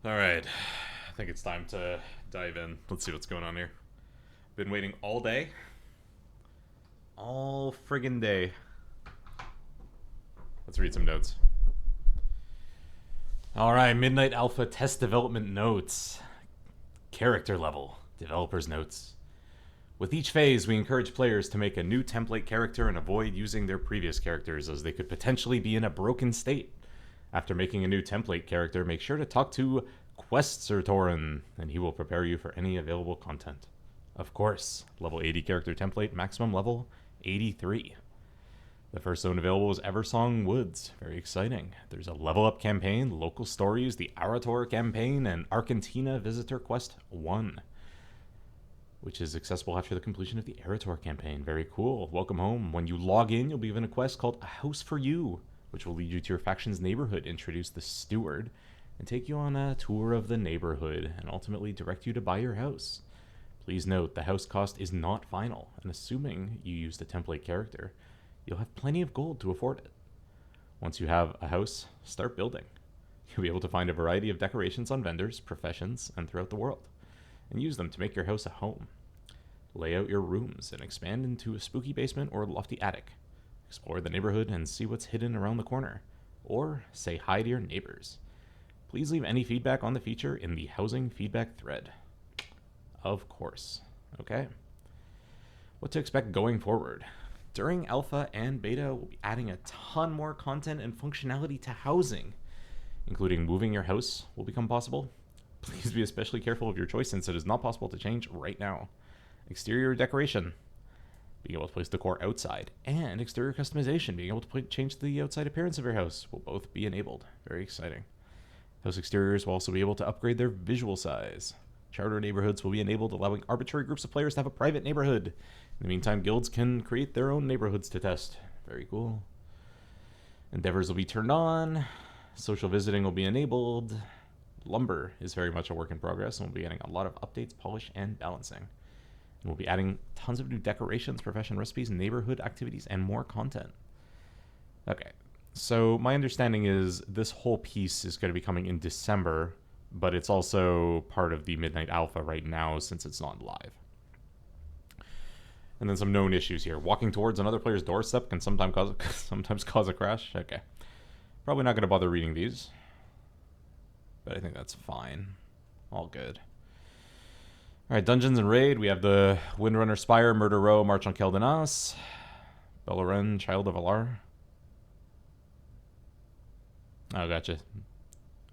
All right. I think it's time to dive in. Let's see what's going on here. Been waiting all day. All friggin' day. Let's read some notes. All right, Midnight Alpha test development notes. Character level. Developer's notes. With each phase, we encourage players to make a new template character and avoid using their previous characters as they could potentially be in a broken state. After making a new template character, make sure to talk to Questsirtorin, and he will prepare you for any available content. Of course, level 80 character template, maximum level 83. The first zone available is Eversong Woods. Very exciting. There's a level up campaign, local stories, the Arator campaign, and Argentina Visitor Quest 1, which is accessible after the completion of the Arator campaign. Very cool. Welcome home. When you log in, you'll be given a quest called A House for You, which will lead you to your faction's neighborhood, introduce the steward, and take you on a tour of the neighborhood, and ultimately direct you to buy your house. Please note, the house cost is not final, and assuming you use the template character, you'll have plenty of gold to afford it. Once you have a house, start building. You'll be able to find a variety of decorations on vendors, professions, and throughout the world, and use them to make your house a home. Lay out your rooms and expand into a spooky basement or lofty attic. Explore the neighborhood and see what's hidden around the corner, or say hi to your neighbors. Please leave any feedback on the feature in the housing feedback thread. Of course. Okay. What to expect going forward. During alpha and beta, we'll be adding a ton more content and functionality to housing, including moving your house will become possible. Please be especially careful of your choice since it is not possible to change right now. Exterior decoration, being able to place decor outside, and exterior customization, being able to change the outside appearance of your house, will both be enabled. Very exciting. House exteriors will also be able to upgrade their visual size. Charter neighborhoods will be enabled, allowing arbitrary groups of players to have a private neighborhood. In the meantime, guilds can create their own neighborhoods to test. Very cool. Endeavors will be turned on. Social visiting will be enabled. Lumber is very much a work in progress, and we'll be getting a lot of updates, polish, and balancing. And we'll be adding tons of new decorations, profession recipes, neighborhood activities, and more content. Okay, so my understanding is this whole piece is going to be coming in December, but it's also part of the Midnight Alpha right now since it's not live. And then some known issues here. Walking towards another player's doorstep can sometimes cause a crash. Okay. Probably not going to bother reading these, but I think that's fine. All good. All right, Dungeons and Raid. We have the Windrunner Spire, Murder Row, March on Keldanas, Beleren, Child of Alar. Oh, gotcha.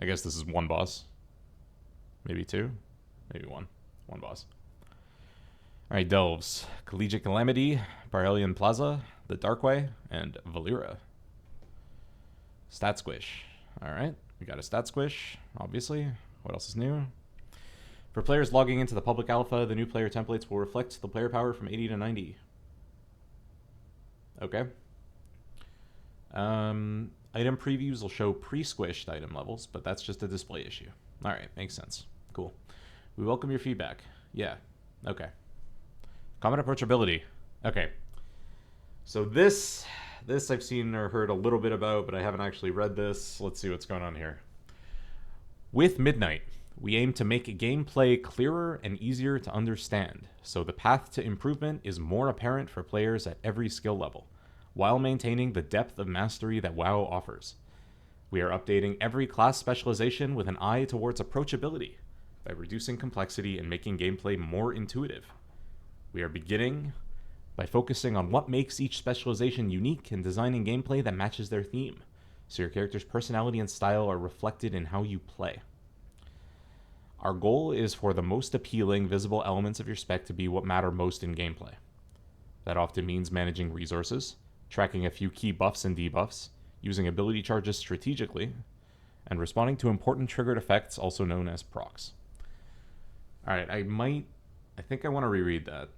I guess this is one boss. Maybe two? Maybe one. One boss. Alright, Delves. Collegiate Calamity, Parhelion Plaza, The Darkway, and Valera. Stat Squish. Alright, we got a Stat Squish, obviously. What else is new? For players logging into the public alpha, the new player templates will reflect the player power from 80 to 90. Okay. Item previews will show pre-squished item levels, but that's just a display issue. Alright, makes sense. Cool. We welcome your feedback. Yeah. Okay. Common approachability. Okay. So this I've seen or heard a little bit about, but I haven't actually read this. Let's see what's going on here. With Midnight, we aim to make gameplay clearer and easier to understand, so the path to improvement is more apparent for players at every skill level, while maintaining the depth of mastery that WoW offers. We are updating every class specialization with an eye towards approachability, by reducing complexity and making gameplay more intuitive. We are beginning by focusing on what makes each specialization unique and designing gameplay that matches their theme, so your character's personality and style are reflected in how you play. Our goal is for the most appealing, visible elements of your spec to be what matter most in gameplay. That often means managing resources, tracking a few key buffs and debuffs, using ability charges strategically, and responding to important triggered effects, also known as procs. Alright, I think I want to reread that,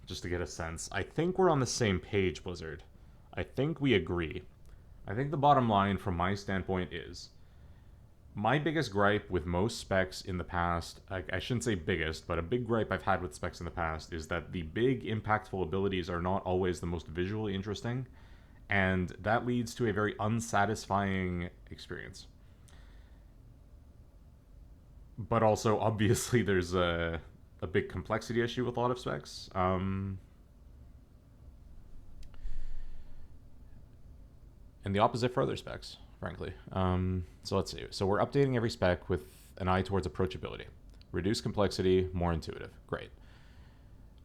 just to get a sense. I think we're on the same page, Blizzard. I think we agree. I think the bottom line from my standpoint is, my biggest gripe with most specs in the past, I shouldn't say biggest, but a big gripe I've had with specs in the past is that the big impactful abilities are not always the most visually interesting, and that leads to a very unsatisfying experience. but also obviously there's a big complexity issue with a lot of specs. And the opposite for other specs, frankly. So let's see. So we're updating every spec with an eye towards approachability. Reduce complexity, more intuitive. Great.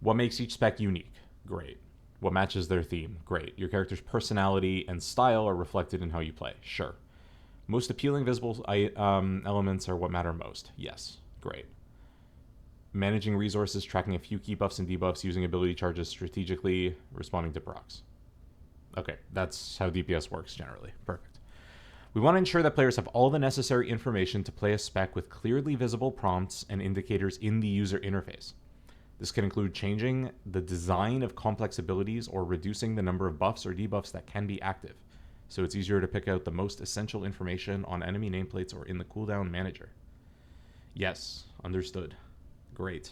What makes each spec unique? Great. What matches their theme? Great. Your character's personality and style are reflected in how you play? Sure. Most appealing visible elements are what matter most? Yes. Great. Managing resources, tracking a few key buffs and debuffs, using ability charges strategically, responding to procs. Okay, that's how DPS works generally. Perfect. We want to ensure that players have all the necessary information to play a spec with clearly visible prompts and indicators in the user interface. This can include changing the design of complex abilities or reducing the number of buffs or debuffs that can be active, so it's easier to pick out the most essential information on enemy nameplates or in the cooldown manager. Yes, understood. Great.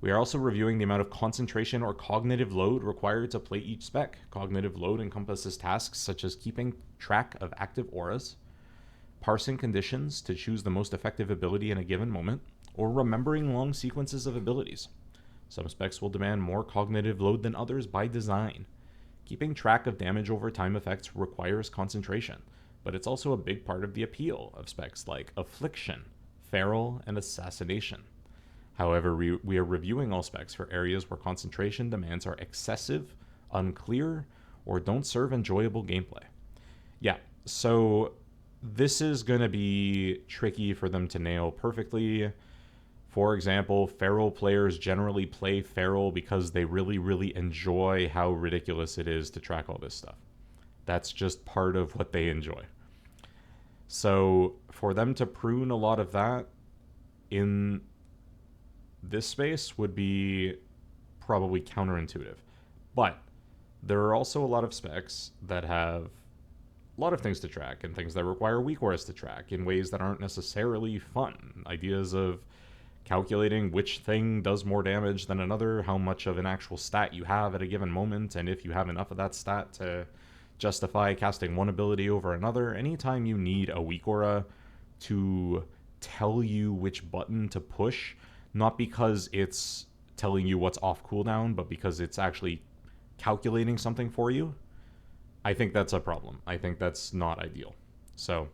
We are also reviewing the amount of concentration or cognitive load required to play each spec. Cognitive load encompasses tasks such as keeping track of active auras, parsing conditions to choose the most effective ability in a given moment, or remembering long sequences of abilities. Some specs will demand more cognitive load than others by design. Keeping track of damage over time effects requires concentration, but it's also a big part of the appeal of specs like Affliction, Feral, and Assassination. However, we are reviewing all specs for areas where concentration demands are excessive, unclear, or don't serve enjoyable gameplay. Yeah, so this is going to be tricky for them to nail perfectly. For example, Feral players generally play Feral because they really, really enjoy how ridiculous it is to track all this stuff. That's just part of what they enjoy. So for them to prune a lot of that in this space would be probably counterintuitive. But there are also a lot of specs that have a lot of things to track and things that require weak auras to track in ways that aren't necessarily fun. Ideas of calculating which thing does more damage than another, how much of an actual stat you have at a given moment, and if you have enough of that stat to justify casting one ability over another. Anytime you need a weak aura to tell you which button to push, not because it's telling you what's off cooldown, but because it's actually calculating something for you, I think that's a problem. I think that's not ideal. So,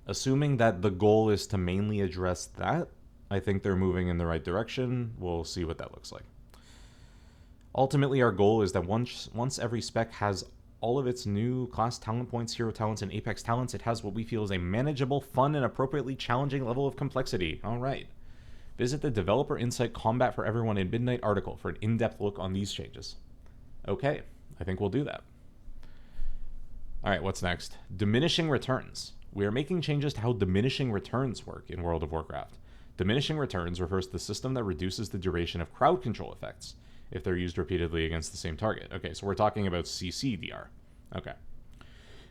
assuming that the goal is to mainly address that, I think they're moving in the right direction. We'll see what that looks like. Ultimately, our goal is that once every spec has all of its new class talent points, hero talents, and apex talents, it has what we feel is a manageable, fun, and appropriately challenging level of complexity. All right. Visit the Developer Insight Combat for Everyone in Midnight article for an in-depth look on these changes. Okay, I think we'll do that. All right, what's next? Diminishing returns. We are making changes to how diminishing returns work in World of Warcraft. Diminishing returns refers to the system that reduces the duration of crowd control effects if they're used repeatedly against the same target. Okay, so we're talking about CCDR. Okay.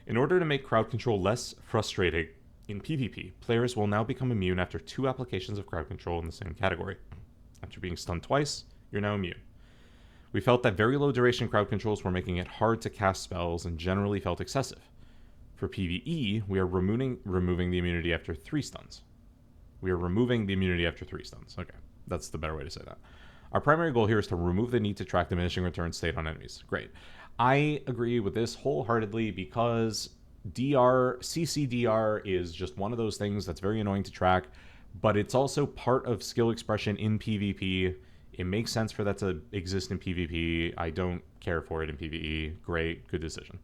In order to make crowd control less frustrating in PvP, players will now become immune after 2 applications of crowd control in the same category. After being stunned twice, you're now immune. We felt that very low duration crowd controls were making it hard to cast spells and generally felt excessive. For PvE, we are removing the immunity after 3 stuns. We are removing the immunity after 3 stuns. Okay, that's the better way to say that. Our primary goal here is to remove the need to track diminishing return state on enemies. Great. I agree with this wholeheartedly because CCDR is just one of those things that's very annoying to track, but it's also part of skill expression in PvP. It makes sense for that to exist in PvP. I don't care for it in PvE. Great, good decision.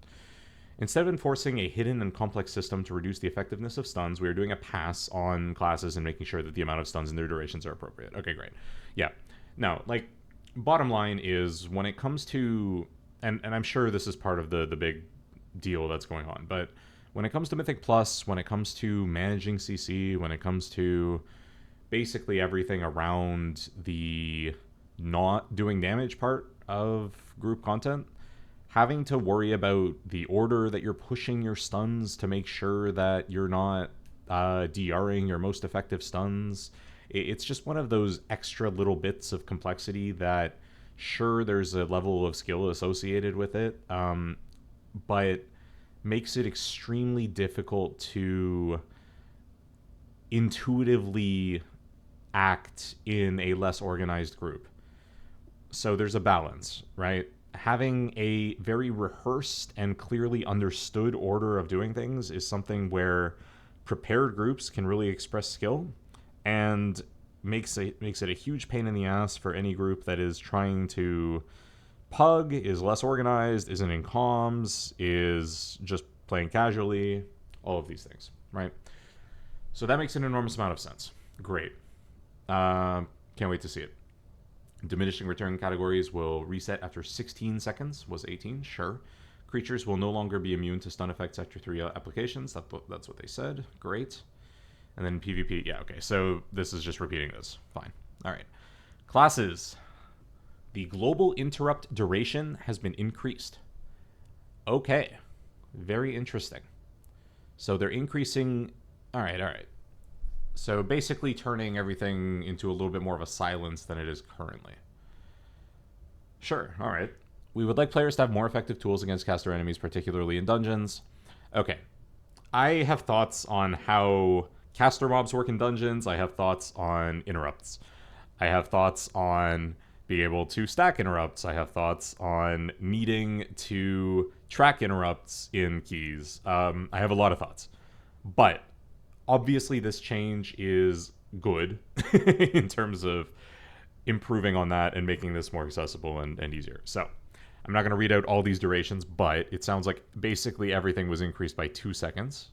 Instead of enforcing a hidden and complex system to reduce the effectiveness of stuns, we are doing a pass on classes and making sure that the amount of stuns and their durations are appropriate. Okay, great. Yeah. Now, like, bottom line is when it comes to, and I'm sure this is part of the big deal that's going on, but when it comes to Mythic Plus, when it comes to managing CC, when it comes to basically everything around the not doing damage part of group content, having to worry about the order that you're pushing your stuns to make sure that you're not DRing your most effective stuns, it's just one of those extra little bits of complexity that, sure, there's a level of skill associated with it, but makes it extremely difficult to intuitively act in a less organized group. So there's a balance, right? Having a very rehearsed and clearly understood order of doing things is something where prepared groups can really express skill, and makes it a huge pain in the ass for any group that is trying to pug, is less organized, isn't in comms, is just playing casually, all of these things, right? So that makes an enormous amount of sense. Great. Can't wait to see it. Diminishing return categories will reset after 16 seconds. Was 18? Sure. Creatures will no longer be immune to stun effects after 3 applications. That's what they said. Great. And then PvP. Yeah, okay. So this is just repeating this. Fine. All right. Classes. The global interrupt duration has been increased. Okay. Very interesting. So they're increasing... All right. So basically turning everything into a little bit more of a silence than it is currently. Sure, all right. We would like players to have more effective tools against caster enemies, particularly in dungeons. Okay. I have thoughts on how caster mobs work in dungeons. I have thoughts on interrupts. I have thoughts on being able to stack interrupts. I have thoughts on needing to track interrupts in keys. I have a lot of thoughts. But obviously this change is good in terms of improving on that and making this more accessible and easier. So I'm not going to read out all these durations, but it sounds like basically everything was increased by 2 seconds.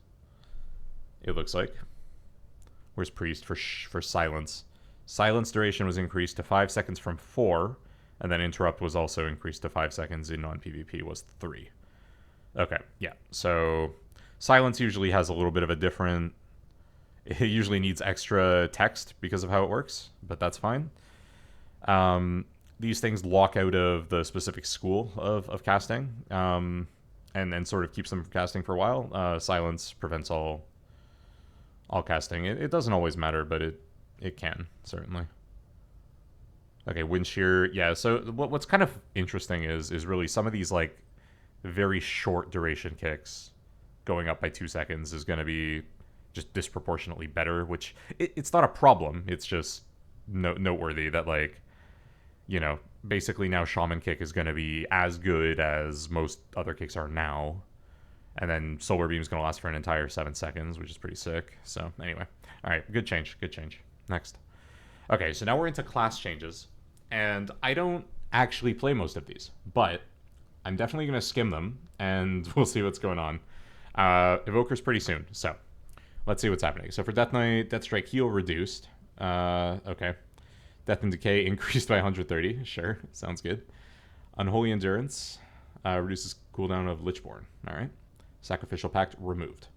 It looks like. Where's Priest for Silence? Silence duration was increased to 5 seconds from 4, and then Interrupt was also increased to 5 seconds in non-PvP was 3. Okay, yeah. So Silence usually has a little bit of a different... It usually needs extra text because of how it works, but that's fine. These things lock out of the specific school of casting, and sort of keeps them from casting for a while. Silence prevents all casting. It doesn't always matter, but it can, certainly. Okay, Wind Shear. Yeah, so what's kind of interesting is really some of these, like, very short duration kicks going up by 2 seconds is going to be just disproportionately better, which it's not a problem. It's just noteworthy that, like, you know, basically now Shaman Kick is going to be as good as most other kicks are now. And then Solar Beam is going to last for an entire 7 seconds, which is pretty sick. So anyway, all right, good change. Next. Okay, so now we're into class changes. And I don't actually play most of these, but I'm definitely going to skim them, and we'll see what's going on. Evoker's pretty soon, so let's see what's happening. So for Death Knight, Death Strike heal reduced. Okay. Death and Decay increased by 130. Sure, sounds good. Unholy Endurance reduces cooldown of Lichborn. All right. Sacrificial Pact removed.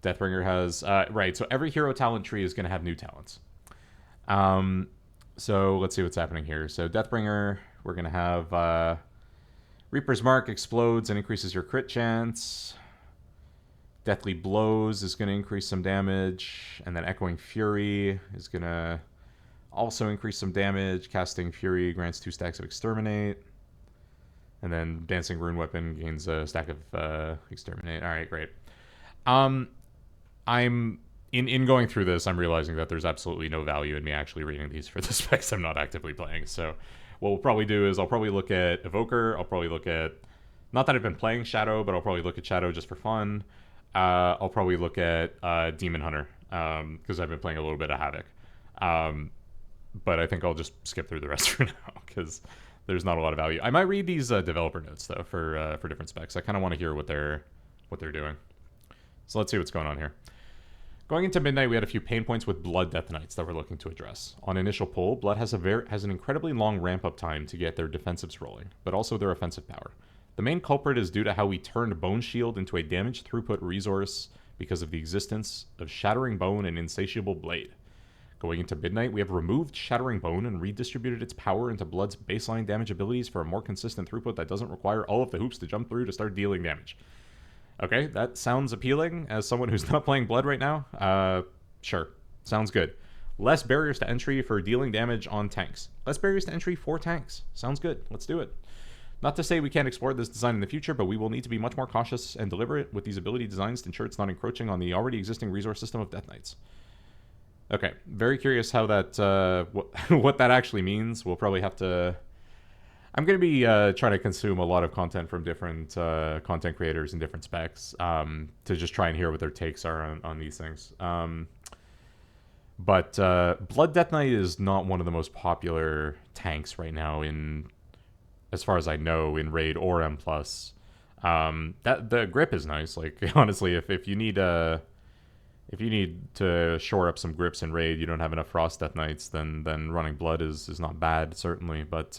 Deathbringer has... right, so every hero talent tree is going to have new talents. So let's see what's happening here. So Deathbringer, we're going to have... Reaper's Mark explodes and increases your crit chance. Deathly Blows is going to increase some damage. And then Echoing Fury is going to also increase some damage. Casting Fury grants 2 stacks of Exterminate. And then Dancing Rune Weapon gains a stack of Exterminate. All right, great. I'm in going through this, I'm realizing that there's absolutely no value in me actually reading these for the specs I'm not actively playing. So what we'll probably do is I'll probably look at Evoker. I'll probably look at... Not that I've been playing Shadow, but I'll probably look at Shadow just for fun. I'll probably look at Demon Hunter, because I've been playing a little bit of Havoc. But I think I'll just skip through the rest for now, because there's not a lot of value. I might read these developer notes, though, for different specs. I kind of want to hear what they're doing. So let's see what's going on here. Going into Midnight, we had a few pain points with Blood Death Knights that we're looking to address. On initial pull, Blood has an incredibly long ramp-up time to get their defensives rolling, but also their offensive power. The main culprit is due to how we turned Bone Shield into a damage throughput resource because of the existence of Shattering Bone and Insatiable Blade. Going into Midnight, we have removed Shattering Bone and redistributed its power into Blood's baseline damage abilities for a more consistent throughput that doesn't require all of the hoops to jump through to start dealing damage. Okay, that sounds appealing as someone who's not playing Blood right now. Sure, sounds good. Less barriers to entry for dealing damage on tanks. Less barriers to entry for tanks. Sounds good. Let's do it. Not to say we can't explore this design in the future, but we will need to be much more cautious and deliberate with these ability designs to ensure it's not encroaching on the already existing resource system of Death Knights. Okay, very curious how that what that actually means. We'll probably have to. I'm going to be trying to consume a lot of content from different content creators and different specs to just try and hear what their takes are on these things. But Blood Death Knight is not one of the most popular tanks right now in, as far as I know, in Raid or M+. That the grip is nice. Like honestly, if you need to shore up some grips in Raid, you don't have enough Frost Death Knights, then running Blood is not bad, certainly, but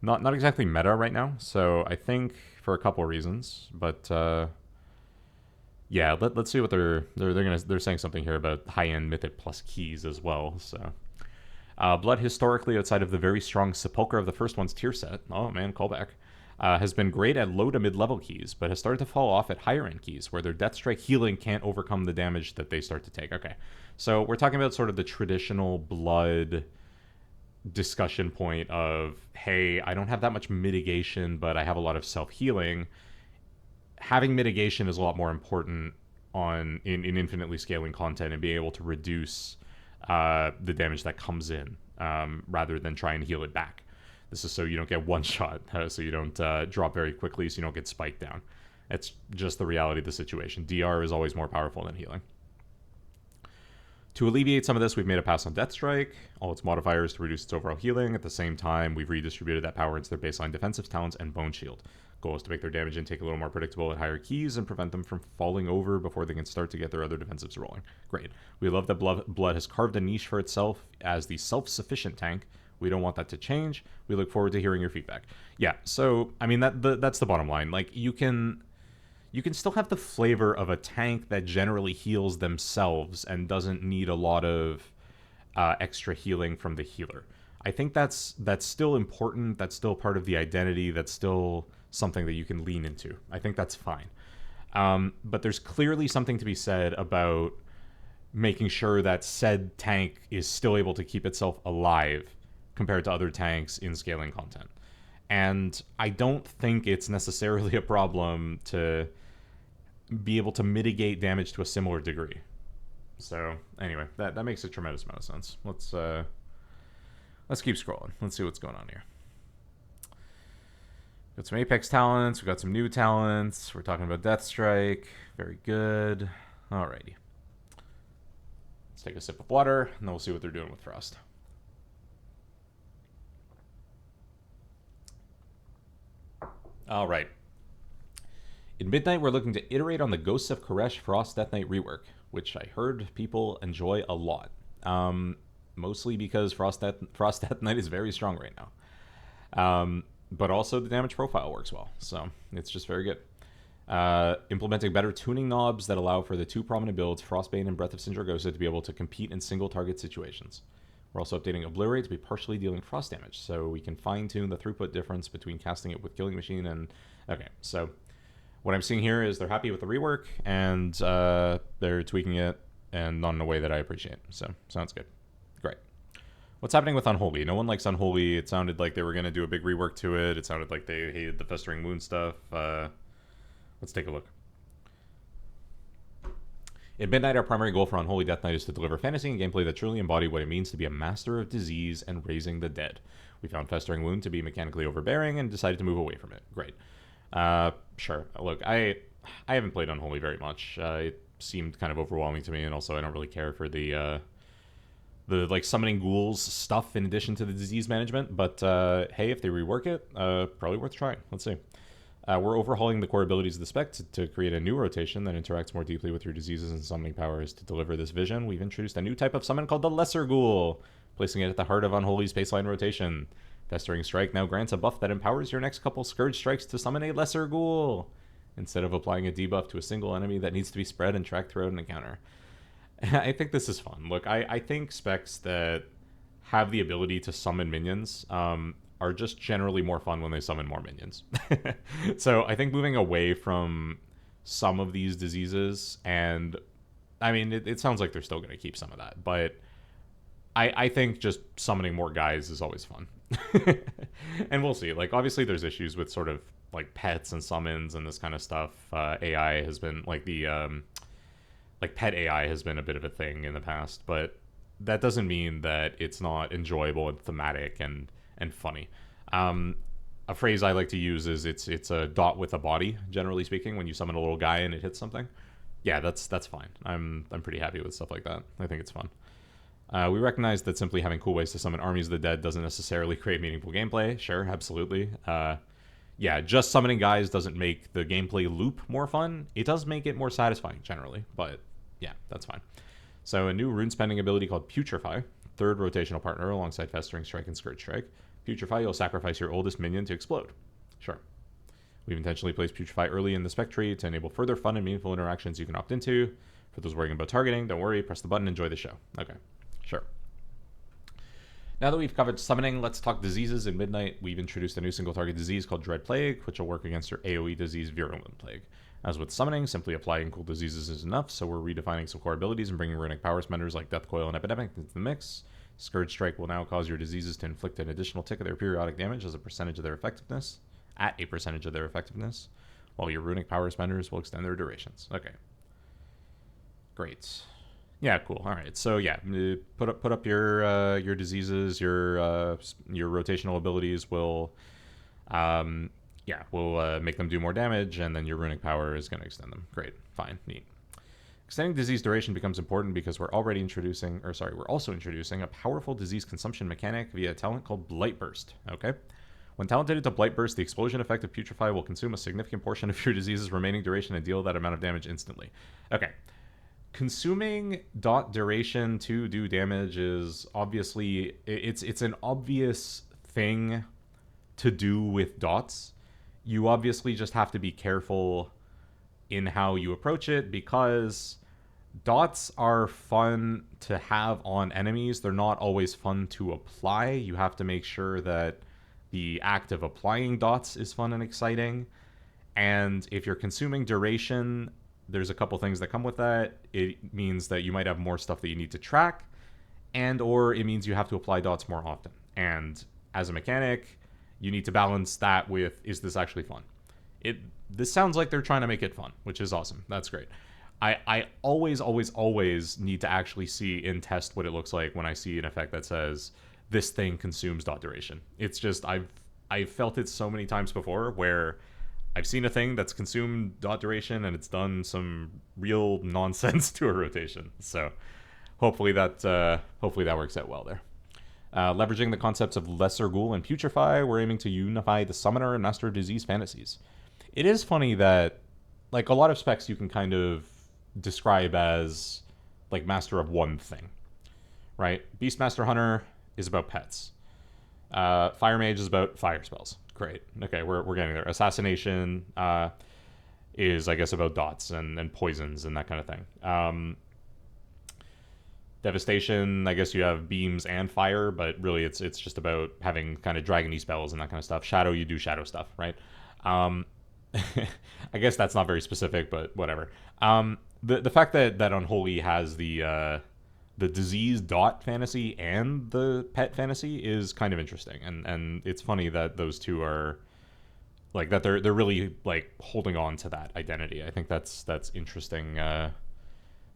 not exactly meta right now. So I think for a couple reasons, but yeah, let's see what they're saying something here about high-end Mythic plus keys as well. So Blood historically, outside of the very strong Sepulchre of the first one's tier set, oh man, callback, has been great at low to mid-level keys, but has started to fall off at higher-end keys, where their Deathstrike healing can't overcome the damage that they start to take. Okay, so we're talking about sort of the traditional Blood discussion point of, hey, I don't have that much mitigation, but I have a lot of self-healing. Having mitigation is a lot more important in infinitely scaling content and being able to reduce the damage that comes in rather than try and heal it back. This is so you don't get one shot, so you don't drop very quickly, so you don't get spiked down. It's just the reality of the situation. DR is always more powerful than healing. To alleviate some of this, we've made a pass on Deathstrike, all its modifiers to reduce its overall healing. At the same time, we've redistributed that power into their baseline defensive talents and Bone Shield. Goal is to make their damage intake a little more predictable at higher keys and prevent them from falling over before they can start to get their other defensives rolling. Great. We love that Blood has carved a niche for itself as the self-sufficient tank. We don't want that to change. We look forward to hearing your feedback. Yeah, so, I mean, that's the bottom line. Like, you can still have the flavor of a tank that generally heals themselves and doesn't need a lot of extra healing from the healer. I think that's still important. That's still part of the identity. That's still something that you can lean into. I think that's fine. But there's clearly something to be said about making sure that said tank is still able to keep itself alive compared to other tanks in scaling content. And I don't think it's necessarily a problem to be able to mitigate damage to a similar degree. So anyway, that makes a tremendous amount of sense. Let's keep scrolling. Let's see what's going on here. Got some Apex talents. We got some new talents. We're talking about Deathstrike. Very good. Alrighty. Let's take a sip of water, and then we'll see what they're doing with Frost. All right. In Midnight, we're looking to iterate on the Ghosts of Koresh Frost Death Knight rework, which I heard people enjoy a lot. Mostly because Frost Death Knight is very strong right now. But also the damage profile works well, so it's just very good. Implementing better tuning knobs that allow for the two prominent builds, Frostbane and Breath of Sindragosa, to be able to compete in single target situations. We're also updating Obliterate to be partially dealing frost damage, so we can fine-tune the throughput difference between casting it with Killing Machine and... Okay, so what I'm seeing here is they're happy with the rework, and they're tweaking it, and not in a way that I appreciate. So, sounds good. Great. What's happening with Unholy? No one likes Unholy. It sounded like they were going to do a big rework to it. It sounded like they hated the Festering Wound stuff. Let's take a look. In Midnight, our primary goal for Unholy Death Knight is to deliver fantasy and gameplay that truly embody what it means to be a master of disease and raising the dead. We found Festering Wound to be mechanically overbearing and decided to move away from it. Great. Sure. Look, I haven't played Unholy very much. It seemed kind of overwhelming to me, and also I don't really care for the like summoning ghouls stuff in addition to the disease management. But hey, if they rework it, probably worth trying. Let's see. We're overhauling the core abilities of the spec to create a new rotation that interacts more deeply with your diseases and summoning powers. To deliver this vision, we've introduced a new type of summon called the Lesser Ghoul, placing it at the heart of Unholy's baseline rotation. Festering Strike now grants a buff that empowers your next couple Scourge Strikes to summon a Lesser Ghoul, instead of applying a debuff to a single enemy that needs to be spread and tracked throughout an encounter. I think this is fun. Look, I think specs that have the ability to summon minions are just generally more fun when they summon more minions. So I think moving away from some of these diseases, and I mean, it sounds like they're still going to keep some of that, but I think just summoning more guys is always fun. And we'll see. Like, obviously there's issues with sort of like pets and summons and this kind of stuff. AI has been like the like pet AI has been a bit of a thing in the past, but that doesn't mean that it's not enjoyable and thematic and funny. Um, a phrase I like to use is it's a dot with a body. Generally speaking, when you summon a little guy and it hits something, yeah, that's fine. I'm pretty happy with stuff like that. I think it's fun. We recognize that simply having cool ways to summon armies of the dead doesn't necessarily create meaningful gameplay. Sure, absolutely. Yeah, just summoning guys doesn't make the gameplay loop more fun. It does make it more satisfying generally, but yeah, that's fine. So a new rune spending ability called Putrefy, third rotational partner alongside Festering Strike and Scourge Strike. Putrefy, you'll sacrifice your oldest minion to explode. Sure. We've intentionally placed Putrefy early in the spec tree to enable further fun and meaningful interactions you can opt into. For those worrying about targeting, don't worry, press the button, enjoy the show. Okay, sure. Now that we've covered summoning, let's talk diseases. In Midnight, we've introduced a new single target disease called Dread Plague, which will work against your AoE disease Virulent Plague. As with summoning, simply applying cool diseases is enough, so we're redefining some core abilities and bringing runic power spenders like Death Coil and Epidemic into the mix. Scourge Strike will now cause your diseases to inflict an additional tick of their periodic damage as a percentage of their effectiveness, at a percentage of their effectiveness, while your runic power spenders will extend their durations. Okay. Great. Yeah, cool. All right. So yeah, put up your diseases, your rotational abilities will we'll make them do more damage, and then your runic power is going to extend them. Great, fine, neat. Extending disease duration becomes important because we're also introducing a powerful disease consumption mechanic via a talent called Blight Burst. Okay. When talented into Blight Burst, the explosion effect of Putrefy will consume a significant portion of your disease's remaining duration and deal that amount of damage instantly. Okay. Consuming dot duration to do damage is obviously it's an obvious thing to do with dots. You obviously just have to be careful in how you approach it because dots are fun to have on enemies. They're not always fun to apply. You have to make sure that the act of applying dots is fun and exciting. And if you're consuming duration, there's a couple things that come with that. It means that you might have more stuff that you need to track, and or it means you have to apply dots more often. And as a mechanic, you need to balance that with, is this actually fun? This sounds like they're trying to make it fun, which is awesome. That's great. I always need to actually see in test what it looks like when I see an effect that says this thing consumes dot duration. It's just I've felt it so many times before where I've seen a thing that's consumed dot duration and it's done some real nonsense to a rotation. So hopefully that works out well there. Leveraging the concepts of Lesser Ghoul and Putrefy, we're aiming to unify the Summoner and Master of Disease fantasies. It is funny that, like, a lot of specs you can kind of describe as, like, master of one thing, right? Beastmaster Hunter is about pets. Fire Mage is about fire spells. Great. Okay, we're getting there. Assassination is, I guess, about dots and poisons and that kind of thing. Devastation, I guess you have beams and fire, but really it's just about having kind of dragony spells and that kind of stuff. Shadow, you do shadow stuff, right? I guess that's not very specific, but whatever. The fact that Unholy has the disease dot fantasy and the pet fantasy is kind of interesting, and it's funny that those two are like that. They're really like holding on to that identity. I think that's interesting.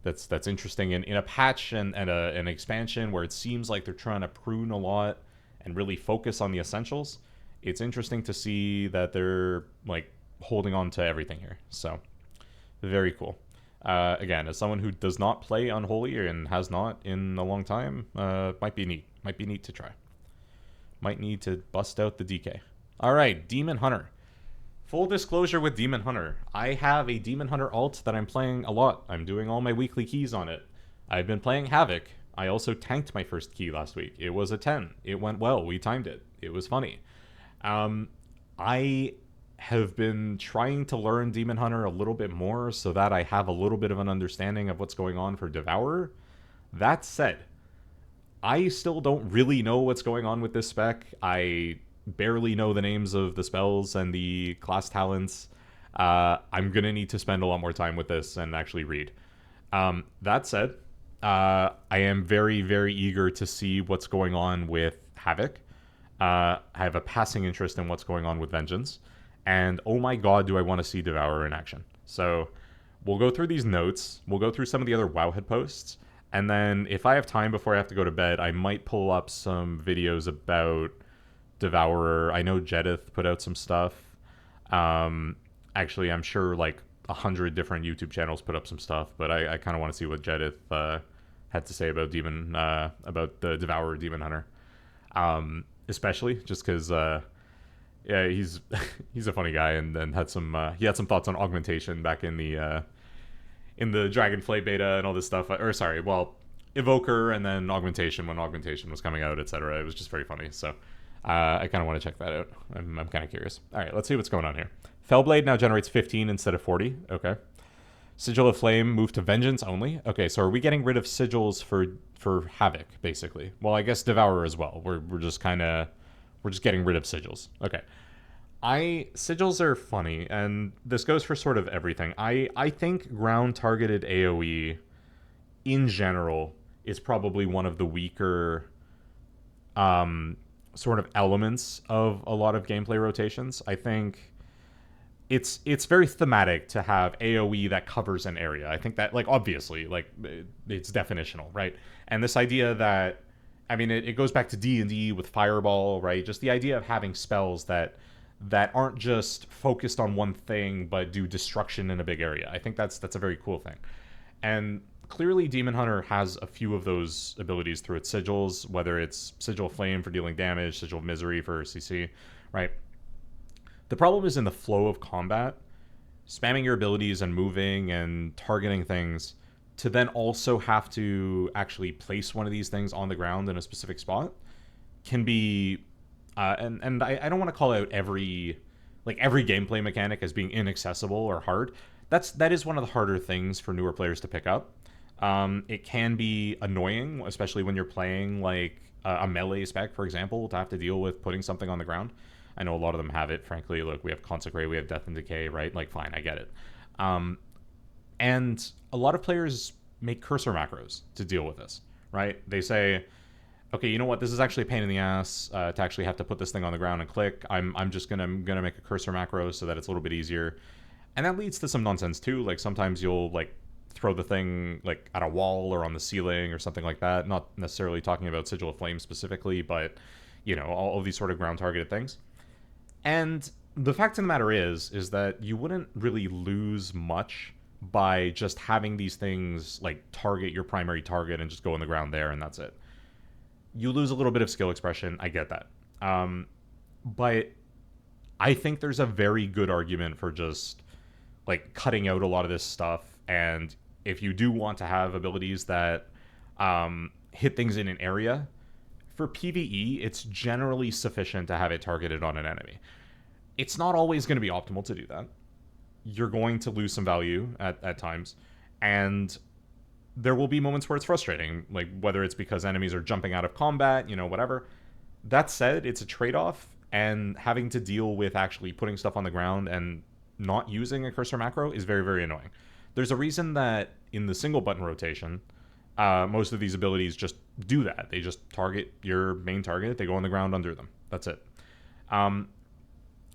That's interesting in a patch and an expansion where it seems like they're trying to prune a lot and really focus on the essentials. It's interesting to see that they're like holding on to everything here. So very cool. Again, as someone who does not play Unholy and has not in a long time, might be neat to try. Might need to bust out the DK. All right, Demon Hunter. Full disclosure with Demon Hunter. I have a Demon Hunter alt that I'm playing a lot. I'm doing all my weekly keys on it. I've been playing Havoc. I also tanked my first key last week. It was a 10. It went well. We timed it. It was funny. I have been trying to learn Demon Hunter a little bit more so that I have a little bit of an understanding of what's going on for Devourer. That said, I still don't really know what's going on with this spec. I barely know the names of the spells and the class talents. I'm going to need to spend a lot more time with this and actually read. That said, I am very, very eager to see what's going on with Havoc. I have a passing interest in what's going on with Vengeance. And oh my god, do I want to see Devourer in action. So We'll go through these notes. We'll go through some of the other Wowhead posts. And then if I have time before I have to go to bed, I might pull up some videos about Devourer. I know Jedith put out some stuff. Actually, I'm sure like 100 different YouTube channels put up some stuff, but I kind of want to see what Jedith had to say about about the Devourer Demon Hunter. Especially just because yeah, he's he's a funny guy, and then had some he had some thoughts on augmentation back in the Dragonflame beta and all this stuff. Or sorry, well, Evoker and then augmentation when augmentation was coming out, etc. It was just very funny. So I kind of want to check that out. I'm kind of curious. All right, let's see what's going on here. Fellblade now generates 15 instead of 40. Okay. Sigil of Flame moved to Vengeance only. Okay, so are we getting rid of sigils for Havoc, basically? Well, I guess Devourer as well. We're just getting rid of sigils. Okay. Sigils are funny, and this goes for sort of everything. I think ground targeted AoE in general is probably one of the weaker sort of elements of a lot of gameplay rotations. I think it's very thematic to have AoE that covers an area. I think that, like, obviously, like, it's definitional, right? And this idea that, I mean, it goes back to D&D with Fireball, right? Just the idea of having spells that aren't just focused on one thing but do destruction in a big area. I think that's a very cool thing. And clearly Demon Hunter has a few of those abilities through its sigils, whether it's Sigil of Flame for dealing damage, Sigil of Misery for CC, right? The problem is in the flow of combat, spamming your abilities and moving and targeting things to then also have to actually place one of these things on the ground in a specific spot can be and I don't want to call out every gameplay mechanic as being inaccessible or hard. That is one of the harder things for newer players to pick up. It can be annoying, especially when you're playing like a melee spec, for example, to have to deal with putting something on the ground. I know a lot of them have it, frankly. Look, we have Consecrate, we have Death and Decay, right? Like, fine, I get it. And a lot of players make cursor macros to deal with this, right? They say, okay, you know what? This is actually a pain in the ass to actually have to put this thing on the ground and click. I'm just gonna make a cursor macro so that it's a little bit easier, and that leads to some nonsense too. Like sometimes you'll like throw the thing like at a wall or on the ceiling or something like that. Not necessarily talking about Sigil of Flame specifically, but you know, all of these sort of ground targeted things. And the fact of the matter is that you wouldn't really lose much by just having these things like target your primary target and just go on the ground there and that's it. You lose a little bit of skill expression. I get that. But I think there's a very good argument for just like cutting out a lot of this stuff. And if you do want to have abilities that hit things in an area, for PvE, it's generally sufficient to have it targeted on an enemy. It's not always going to be optimal to do that. You're going to lose some value at times. And there will be moments where it's frustrating, like whether it's because enemies are jumping out of combat, you know, whatever. That said, it's a trade-off, and having to deal with actually putting stuff on the ground and not using a cursor macro is very, very annoying. There's a reason that in the single button rotation, most of these abilities just do that. They just target your main target. They go on the ground under them. That's it.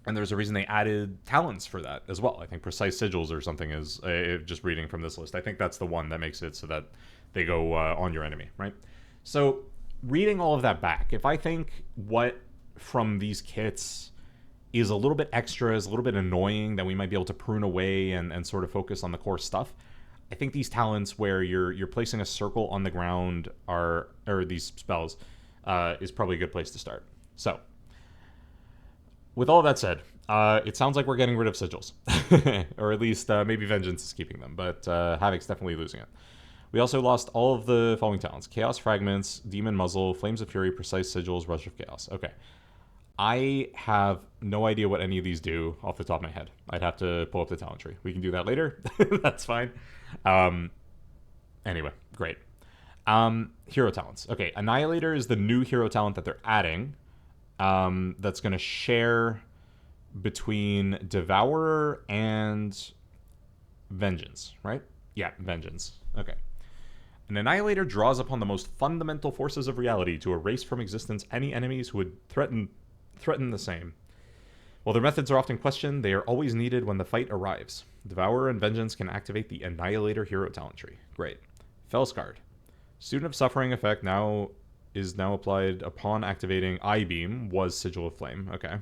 And there's a reason they added talents for that as well. I think Precise Sigils or something is, just reading from this list, I think that's the one that makes it so that they go on your enemy, right? So reading all of that back, if I think what from these kits is a little bit extra, is a little bit annoying that we might be able to prune away and sort of focus on the core stuff, I think these talents where you're placing a circle on the ground or these spells is probably a good place to start. So with all that said, it sounds like we're getting rid of sigils. Or at least maybe Vengeance is keeping them, but Havoc's definitely losing it. We also lost all of the following talents: Chaos Fragments, Demon Muzzle, Flames of Fury, Precise Sigils, Rush of Chaos. Okay. I have no idea what any of these do off the top of my head. I'd have to pull up the talent tree. We can do that later. That's fine. Anyway, great. Hero talents. Okay, Annihilator is the new hero talent that they're adding. That's going to share between Devourer and Vengeance, right? Yeah, Vengeance. Okay. An Annihilator draws upon the most fundamental forces of reality to erase from existence any enemies who would threaten the same. While their methods are often questioned, they are always needed when the fight arrives. Devourer and Vengeance can activate the Annihilator hero talent tree. Great. Fellscarred. Student of Suffering effect is now applied upon activating Eye Beam, was Sigil of Flame. Okay.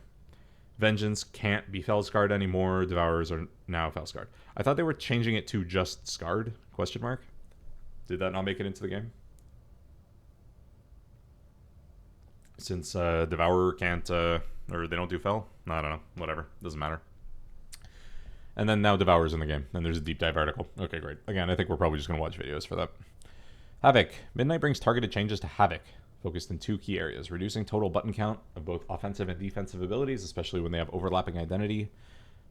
Vengeance can't be Fellscarred anymore. Devourers are now Fellscarred. I thought they were changing it to just Scarred? Question mark. Did that not make it into the game? Since Devourer can't, or they don't do Fell? I don't know. Whatever. Doesn't matter. And then now Devourer's in the game. And there's a deep dive article. Okay, great. Again, I think we're probably just going to watch videos for that. Havoc. Midnight brings targeted changes to Havoc, focused in 2 key areas: reducing total button count of both offensive and defensive abilities, especially when they have overlapping identity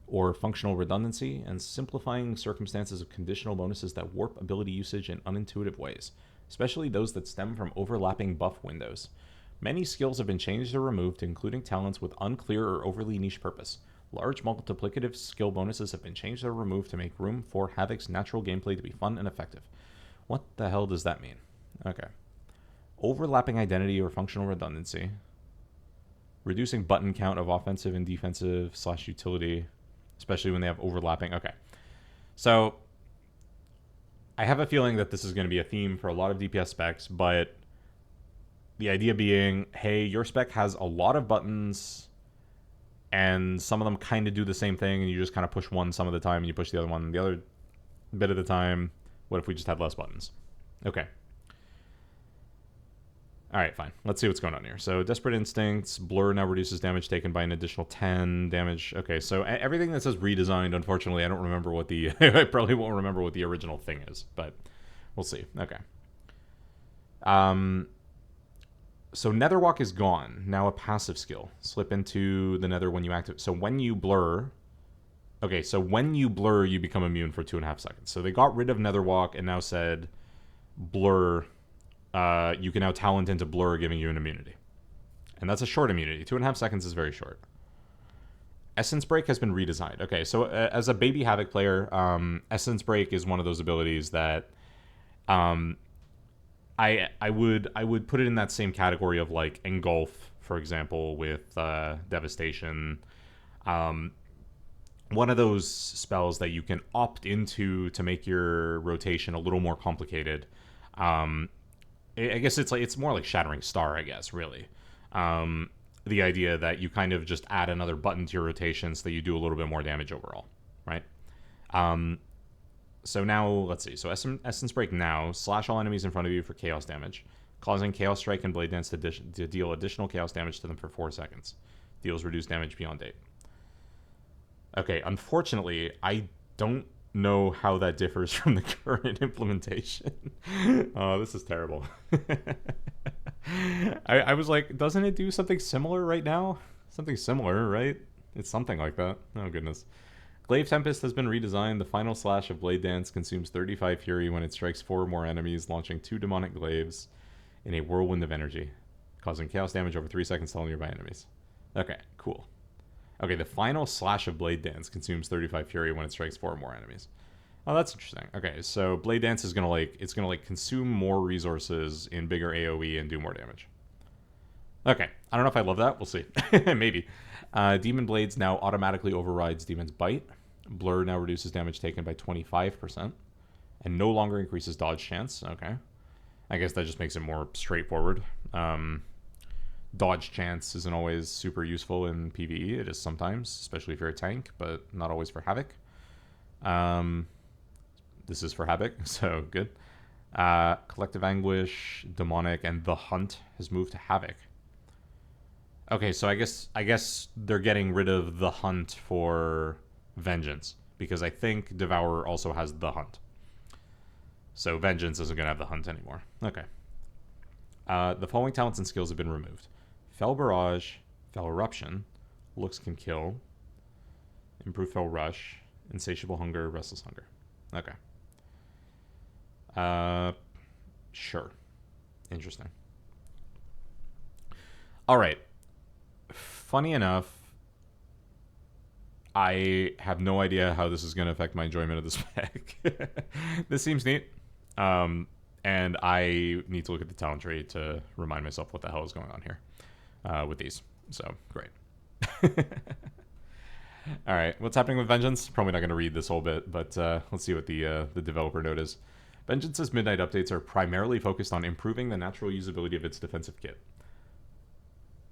or functional redundancy, and simplifying circumstances of conditional bonuses that warp ability usage in unintuitive ways, especially those that stem from overlapping buff windows. Many skills have been changed or removed, including talents with unclear or overly niche purpose. Large multiplicative skill bonuses have been changed or removed to make room for Havoc's natural gameplay to be fun and effective. What the hell does that mean? Okay. Overlapping identity or functional redundancy. Reducing button count of offensive and defensive / utility, especially when they have overlapping. Okay. So I have a feeling that this is going to be a theme for a lot of DPS specs, but the idea being, hey, your spec has a lot of buttons and some of them kind of do the same thing, and you just kind of push one some of the time and you push the other one the other bit of the time. What if we just had less buttons? Okay. All right, fine. Let's see what's going on here. So Desperate Instincts, Blur now reduces damage taken by an additional 10 damage. Okay, so everything that says redesigned, unfortunately, I don't remember what the... I probably won't remember what the original thing is, but we'll see. Okay. So Netherwalk is gone. Now a passive skill. Slip into the Nether when you activate. So when you blur... Okay, so when you blur, you become immune for 2.5 seconds. So they got rid of Netherwalk and now said Blur... you can now talent into Blur, giving you an immunity. And that's a short immunity. 2.5 seconds is very short. Essence Break has been redesigned. Okay, so as a baby Havoc player, Essence Break is one of those abilities that I would put it in that same category of like Engulf, for example, with Devastation. One of those spells that you can opt into to make your rotation a little more complicated. I guess it's more like Shattering Star, I guess, really. The idea that you kind of just add another button to your rotation so that you do a little bit more damage overall, right? So now, let's see. So Essence Break now. Slash all enemies in front of you for chaos damage, causing Chaos Strike and Blade Dance to deal additional chaos damage to them for 4 seconds. Deals reduced damage beyond 8. Okay, unfortunately, I don't know how that differs from the current implementation. Oh, this is terrible. I was like, doesn't it do something similar right now? Something similar, right? It's something like that. Oh, goodness. Glaive Tempest has been redesigned. The final slash of Blade Dance consumes 35 Fury when it strikes 4 or more enemies, launching 2 demonic glaives in a whirlwind of energy, causing chaos damage over 3 seconds to all nearby enemies. Okay, cool. Okay, the final slash of Blade Dance consumes 35 Fury when it strikes 4 or more enemies. Oh, that's interesting. Okay, so Blade Dance is gonna consume more resources in bigger AoE and do more damage. Okay, I don't know if I love that. We'll see. Maybe. Demon Blades now automatically overrides Demon's Bite. Blur now reduces damage taken by 25% and no longer increases dodge chance. Okay, I guess that just makes it more straightforward. Dodge chance isn't always super useful in PvE. It is sometimes, especially if you're a tank, but not always for Havoc. This is for Havoc, so good. Collective Anguish, Demonic, and The Hunt has moved to Havoc. Okay, so I guess they're getting rid of The Hunt for Vengeance, because I think Devourer also has The Hunt. So Vengeance isn't going to have The Hunt anymore. Okay. The following talents and skills have been removed. Fell Barrage, Fell Eruption, Looks Can Kill, Improved Fell Rush, Insatiable Hunger, Restless Hunger. Okay. Sure. Interesting. Alright. Funny enough, I have no idea how this is going to affect my enjoyment of the spec. This seems neat. And I need to look at the talent tree to remind myself what the hell is going on here with these. So, great. All right, what's happening with Vengeance? Probably not going to read this whole bit, but let's see what the developer note is. Vengeance's Midnight updates are primarily focused on improving the natural usability of its defensive kit.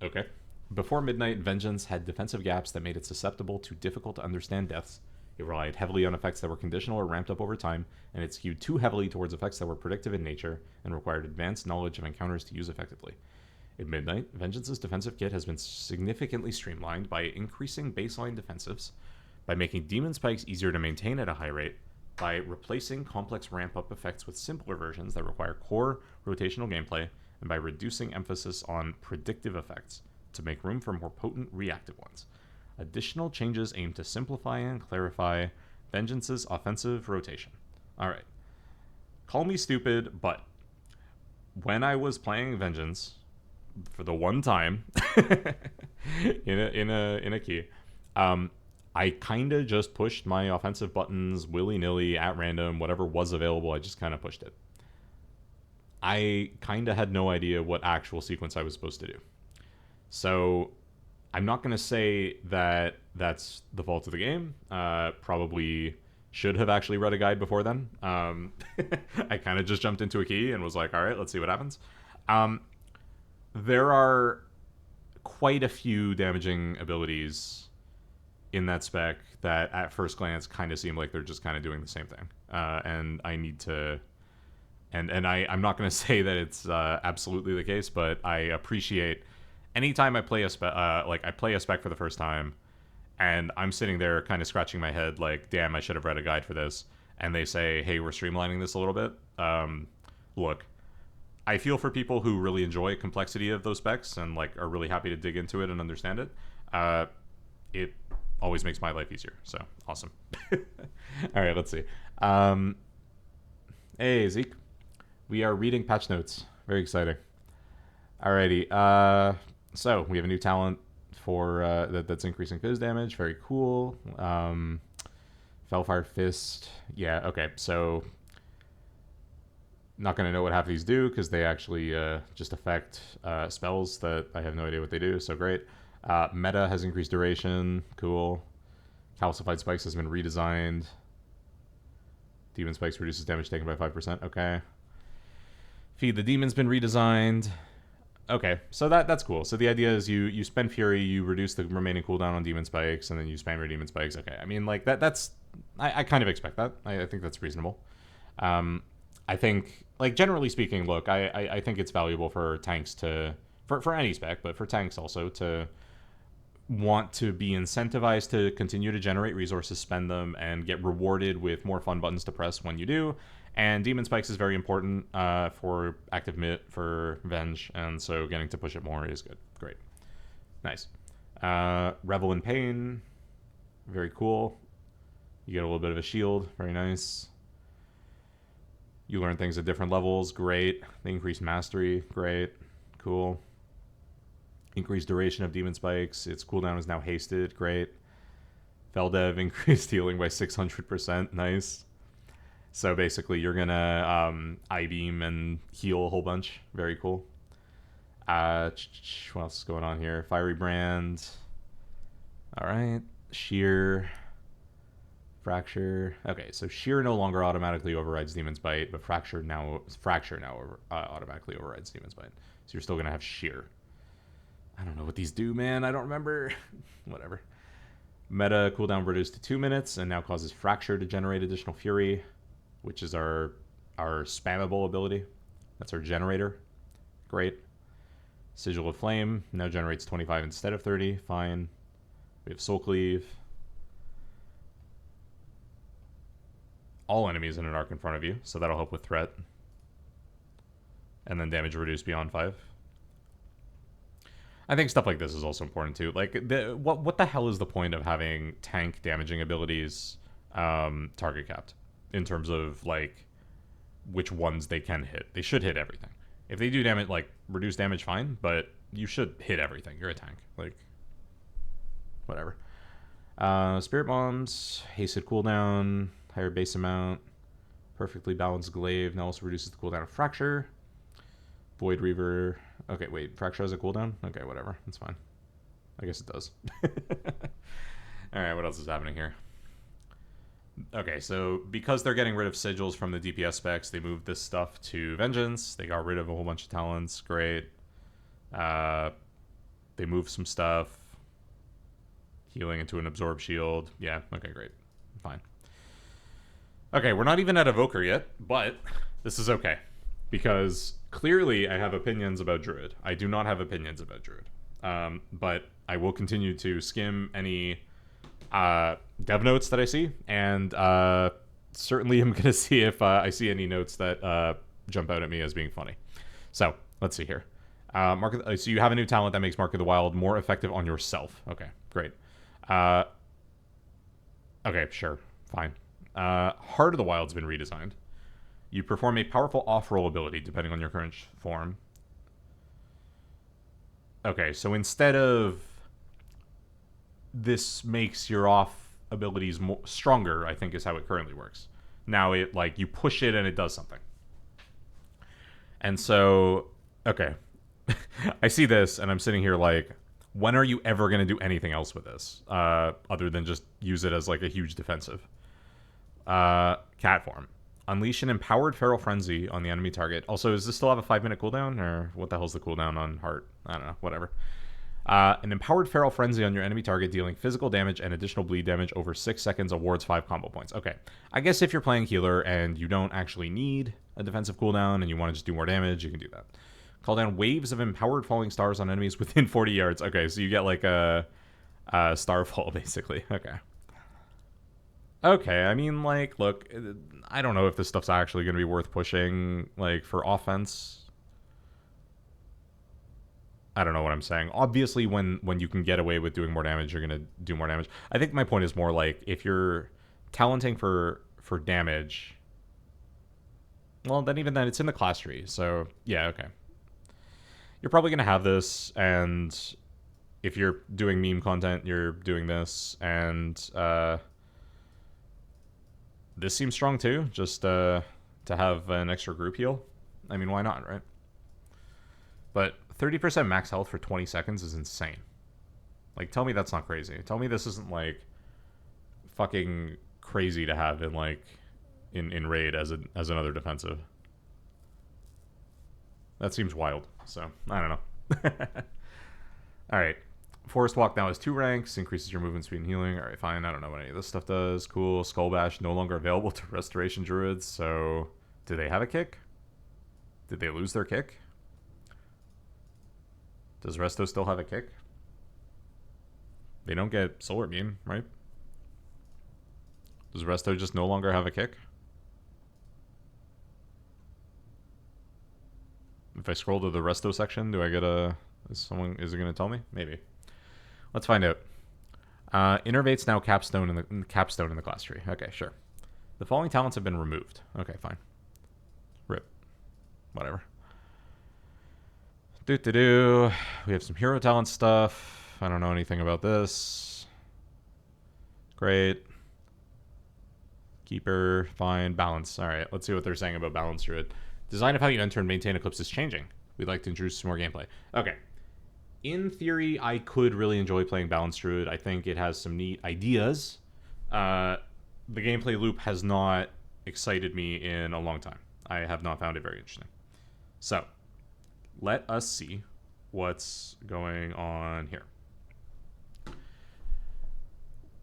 Okay. Before Midnight, Vengeance had defensive gaps that made it susceptible to difficult to understand deaths. It relied heavily on effects that were conditional or ramped up over time, and it skewed too heavily towards effects that were predictive in nature and required advanced knowledge of encounters to use effectively. In Midnight, Vengeance's defensive kit has been significantly streamlined by increasing baseline defensives, by making demon spikes easier to maintain at a high rate, by replacing complex ramp-up effects with simpler versions that require core rotational gameplay, and by reducing emphasis on predictive effects to make room for more potent reactive ones. Additional changes aim to simplify and clarify Vengeance's offensive rotation. Alright. Call me stupid, but when I was playing Vengeance for the one time in a key, I kind of just pushed my offensive buttons willy-nilly at random, whatever was available, I just kind of pushed it. I kind of had no idea what actual sequence I was supposed to do. So I'm not going to say that that's the fault of the game. Probably should have actually read a guide before then. I kind of just jumped into a key and was like, all right, let's see what happens. There are quite a few damaging abilities in that spec that at first glance kind of seem like they're just kind of doing the same thing. And I need to... I'm not going to say that it's absolutely the case, but I appreciate anytime I play a spec, I play a spec for the first time, and I'm sitting there kind of scratching my head, like, damn, I should have read a guide for this. And they say, hey, we're streamlining this a little bit. Look, I feel for people who really enjoy complexity of those specs and like are really happy to dig into it and understand it. It always makes my life easier. So awesome. All right, let's see. Hey, Zeke. We are reading patch notes. Very exciting. Alrighty. So we have a new talent for that's increasing fizz damage. Very cool. Fellfire Fist. Yeah. Okay. So not gonna know what half of these do because they actually just affect spells that I have no idea what they do. So great. Meta has increased duration. Cool. Calcified Spikes has been redesigned. Demon Spikes reduces damage taken by 5%. Okay. Feed the Demon's been redesigned. Okay, so that's cool. So the idea is you spend Fury, you reduce the remaining cooldown on Demon Spikes, and then you spam your Demon Spikes. Okay, I mean, like, that's... I kind of expect that. I think that's reasonable. I think, like, generally speaking, look, I think it's valuable for tanks to... For any spec, but for tanks also, to want to be incentivized to continue to generate resources, spend them, and get rewarded with more fun buttons to press when you do. And Demon Spikes is very important for active MIT, for Venge, and so getting to push it more is good. Great. Nice. Revel in Pain. Very cool. You get a little bit of a shield. Very nice. You learn things at different levels. Great. They increase mastery. Great. Cool. Increased duration of Demon Spikes. Its cooldown is now hasted. Great. Feldev increased healing by 600%. Nice. So basically, you're gonna I-beam and heal a whole bunch. Very cool. What else is going on here? Fiery Brand. All right. Shear. Fracture. Okay, so Shear no longer automatically overrides Demon's Bite, but Fracture now automatically overrides Demon's Bite. So you're still gonna have Shear. I don't know what these do, man. I don't remember. Whatever. Meta cooldown reduced to 2 minutes and now causes Fracture to generate additional Fury, which is our spammable ability. That's our generator. Great. Sigil of Flame now generates 25 instead of 30. Fine. We have Soul Cleave. All enemies in an arc in front of you, so that'll help with threat. And then damage reduced beyond 5. I think stuff like this is also important too. Like, what the hell is the point of having tank damaging abilities target capped in terms of like which ones they can hit? They should hit everything. If they do damage, like reduce damage, fine, but you should hit everything. You're a tank, like whatever. Spirit Bombs, hasted cooldown, higher base amount, perfectly balanced glaive now also reduces the cooldown of Fracture. Void Reaver. Okay, wait. Fracture has a cooldown? Okay, whatever. That's fine. I guess it does. All right, what else is happening here? Okay, so because they're getting rid of sigils from the DPS specs, they moved this stuff to Vengeance. They got rid of a whole bunch of talents. Great. Uh, they moved some stuff. Healing into an Absorb Shield. Yeah, okay, great. Fine. Okay, we're not even at Evoker yet, but this is okay. Because clearly I have opinions about Druid. I do not have opinions about Druid. But I will continue to skim any dev notes that I see, and certainly I'm going to see if I see any notes that jump out at me as being funny. So, let's see here. So you have a new talent that makes Mark of the Wild more effective on yourself. Okay, great. Okay, sure, fine. Heart of the Wild's been redesigned. You perform a powerful off-roll ability depending on your current form. Okay, so instead of this makes your off abilities stronger, I think is how it currently works. Now it, like, you push it and it does something. And so, okay. I see this and I'm sitting here like, when are you ever going to do anything else with this? Other than just use it as like a huge defensive. Cat form. Unleash an empowered feral frenzy on the enemy target. Also, does this still have a 5-minute cooldown? Or what the hell's the cooldown on heart? I don't know, whatever. An empowered feral frenzy on your enemy target, dealing physical damage and additional bleed damage over 6 seconds, awards 5 combo points. Okay, I guess if you're playing healer and you don't actually need a defensive cooldown and you want to just do more damage, you can do that. Call down waves of empowered falling stars on enemies within 40 yards. Okay, so you get like a starfall, basically. Okay. Okay, I mean, like, look, I don't know if this stuff's actually going to be worth pushing, like, for offense. I don't know what I'm saying. Obviously, when you can get away with doing more damage, you're going to do more damage. I think my point is more like, if you're talenting for damage, well, then even then, it's in the class tree. So, yeah, okay. You're probably going to have this, and if you're doing meme content, you're doing this, and this seems strong too, just to have an extra group heal. I mean, why not, right? But 30% max health for 20 seconds is insane. Like, tell me that's not crazy. Tell me this isn't, like, fucking crazy to have in, like, in raid as another defensive. That seems wild. So, I don't know. Alright. Forest Walk now has 2 ranks, increases your movement speed and healing. Alright, fine. I don't know what any of this stuff does. Cool. Skull Bash no longer available to Restoration Druids. So, do they have a kick? Did they lose their kick? Does Resto still have a kick? They don't get Solar Beam, right? Does Resto just no longer have a kick? If I scroll to the Resto section, do I get a... Is it going to tell me? Maybe. Let's find out. Innervate's now capstone in the class tree. Okay, sure. The following talents have been removed. Okay, fine. Rip. Whatever. Do. We have some hero talent stuff. I don't know anything about this. Great. Keeper, fine. Balance. All right, let's see what they're saying about Balance Druid. Design of how you enter and maintain Eclipse is changing. We'd like to introduce some more gameplay. Okay. In theory, I could really enjoy playing Balance Druid. I think it has some neat ideas. The gameplay loop has not excited me in a long time. I have not found it very interesting. So, let us see what's going on here.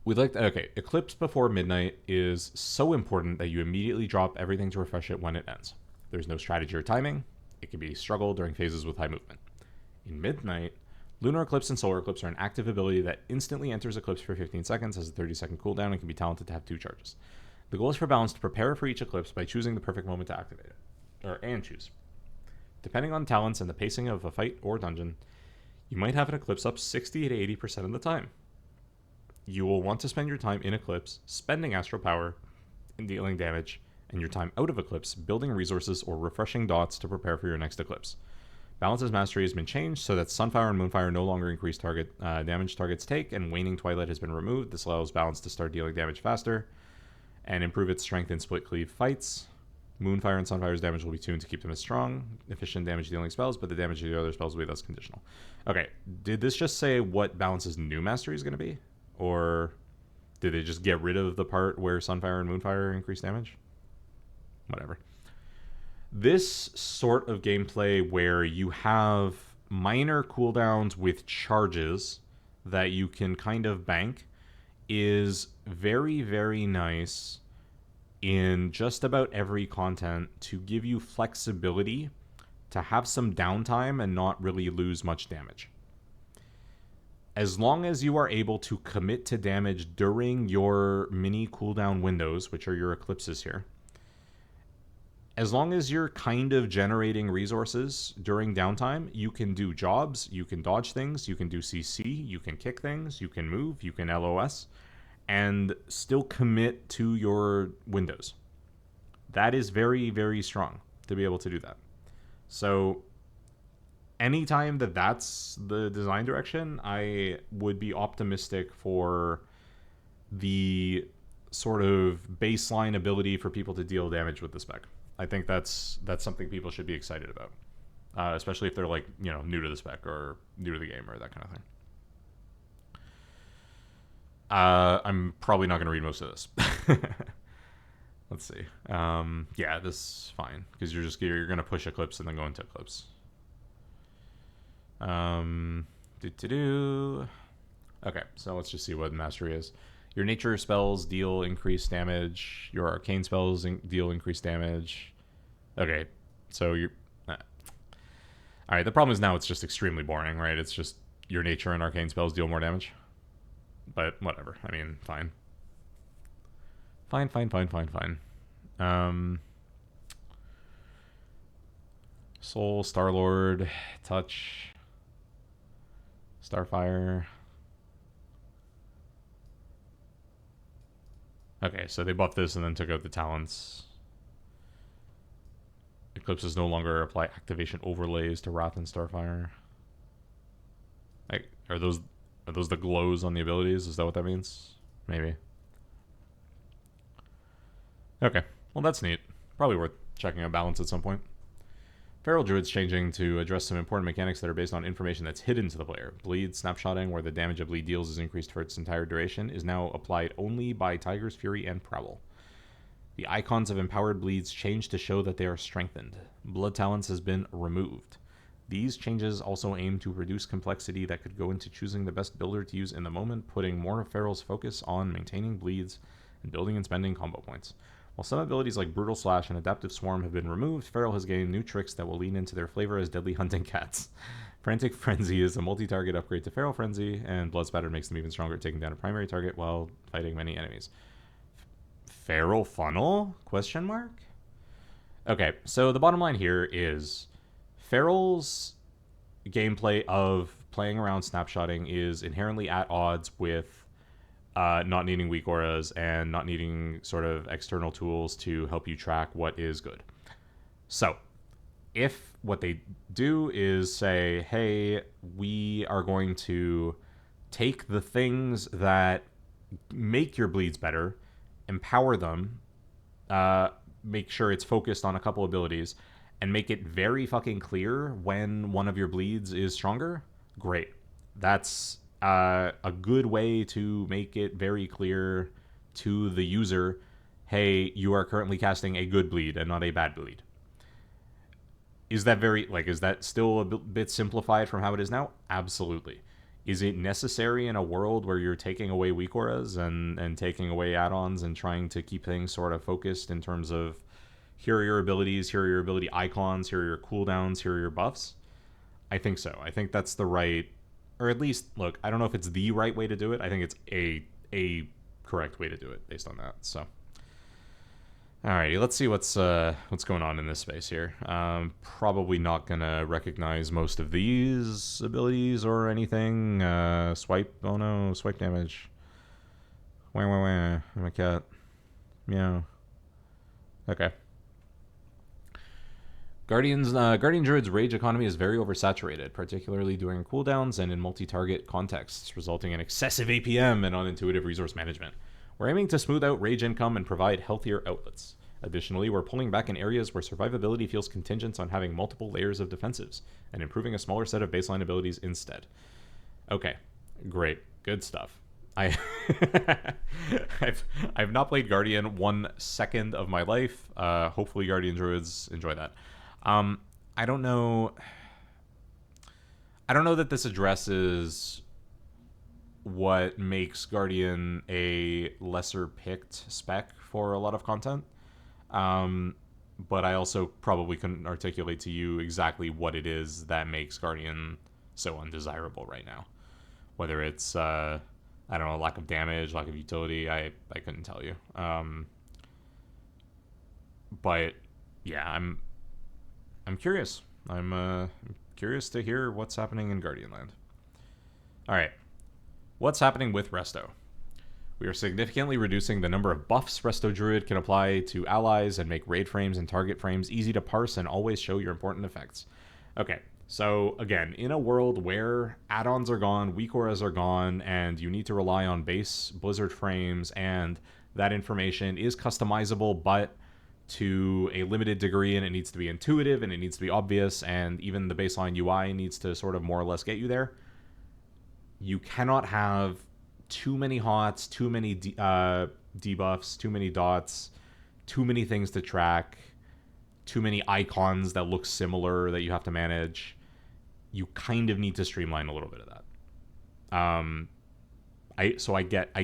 We'd like to, okay, Eclipse before midnight is so important that you immediately drop everything to refresh it when it ends. There's no strategy or timing. It can be a struggle during phases with high movement. In midnight, Lunar Eclipse and Solar Eclipse are an active ability that instantly enters Eclipse for 15 seconds, has a 30-second cooldown, and can be talented to have 2 charges. The goal is for Balance to prepare for each Eclipse by choosing the perfect moment to activate it. And choose. Depending on talents and the pacing of a fight or dungeon, you might have an Eclipse up 60 to 80% of the time. You will want to spend your time in Eclipse, spending Astral Power, and dealing damage, and your time out of Eclipse, building resources or refreshing dots to prepare for your next Eclipse. Balance's mastery has been changed so that Sunfire and Moonfire no longer increase damage targets take, and Waning Twilight has been removed. This allows Balance to start dealing damage faster and improve its strength in split cleave fights. Moonfire and Sunfire's damage will be tuned to keep them as strong, efficient damage dealing spells, but the damage of the other spells will be less conditional. Okay, did this just say what Balance's new mastery is going to be? Or did they just get rid of the part where Sunfire and Moonfire increase damage? Whatever. This sort of gameplay where you have minor cooldowns with charges that you can kind of bank is very, very nice in just about every content to give you flexibility to have some downtime and not really lose much damage. As long as you are able to commit to damage during your mini cooldown windows, which are your eclipses here, as long as you're kind of generating resources during downtime, you can do jobs, you can dodge things, you can do CC, you can kick things, you can move, you can LOS, and still commit to your windows. That is very, very strong to be able to do that. So anytime that that's the design direction, I would be optimistic for the sort of baseline ability for people to deal damage with the spec. I think that's something people should be excited about, especially if they're like, you know, new to the spec or new to the game or that kind of thing. I'm probably not going to read most of this. Let's see. Yeah, this is fine because you're going to push Eclipse and then go into Eclipse. Okay, so let's just see what Mastery is. Your nature spells deal increased damage. Your arcane spells deal increased damage. Okay, so you're... Alright, the problem is now it's just extremely boring, right? It's just your nature and arcane spells deal more damage. But whatever. I mean, fine. Fine. Soul, Star-Lord, Touch, Starfire... Okay, so they buffed this and then took out the talents. Eclipses no longer apply activation overlays to Wrath and Starfire. Like, are those the glows on the abilities? Is that what that means? Maybe. Okay, well that's neat. Probably worth checking out balance at some point. Feral Druid's changing to address some important mechanics that are based on information that's hidden to the player. Bleed, snapshotting, where the damage a bleed deals is increased for its entire duration, is now applied only by Tiger's Fury and Prowl. The icons of empowered bleeds change to show that they are strengthened. Blood Talents has been removed. These changes also aim to reduce complexity that could go into choosing the best builder to use in the moment, putting more of Feral's focus on maintaining bleeds and building and spending combo points. While some abilities like Brutal Slash and Adaptive Swarm have been removed, Feral has gained new tricks that will lean into their flavor as deadly hunting cats. Frantic Frenzy is a multi-target upgrade to Feral Frenzy, and Blood Spatter makes them even stronger, taking down a primary target while fighting many enemies. Feral Funnel? Question mark? Okay, so the bottom line here is Feral's gameplay of playing around snapshotting is inherently at odds with not needing weak auras and not needing sort of external tools to help you track what is good. So, if what they do is say, hey, we are going to take the things that make your bleeds better, empower them, make sure it's focused on a couple abilities, and make it very fucking clear when one of your bleeds is stronger, great. That's a good way to make it very clear to the user, hey, you are currently casting a good bleed and not a bad bleed. Is that still a bit simplified from how it is now? Absolutely. Is it necessary in a world where you're taking away weak auras and taking away add-ons and trying to keep things sort of focused in terms of here are your abilities, here are your ability icons, here are your cooldowns, here are your buffs? I think so. I think that's the right... Or at least, look, I don't know if it's the right way to do it. I think it's a correct way to do it based on that. So, alrighty, let's see what's going on in this space here. Probably not gonna recognize most of these abilities or anything. Swipe. Oh no, swipe damage. Wah. My cat. Meow. Okay. Guardian Druid's rage economy is very oversaturated, particularly during cooldowns and in multi-target contexts, resulting in excessive APM and unintuitive resource management. We're aiming to smooth out rage income and provide healthier outlets. Additionally, we're pulling back in areas where survivability feels contingent on having multiple layers of defensives, and improving a smaller set of baseline abilities instead. Okay, great. Good stuff. I I've not played Guardian 1 second of my life. Hopefully Guardian Druids enjoy that. Um, I don't know. I don't know that this addresses what makes Guardian a lesser picked spec for a lot of content. Um, but I also probably couldn't articulate to you exactly what it is that makes Guardian so undesirable right now. Whether it's I don't know, lack of damage, lack of utility, I couldn't tell you. But yeah, I'm curious. I'm curious to hear what's happening in Guardian Land. All right, what's happening with Resto? We are significantly reducing the number of buffs Resto Druid can apply to allies and make raid frames and target frames easy to parse and always show your important effects. Okay, so again, in a world where add-ons are gone, weak auras are gone, and you need to rely on base Blizzard frames, and that information is customizable, but to a limited degree, and it needs to be intuitive, and it needs to be obvious, and even the baseline UI needs to sort of more or less get you there. You cannot have too many HOTS, too many debuffs, too many dots, too many things to track, too many icons that look similar that you have to manage. You kind of need to streamline a little bit of that. I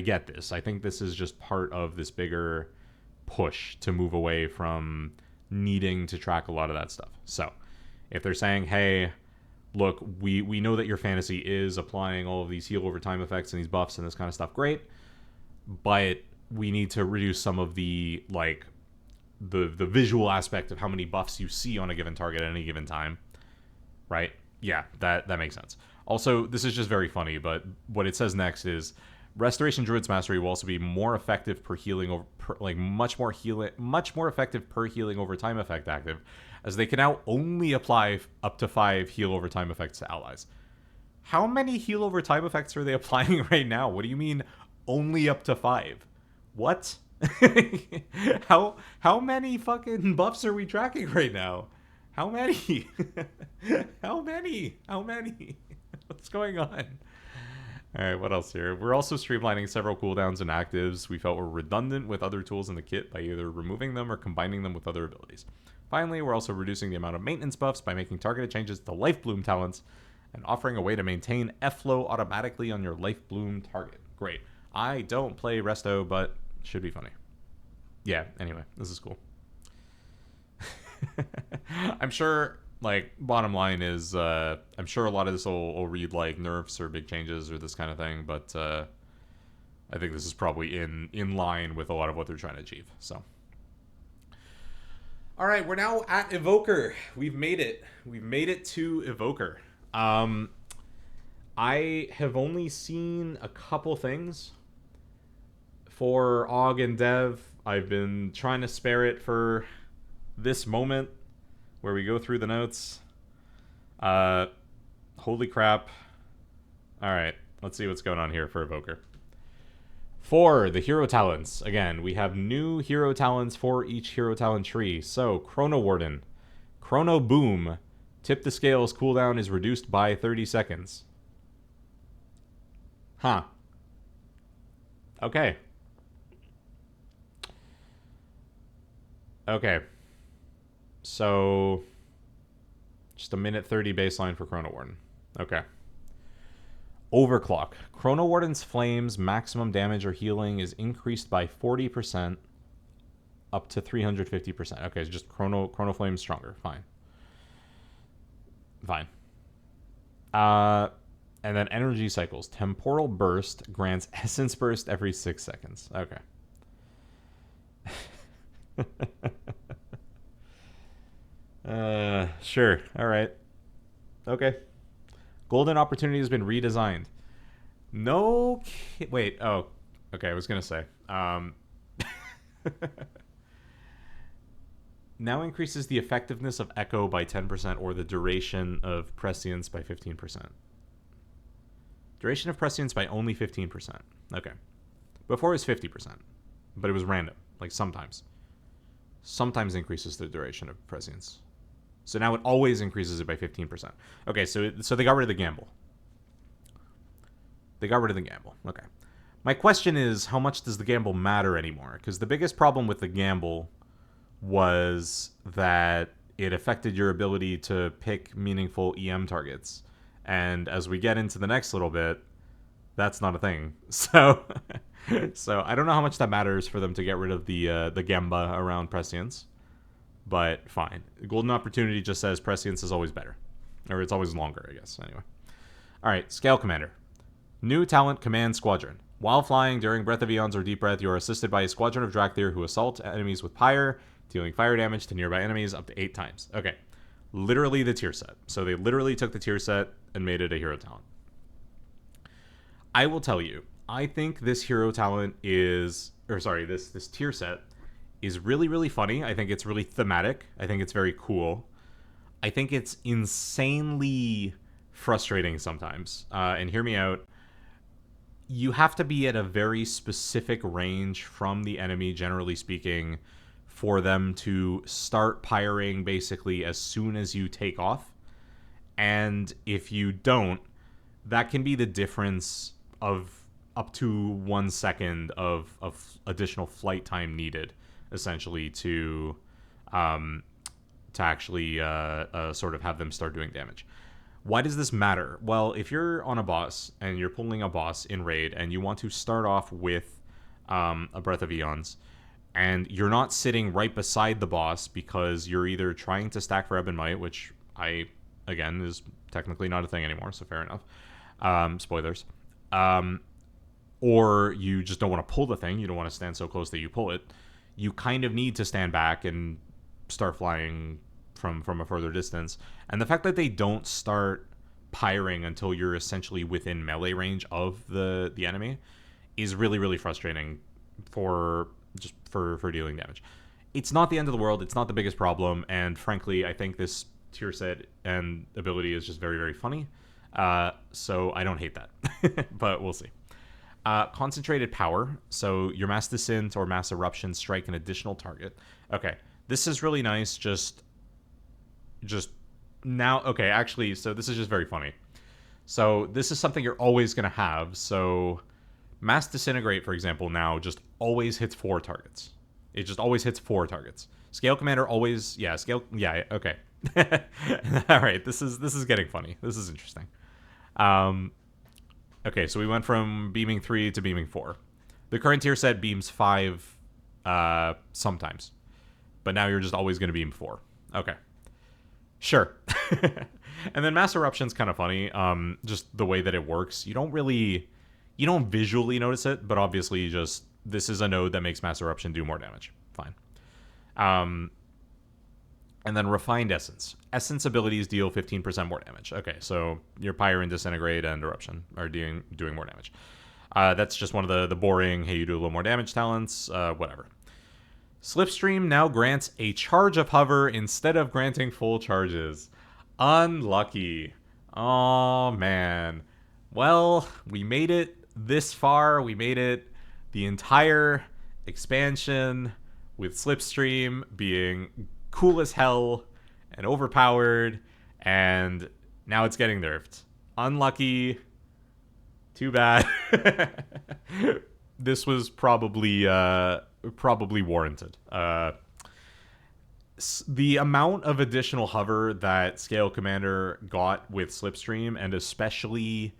get this. I think this is just part of this bigger push to move away from needing to track a lot of that stuff. So, if they're saying, "Hey, look, we know that your fantasy is applying all of these heal over time effects and these buffs and this kind of stuff, great, but we need to reduce some of the like the visual aspect of how many buffs you see on a given target at any given time," right? Yeah, that makes sense. Also, this is just very funny, but what it says next is Restoration Druid's Mastery will also be more effective per healing over much more effective per healing over time effect active, as they can now only apply up to 5 heal over time effects to allies. How many heal over time effects are they applying right now? What do you mean only up to 5? What? how many fucking buffs are we tracking right now? How many? How many? What's going on? All right, what else here? We're also streamlining several cooldowns and actives we felt were redundant with other tools in the kit by either removing them or combining them with other abilities. Finally, we're also reducing the amount of maintenance buffs by making targeted changes to Life Bloom talents and offering a way to maintain F-Flow automatically on your Life Bloom target. Great. I don't play Resto, but should be funny. Yeah, anyway, this is cool. I'm sure, like, bottom line is, I'm sure a lot of this will read like nerfs or big changes or this kind of thing, but I think this is probably in line with a lot of what they're trying to achieve. So, all right, we're now at Evoker. We've made it. We've made it to Evoker. I have only seen a couple things for Og and Dev. I've been trying to spare it for this moment where we go through the notes. Holy crap. All right, let's see what's going on here for Evoker. For the hero talents, again, we have new hero talents for each hero talent tree. So, Chrono Warden, Chrono Boom, Tip the Scales cooldown is reduced by 30 seconds. Huh. Okay. Okay. So, just a minute 30 baseline for Chrono Warden. Okay. Overclock. Chrono Warden's Flames maximum damage or healing is increased by 40% up to 350%. Okay, it's just Chrono Flame stronger. Fine. And then Energy Cycles. Temporal Burst grants Essence Burst every 6 seconds. Okay. Sure. All right. Okay. Golden Opportunity has been redesigned. No. Wait. Oh. Okay. I was gonna say. Now increases the effectiveness of Echo by 10% or the duration of Prescience by 15%. Duration of Prescience by only 15%. Okay. Before it was 50%, but it was random. Like sometimes. Sometimes increases the duration of Prescience. So now it always increases it by 15%. Okay, so they got rid of the gamble. Okay. My question is, how much does the gamble matter anymore? Because the biggest problem with the gamble was that it affected your ability to pick meaningful EM targets. And as we get into the next little bit, that's not a thing. So, so I don't know how much that matters for them to get rid of the Gamba around Prescience, but fine. Golden Opportunity just says Prescience is always better, or it's always longer, I guess. Anyway, all right. Scale Commander, new talent, Command Squadron. While flying during Breath of Eons or Deep Breath, you are assisted by a squadron of Drakthir who assault enemies with Pyre, dealing fire damage to nearby enemies up to 8 times. Okay, literally the tier set. So they literally took the tier set and made it a hero talent. I will tell you, I think this hero talent is, or sorry, this tier set is really, really funny. I think it's really thematic. I think it's very cool. I think it's insanely frustrating sometimes. And hear me out. You have to be at a very specific range from the enemy, generally speaking, for them to start pyring basically as soon as you take off. And if you don't, that can be the difference of up to 1 second of additional flight time needed, essentially, to actually sort of have them start doing damage. Why does this matter? Well, if you're on a boss and you're pulling a boss in raid and you want to start off with a Breath of Eons, and you're not sitting right beside the boss because you're either trying to stack for Ebb and Might, which again, is technically not a thing anymore, so fair enough. Spoilers. Or you just don't want to pull the thing, you don't want to stand so close that you pull it, you kind of need to stand back and start flying from a further distance. And the fact that they don't start pyring until you're essentially within melee range of the enemy is really, really frustrating for dealing damage. It's not the end of the world, it's not the biggest problem, and frankly, I think this tier set and ability is just very, very funny. So I don't hate that, but we'll see. Concentrated Power. So your Mass Descent or Mass Eruption strike an additional target. Okay, this is really nice. Just now. Okay, actually, so this is just very funny. So this is something you're always going to have. So Mass Disintegrate, for example, now just always hits 4 targets. It just always hits 4 targets. Scale Commander always, okay. All right, this is getting funny. This is interesting. Okay, so we went from beaming 3 to beaming 4. The current tier set beams 5 sometimes, but now you're just always going to beam 4. Okay, sure. And then Mass Eruption's kind of funny. Just the way that it works, you don't visually notice it, but obviously just this is a node that makes Mass Eruption do more damage. Fine. And then Refined Essence. Essence abilities deal 15% more damage. Okay, so your Pyre and Disintegrate and Eruption are doing more damage. That's just one of the boring, hey, you do a little more damage talents, whatever. Slipstream now grants a charge of hover instead of granting full charges. Unlucky. Oh, man. Well, we made it this far. We made it the entire expansion with Slipstream being cool as hell and overpowered, and now it's getting nerfed. Unlucky. Too bad. This was probably warranted. The amount of additional hover that Scale Commander got with Slipstream, and especially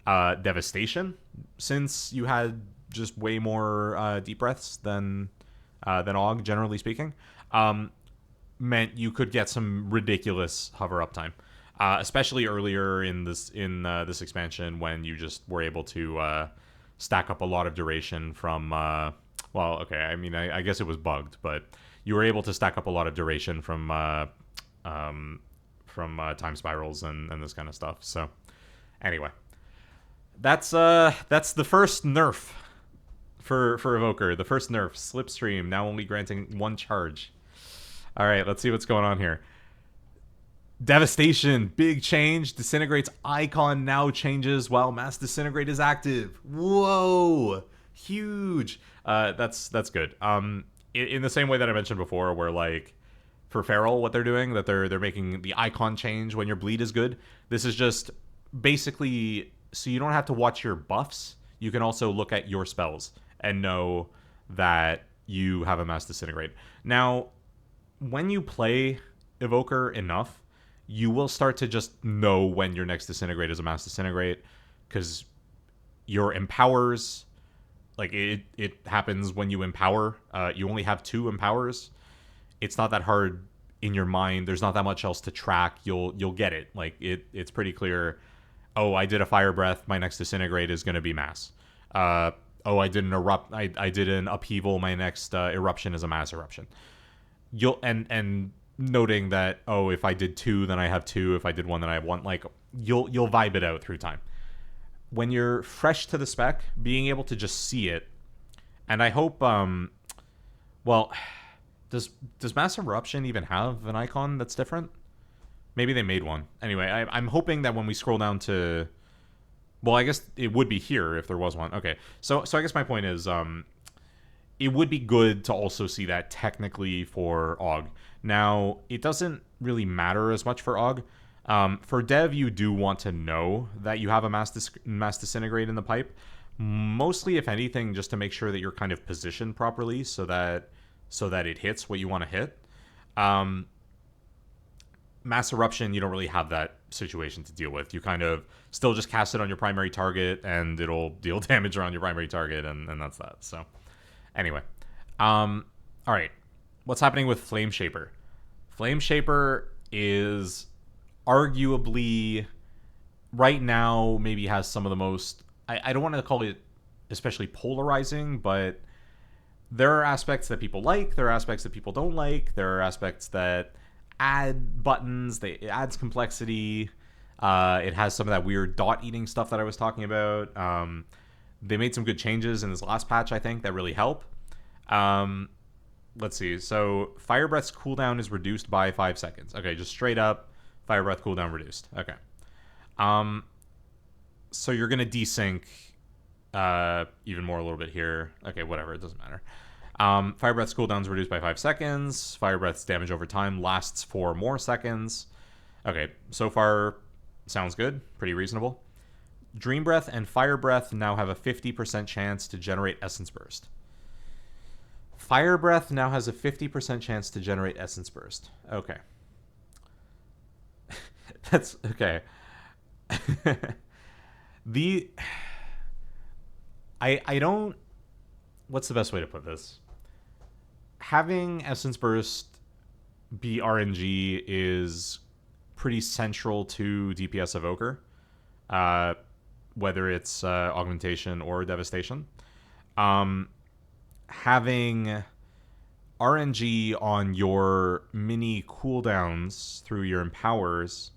Devastation, since you had just way more deep breaths than Og, generally speaking, meant you could get some ridiculous hover uptime, especially earlier in this expansion when you just were able to stack up a lot of duration from. I guess it was bugged, but you were able to stack up a lot of duration from time spirals and this kind of stuff. So, anyway, that's the first nerf for Evoker. The first nerf, Slipstream, now only granting 1 charge. All right, let's see what's going on here. Devastation, big change. Disintegrate's icon now changes while Mass Disintegrate is active. Whoa, huge. That's good. In the same way that I mentioned before, where like for Feral, what they're doing, that they're making the icon change when your bleed is good. This is just basically so you don't have to watch your buffs. you can also look at your spells and know that you have a Mass Disintegrate. Now, when you play Evoker enough, you will start to just know when your next Disintegrate is a Mass Disintegrate, because your empowers, like it happens when you empower. You only have 2 empowers. It's not that hard in your mind. There's not that much else to track. You'll get it. Like it's pretty clear. Oh, I did a Fire Breath. My next Disintegrate is going to be Mass. Oh, I did an erupt. I did an Upheaval. My next Eruption is a Mass Eruption. You'll and noting that, oh, if I did 2, then I have 2. If I did 1, then I have 1. Like you'll vibe it out through time. When you're fresh to the spec, being able to just see it, and I hope, well, does Mass Eruption even have an icon that's different? Maybe they made one. Anyway, I'm hoping that when we scroll down to, well, I guess it would be here if there was one. Okay, so I guess my point is, it would be good to also see that technically for AUG. Now, it doesn't really matter as much for AUG. For Dev, you do want to know that you have a Mass Disintegrate in the pipe. Mostly, if anything, just to make sure that you're kind of positioned properly so that it hits what you want to hit. Mass Eruption, you don't really have that situation to deal with. You kind of still just cast it on your primary target, and it'll deal damage around your primary target, and that's that. So, anyway. All right. What's happening with Flame Shaper? Flame Shaper is arguably, right now, maybe has some of the most, I don't want to call it especially polarizing, but there are aspects that people like, there are aspects that people don't like, there are aspects that add buttons, it adds complexity, it has some of that weird dot eating stuff that I was talking about. They made some good changes in this last patch, I think, that really help. Let's see, so Fire Breath's cooldown is reduced by 5 seconds. Okay, just straight up, Fire Breath cooldown reduced. Okay. So you're going to desync even more a little bit here. Okay, whatever. It doesn't matter. Fire Breath's cooldown is reduced by 5 seconds. Fire Breath's damage over time lasts 4 more seconds. Okay, so far sounds good. Pretty reasonable. Dream Breath and Fire Breath now have a 50% chance to generate Essence Burst. Fire Breath now has a 50% chance to generate Essence Burst. Okay. That's okay. I don't, what's the best way to put this? Having Essence Burst be RNG is pretty central to DPS Evoker, whether it's Augmentation or Devastation. Having RNG on your mini cooldowns through your empowers,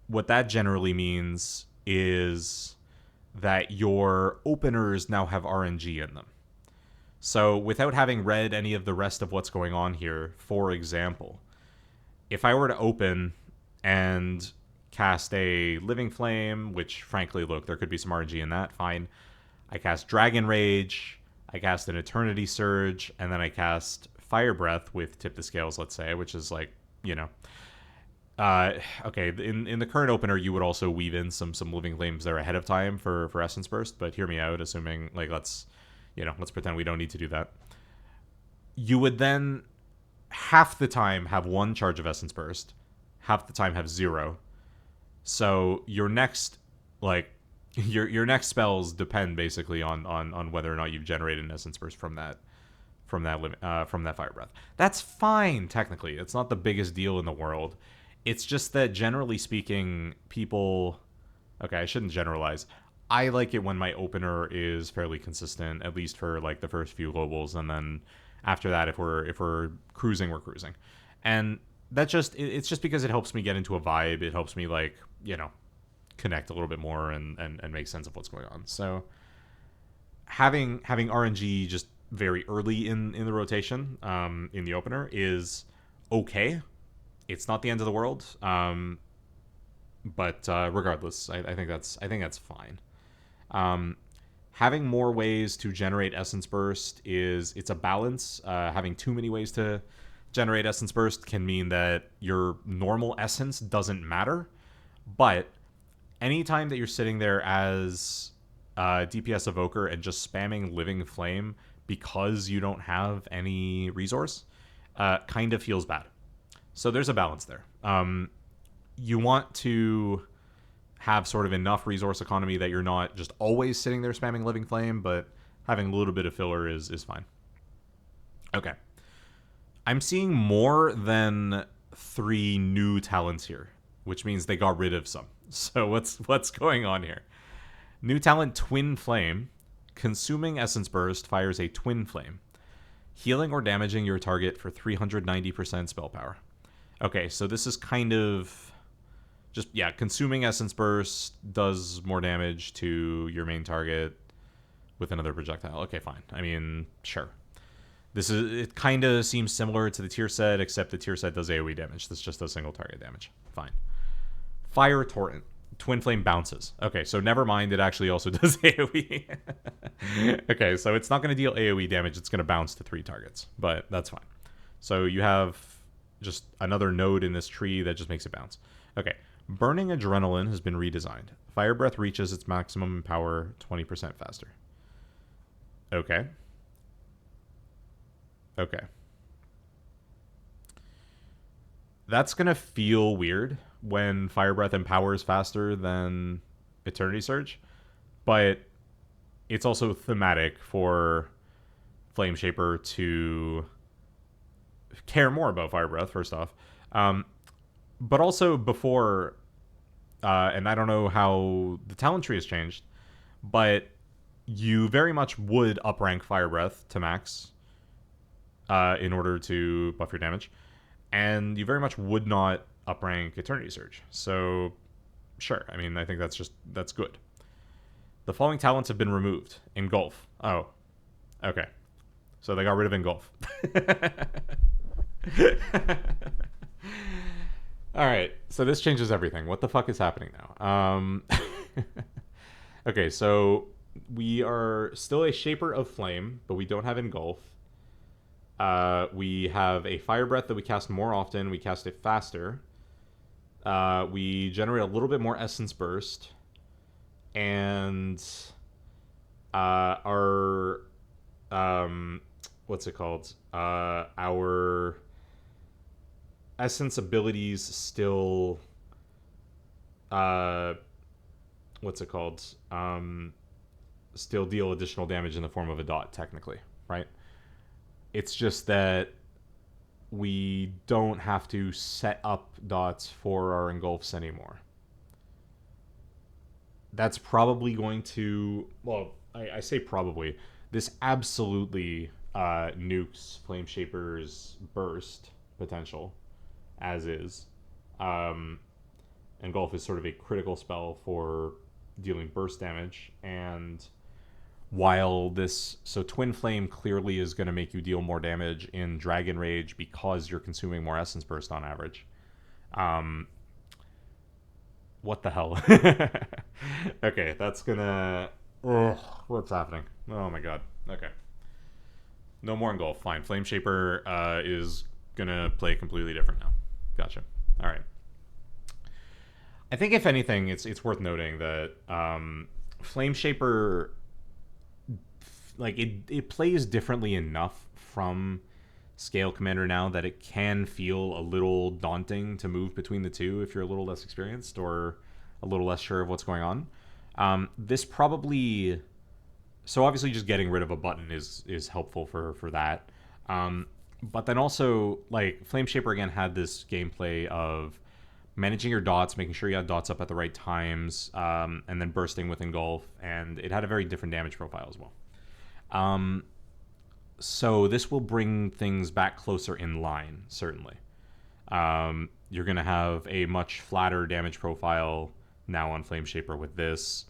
what that generally means is that your openers now have RNG in them. So without having read any of the rest of what's going on here, for example, if I were to open and cast a Living Flame, which frankly, look, there could be some RNG in that, fine. I cast Dragon Rage, I cast an Eternity Surge, and then I cast Fire Breath with Tip the Scales, let's say, which is like, you know, okay, in the current opener, you would also weave in some Living Flames there ahead of time for Essence Burst, but hear me out, assuming, like, let's pretend we don't need to do that. You would then, half the time, have 1 charge of Essence Burst, half the time have 0. So your next, like, your next spells depend basically on whether or not you've generated an Essence Burst from that Fire Breath. That's fine, technically. It's not the biggest deal in the world. It's just that, generally speaking, people... Okay, I shouldn't generalize. I like it when my opener is fairly consistent, at least for, like, the first few globals, and then after that, if we're cruising, we're cruising. And that it's just because it helps me get into a vibe. It helps me, like, you know, connect a little bit more and make sense of what's going on. So having RNG just very early in the rotation, in the opener, is okay. It's not the end of the world, but regardless, I think that's fine. Having more ways to generate Essence Burst it's a balance. Having too many ways to generate Essence Burst can mean that your normal essence doesn't matter, but anytime that you're sitting there as DPS Evoker and just spamming Living Flame because you don't have any resource kind of feels bad. So there's a balance there. You want to have sort of enough resource economy that you're not just always sitting there spamming Living Flame, but having a little bit of filler is fine. Okay. I'm seeing more than 3 new talents here, which means they got rid of some. So what's going on here? New talent Twin Flame. Consuming Essence Burst fires a Twin Flame, healing or damaging your target for 390% spell power. Okay, so this is kind of just, yeah, Consuming Essence Burst does more damage to your main target with another projectile. Okay, fine. I mean, sure. It kind of seems similar to the tier set, except the tier set does AoE damage. This just does single target damage. Fine. Fire Torrent. Twin Flame bounces. Okay, so never mind. It actually also does AoE. Okay, so it's not going to deal AoE damage. It's going to bounce to 3 targets, but that's fine. So you have just another node in this tree that just makes it bounce. Okay, Burning Adrenaline has been redesigned. Fire Breath reaches its maximum power 20% faster. Okay. Okay. That's going to feel weird when Fire Breath empowers faster than Eternity Surge, but it's also thematic for Flame Shaper to care more about Fire Breath, first off. But also before, and I don't know how the talent tree has changed, but you very much would uprank Fire Breath to max in order to buff your damage, and you very much would not uprank Eternity Surge. So, sure. I mean, I think that's good. The following talents have been removed. Engulf. Oh. Okay. So they got rid of Engulf. Alright. So this changes everything. What the fuck is happening now? Okay, so we are still a Shaper of Flame, but we don't have Engulf. We have a Fire Breath that we cast more often. We cast it faster. We generate a little bit more Essence Burst. And our... what's it called? Our Essence abilities still... what's it called? Still deal additional damage in the form of a dot, technically, right? It's just that we don't have to set up dots for our engulfs anymore. That's probably going to... Well, I say probably. This absolutely nukes Flame Shaper's burst potential, as is. Engulf is sort of a critical spell for dealing burst damage, and while this... So Twin Flame clearly is going to make you deal more damage in Dragon Rage because you're consuming more Essence Burst on average. What the hell? Okay, that's gonna... Ugh, what's happening? Oh my god. Okay. No more Engulf. Fine. Flame Shaper is gonna play completely different now. Gotcha. Alright. I think if anything, it's worth noting that Flame Shaper... Like, it plays differently enough from Scale Commander now that it can feel a little daunting to move between the two if you're a little less experienced or a little less sure of what's going on. This probably... So obviously just getting rid of a button is helpful for that. But then also, like, Flame Shaper again had this gameplay of managing your dots, making sure you had dots up at the right times, and then bursting with Engulf, and it had a very different damage profile as well. So this will bring things back closer in line, certainly. You're going to have a much flatter damage profile now on Flame Shaper with this.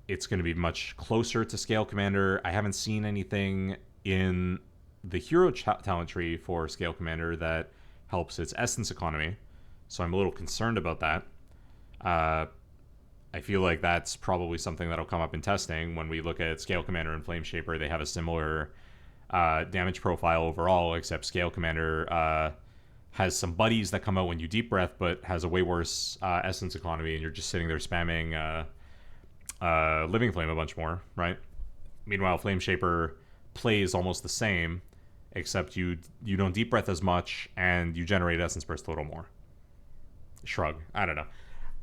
It's going to be much closer to Scale Commander. I haven't seen anything in the hero talent tree for Scale Commander that helps its essence economy, so I'm a little concerned about that. I feel like that's probably something that'll come up in testing. When we look at Scale Commander and Flame Shaper, they have a similar damage profile overall, except Scale Commander has some buddies that come out when you Deep Breath, but has a way worse essence economy, and you're just sitting there spamming Living Flame a bunch more, right? Meanwhile, Flame Shaper plays almost the same, except you don't Deep Breath as much, and you generate Essence Burst a little more. Shrug. I don't know.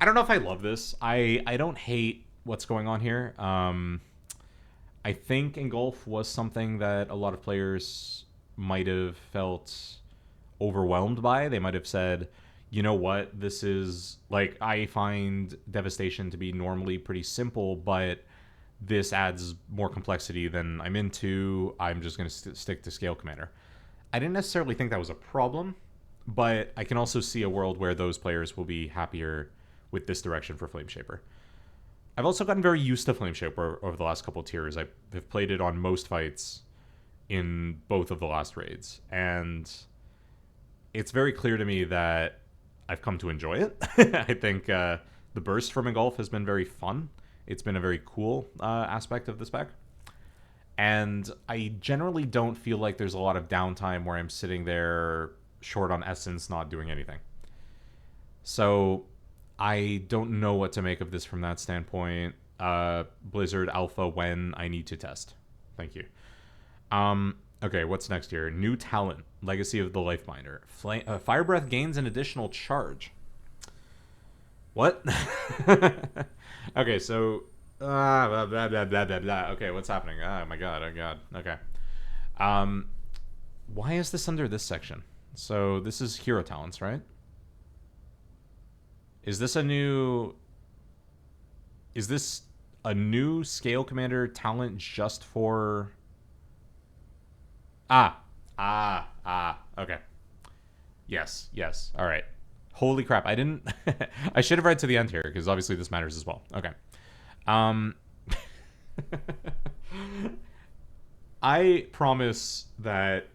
I don't know if I love this. I don't hate what's going on here. I think Engulf was something that a lot of players might have felt overwhelmed by. They might have said, you know what, this is like, I find Devastation to be normally pretty simple, but this adds more complexity than I'm into. I'm just going to stick to Scale Commander. I didn't necessarily think that was a problem, but I can also see a world where those players will be happier with this direction for Flame Shaper. I've also gotten very used to Flame Shaper over the last couple of tiers. I've played it on most fights in both of the last raids, and it's very clear to me that I've come to enjoy it. I think the burst from Engulf has been very fun. It's been a very cool aspect of the spec. And I generally don't feel like there's a lot of downtime where I'm sitting there short on essence, not doing anything. So I don't know what to make of this from that standpoint. Blizzard Alpha when I need to test. Thank you. Okay, what's next here? New talent. Legacy of the Lifebinder. Fire Breath gains an additional charge. What? Okay, so... blah, blah, blah, blah, blah, blah. Okay, what's happening? Oh my god, oh god. Okay. Why is this under this section? So this is hero talents, right? Is this a new Scale Commander talent just for... Okay. Yes. All right. Holy crap. I didn't... I should have read to the end here, because obviously this matters as well. Okay. I promise that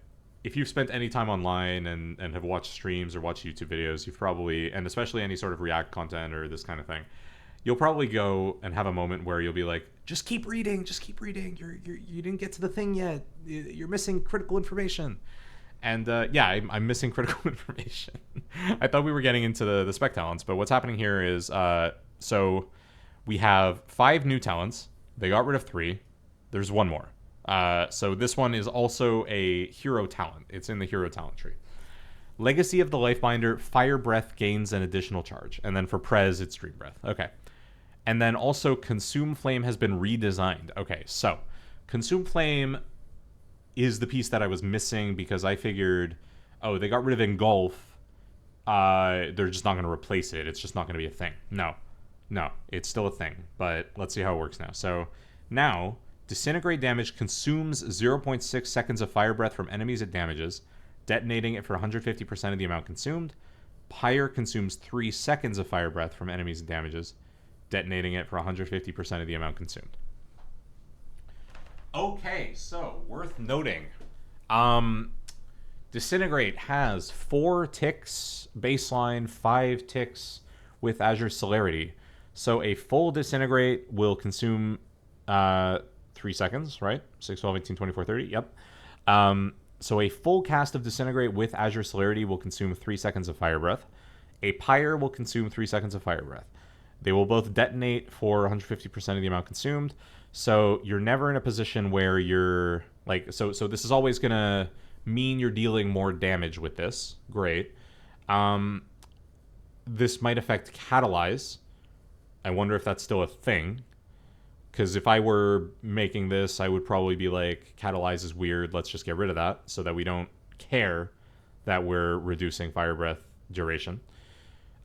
if you've spent any time online and have watched streams or watched YouTube videos, you've probably, and especially any sort of React content or this kind of thing, you'll probably go and have a moment where you'll be like, just keep reading. You didn't get to the thing yet. You're missing critical information. And yeah, I'm missing critical information. I thought we were getting into the spec talents, but what's happening here is, so we have 5 new talents. They got rid of 3. There's 1 more. So this one is also a hero talent. It's in the hero talent tree. Legacy of the Lifebinder, Fire Breath gains an additional charge. And then for Prez, it's Dream Breath. Okay. And then also Consume Flame has been redesigned. Okay, so Consume Flame is the piece that I was missing because I figured, oh, they got rid of Engulf. They're just not going to replace it. It's just not going to be a thing. No, it's still a thing. But let's see how it works now. So now, Disintegrate damage consumes 0.6 seconds of Fire Breath from enemies it damages, detonating it for 150% of the amount consumed. Pyre consumes 3 seconds of Fire Breath from enemies it damages, detonating it for 150% of the amount consumed. Okay, so worth noting. Disintegrate has 4 ticks baseline, 5 ticks with Azure Celerity. So a full Disintegrate will consume 3 seconds, right? 6, 12, 18, 24, 30. Yep. So a full cast of Disintegrate with Azure Celerity will consume 3 seconds of Fire Breath. A Pyre will consume 3 seconds of Fire Breath. They will both detonate for 150% of the amount consumed. So you're never in a position where you're like, so this is always going to mean you're dealing more damage with this. Great. This might affect Catalyze. I wonder if that's still a thing. Because if I were making this, I would probably be like, Catalyze is weird. Let's just get rid of that so that we don't care that we're reducing Fire Breath duration.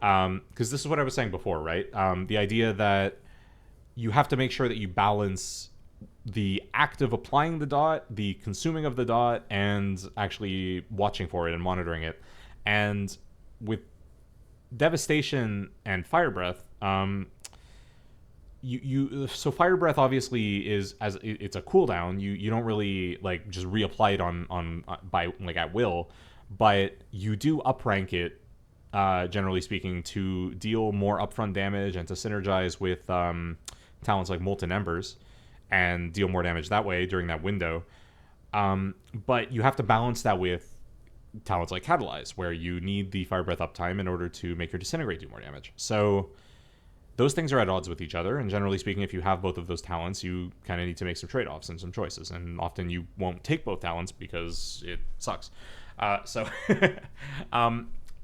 Because this is what I was saying before, right? The idea that you have to make sure that you balance the act of applying the dot, the consuming of the dot, and actually watching for it and monitoring it. And with Devastation and Fire Breath, so Fire Breath obviously is, as it's a cooldown. You don't really like just reapply it on by like at will, but you do uprank it. Generally speaking, to deal more upfront damage and to synergize with talents like Molten Embers and deal more damage that way during that window. But you have to balance that with talents like Catalyze, where you need the Fire Breath uptime in order to make your Disintegrate do more damage. So those things are at odds with each other. And generally speaking, if you have both of those talents, you kind of need to make some trade-offs and some choices. And often you won't take both talents because it sucks. So,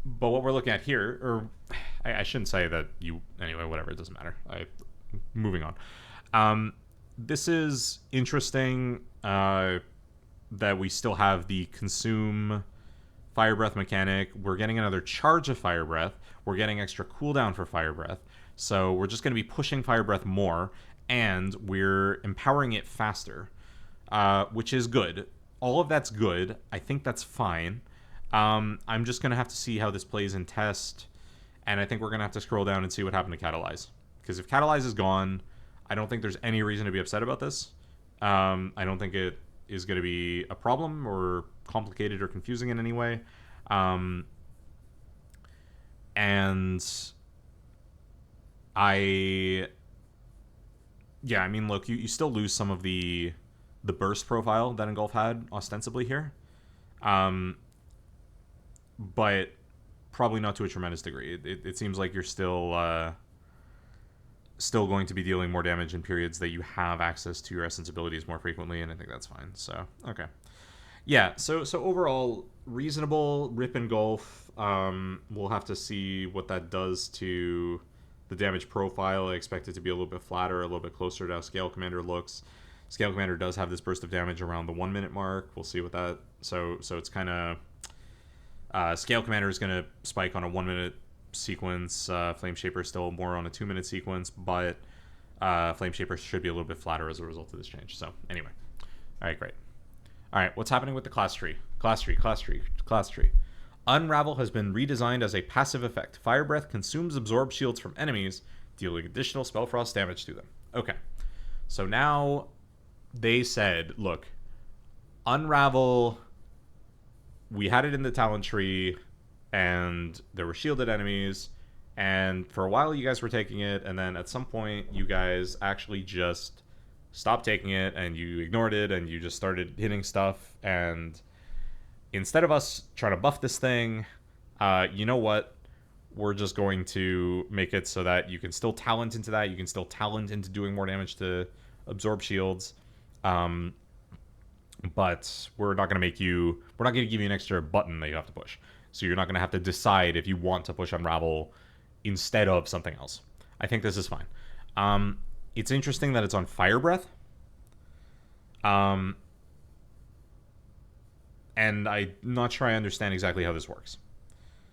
but what we're looking at here, or I shouldn't say that you, anyway, whatever, it doesn't matter. Moving on. This is interesting that we still have the consume Fire Breath mechanic. We're getting another charge of Fire Breath. We're getting extra cooldown for Fire Breath. So we're just going to be pushing Fire Breath more, and we're empowering it faster, which is good. All of that's good. I think that's fine. I'm just going to have to see how this plays in test, and I think we're going to have to scroll down and see what happened to Catalyze. Because if Catalyze is gone, I don't think there's any reason to be upset about this. I don't think it is going to be a problem or complicated or confusing in any way. And I mean, look, you still lose some of the burst profile that Engulf had ostensibly here. But probably not to a tremendous degree. It seems like you're still going to be dealing more damage in periods that you have access to your essence abilities more frequently, and I think that's fine. So, okay. Yeah, so overall, reasonable Rip Engulf. We'll have to see what that does to the damage profile. I expect it to be a little bit flatter, a little bit closer to how Scale Commander looks. Scale Commander does have this burst of damage around the 1 minute mark. We'll see what that... So it's kind of... Scale Commander is going to spike on a 1 minute sequence. Flame Shaper is still more on a 2 minute sequence, but Flame Shaper should be a little bit flatter as a result of this change. So anyway. Alright, great. Alright, what's happening with the class tree? Class tree. Unravel has been redesigned as a passive effect. Fire Breath consumes absorb shields from enemies, dealing additional Spellfrost damage to them. Okay. So now they said, look, Unravel, we had it in the talent tree, and there were shielded enemies, and for a while you guys were taking it, and then at some point you guys actually just stopped taking it, and you ignored it, and you just started hitting stuff, and instead of us trying to buff this thing, you know what? We're just going to make it so that you can still talent into that. You can still talent into doing more damage to absorb shields. But we're not going to make you... We're not going to give you an extra button that you have to push. So you're not going to have to decide if you want to push Unravel instead of something else. I think this is fine. It's interesting that it's on Fire Breath. And I'm not sure I understand exactly how this works.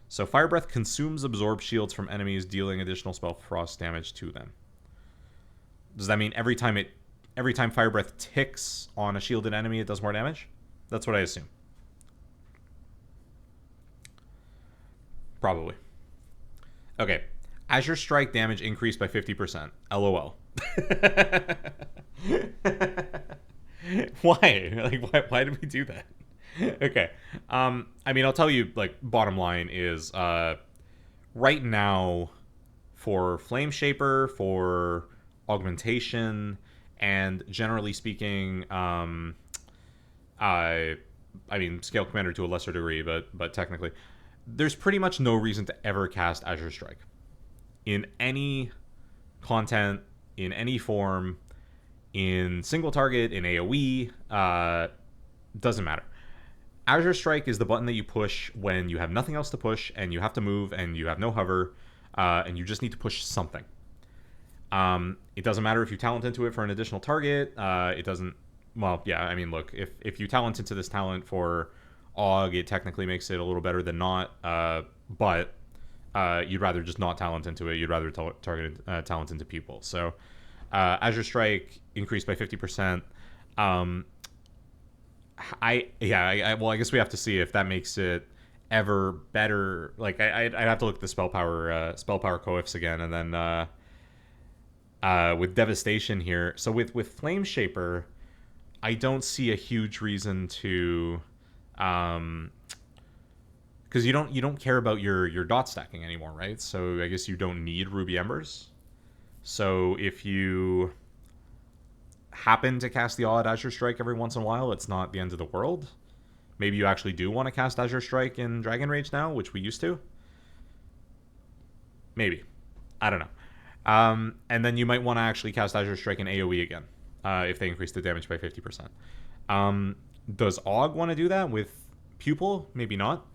So Fire Breath consumes absorb shields from enemies, dealing additional Spellfrost damage to them. Does that mean every time Fire Breath ticks on a shielded enemy, it does more damage? That's what I assume. Probably. Okay. Azure Strike damage increased by 50%. LOL. Why? Like, why did we do that? Okay. I mean, I'll tell you, like, bottom line is, right now, for Flame Shaper, for Augmentation, and generally speaking, I mean, Scale Commander to a lesser degree, but technically, there's pretty much no reason to ever cast Azure Strike. In any content, in any form, in single target, in AoE, doesn't matter. Azure Strike is the button that you push when you have nothing else to push, and you have to move, and you have no hover, and you just need to push something. It doesn't matter if you talent into it for an additional target. It doesn't... Well, yeah, I mean, look, if you talent into this talent for Aug, it technically makes it a little better than not, but you'd rather just not talent into it. You'd rather target talent into people. So Azure Strike increased by 50%. Well, I guess we have to see if that makes it ever better. Like, I'd have to look at the spell power coefs again, and then with Devastation here. So with Flame Shaper, I don't see a huge reason to, because you don't care about your dot stacking anymore, right? So I guess you don't need Ruby Embers. So if you happen to cast the odd Azure Strike every once in a while, it's not the end of the world. Maybe you actually do want to cast Azure Strike in Dragon Rage now, which we used to. Maybe. I don't know. And then you might want to actually cast Azure Strike and AoE again if they increase the damage by 50%. Does Og want to do that with Pupil? Maybe not.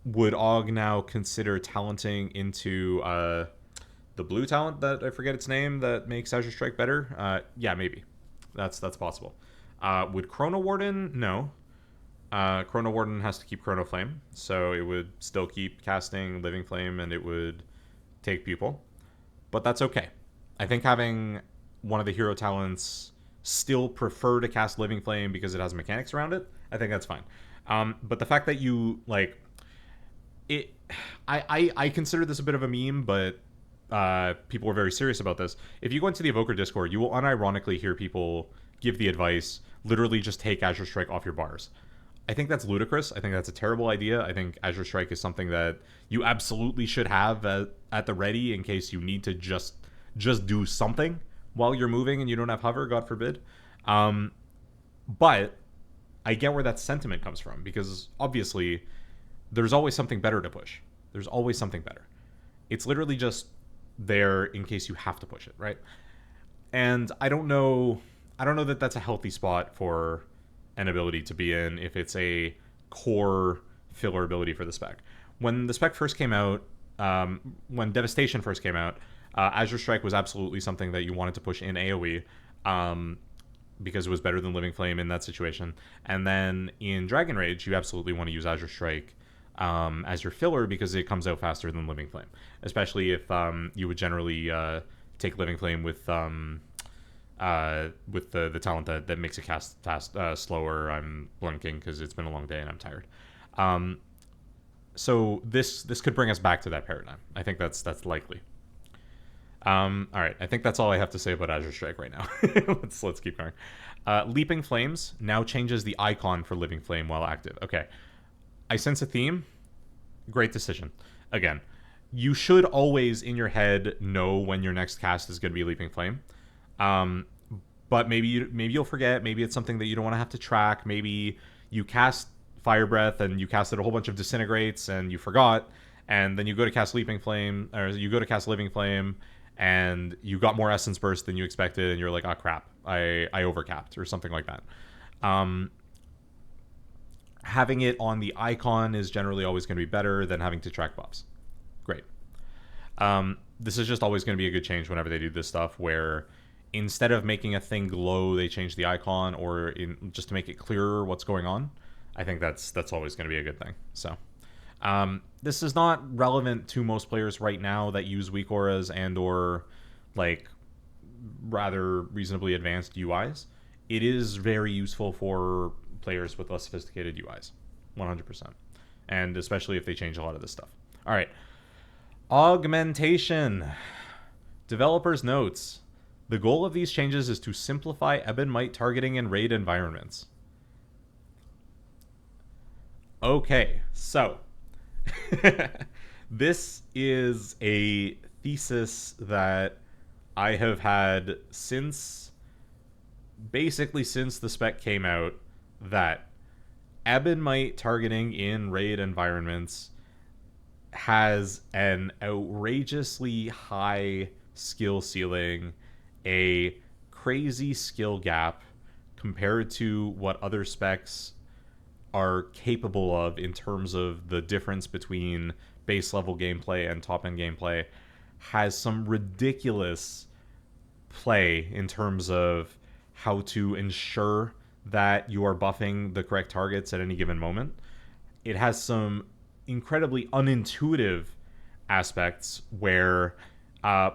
Would Og now consider talenting into the blue talent that I forget its name that makes Azure Strike better? Yeah, maybe. That's possible. Would Chrono Warden? No. Chrono Warden has to keep Chrono Flame, so it would still keep casting Living Flame and it would take Pupil. But that's okay. I think having one of the hero talents still prefer to cast Living Flame because it has mechanics around it, I think that's fine. But the fact that you like it, I consider this a bit of a meme, but people were very serious about this. If you go into the Evoker Discord, you will unironically hear people give the advice, literally just take Azure Strike off your bars. I think that's ludicrous. I think that's a terrible idea. I think Azure Strike is something that you absolutely should have at the ready in case you need to just do something while you're moving and you don't have hover, God forbid. But I get where that sentiment comes from because obviously there's always something better to push. There's always something better. It's literally just there in case you have to push it, right? And I don't know that that's a healthy spot for an ability to be in if it's a core filler ability for the spec. When the spec first came out, when Devastation first came out, Azure Strike was absolutely something that you wanted to push in AoE because it was better than Living Flame in that situation. And then in Dragon Rage, you absolutely want to use Azure Strike as your filler because it comes out faster than Living Flame, especially if you would generally take Living Flame with the talent that makes it cast fast slower. I'm blanking because it's been a long day and I'm tired. So this could bring us back to that paradigm. I think that's likely. All right, I think that's all I have to say about Azure Strike right now. let's keep going. Leaping Flames now changes the icon for Living Flame while active. Okay, I sense a theme. Great decision. Again, you should always in your head know when your next cast is going to be Leaping Flame. But maybe you'll forget. Maybe it's something that you don't want to have to track. Maybe you cast Fire Breath and you casted a whole bunch of Disintegrates and you forgot, and then you go to cast Leaping Flame, or you go to cast Living Flame, and you got more Essence Burst than you expected, and you're like, oh crap, I overcapped or something like that. Having it on the icon is generally always going to be better than having to track buffs. Great. This is just always going to be a good change whenever they do this stuff, where instead of making a thing glow, they change the icon, or just to make it clearer what's going on. I think that's always going to be a good thing. So this is not relevant to most players right now that use weak auras and or like rather reasonably advanced UIs. It is very useful for players with less sophisticated UIs, 100%, and especially if they change a lot of this stuff. All right, augmentation. Developers' notes. The goal of these changes is to simplify Ebon Might targeting in raid environments. Okay, so this is a thesis that I have had since the spec came out, that Ebon Might targeting in raid environments has an outrageously high skill ceiling, a crazy skill gap compared to what other specs are capable of in terms of the difference between base level gameplay and top end gameplay, has some ridiculous play in terms of how to ensure that you are buffing the correct targets at any given moment. It has some incredibly unintuitive aspects where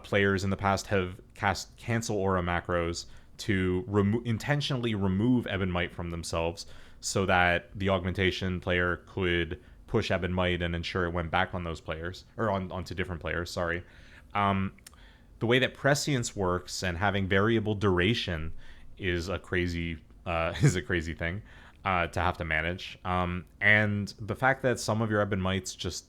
players in the past have cast cancel aura macros to intentionally remove Ebon Might from themselves so that the augmentation player could push Ebon Might and ensure it went back on those players, or onto different players, sorry. The way that prescience works and having variable duration is a crazy thing to have to manage. And the fact that some of your Ebon Mights just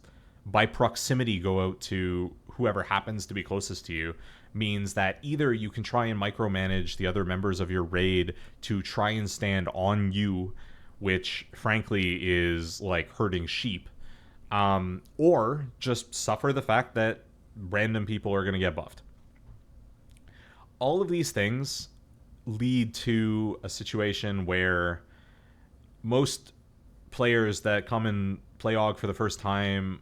by proximity go out to whoever happens to be closest to you means that either you can try and micromanage the other members of your raid to try and stand on you, which frankly is like herding sheep, or just suffer the fact that random people are going to get buffed. all of these things lead to a situation where most players that come and play Og for the first time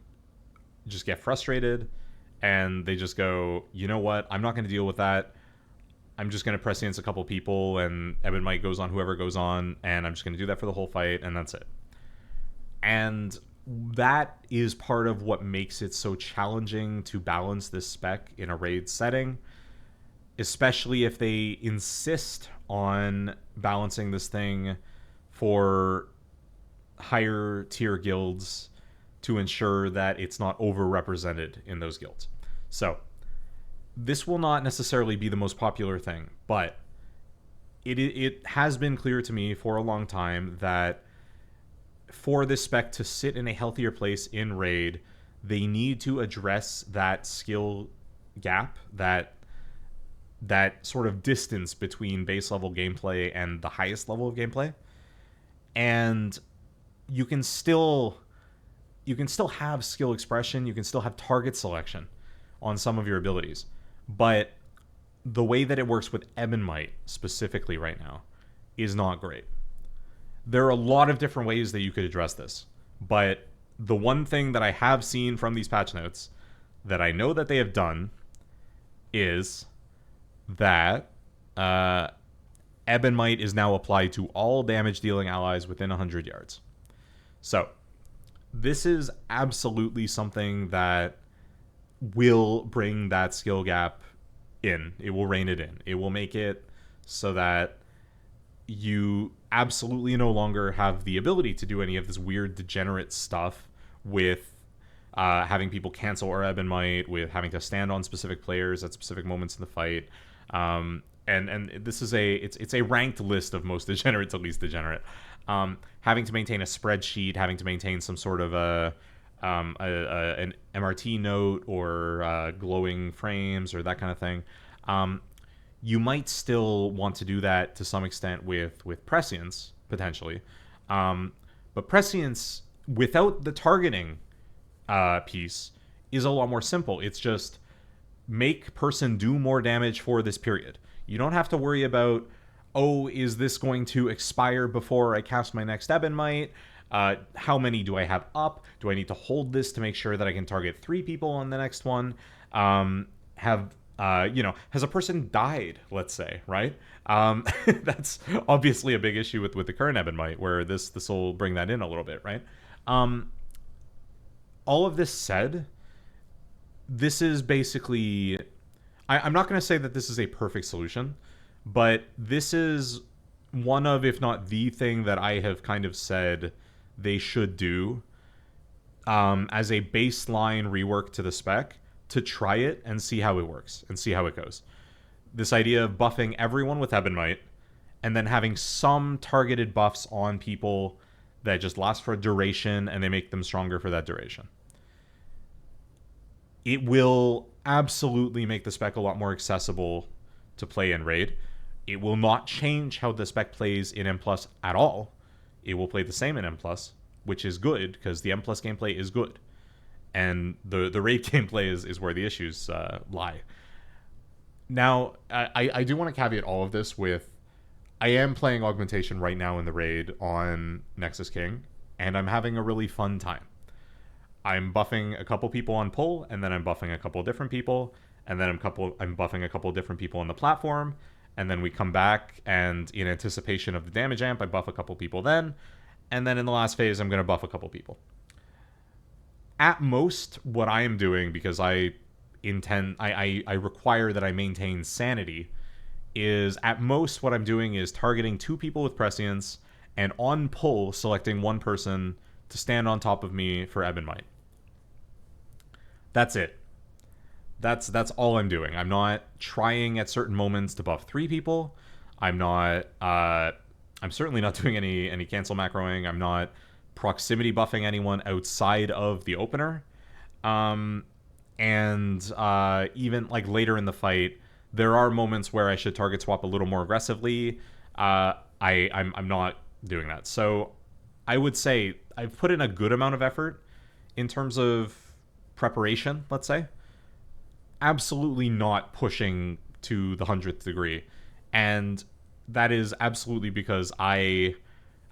just get frustrated and they just go, you know what, I'm not going to deal with that. I'm just going to prescience a couple people and Ebonmite goes on whoever goes on, and I'm just going to do that for the whole fight, and that's it. And that is part of what makes it so challenging to balance this spec in a raid setting, especially if they insist on balancing this thing for higher tier guilds to ensure that it's not overrepresented in those guilds. So this will not necessarily be the most popular thing, but it has been clear to me for a long time that for this spec to sit in a healthier place in raid, they need to address that skill gap, that sort of distance between base level gameplay and the highest level of gameplay. And you can still have skill expression, you can still have target selection on some of your abilities, but the way that it works with Ebonmite specifically right now is not great. There are a lot of different ways that you could address this, but the one thing that I have seen from these patch notes that I know that they have done is that Ebonmite is now applied to all damage dealing allies within 100 yards. So this is absolutely something that will bring that skill gap in. It will rein it in. It will make it so that you absolutely no longer have the ability to do any of this weird degenerate stuff with having people cancel or Ebonmite, with having to stand on specific players at specific moments in the fight. And this is it's a ranked list of most degenerate to least degenerate. Having to maintain a spreadsheet, having to maintain some sort of an MRT note or glowing frames or that kind of thing. You might still want to do that to some extent with prescience, potentially. But prescience, without the targeting piece, is a lot more simple. It's just make person do more damage for this period. You don't have to worry about, oh, is this going to expire before I cast my next Ebonmite? How many do I have up? Do I need to hold this to make sure that I can target 3 people on the next one? Has a person died, let's say, right? That's obviously a big issue with the current Ebonmite, where this will bring that in a little bit, right? All of this said, this is basically... I'm not going to say that this is a perfect solution, but this is one of, if not the thing that I have kind of said they should do as a baseline rework to the spec to try it and see how it works and see how it goes. This idea of buffing everyone with Ebonmite and then having some targeted buffs on people that just last for a duration and they make them stronger for that duration. It will absolutely make the spec a lot more accessible to play in raid. It will not change how the spec plays in M+ at all. It will play the same in M+, which is good because the M+ gameplay is good. And the raid gameplay is where the issues lie. Now, I do want to caveat all of this with, I am playing Augmentation right now in the raid on Nexus King, and I'm having a really fun time. I'm buffing a couple people on pull, and then I'm buffing a couple different people, and then I'm buffing a couple different people on the platform, and then we come back, and in anticipation of the damage amp, I buff a couple people then, and then in the last phase, I'm going to buff a couple people. At most, what I am doing, because I require that I maintain sanity, is at most what I'm doing is targeting 2 people with prescience, and on pull, selecting 1 person to stand on top of me for Ebonmite. That's it. That's all I'm doing. I'm not trying at certain moments to buff 3 people. I'm certainly not doing any cancel macroing. I'm not proximity buffing anyone outside of the opener. And even like later in the fight, there are moments where I should target swap a little more aggressively. I'm not doing that. So I would say I've put in a good amount of effort in terms of preparation, let's say. Absolutely not pushing to the 100th degree. And that is absolutely because I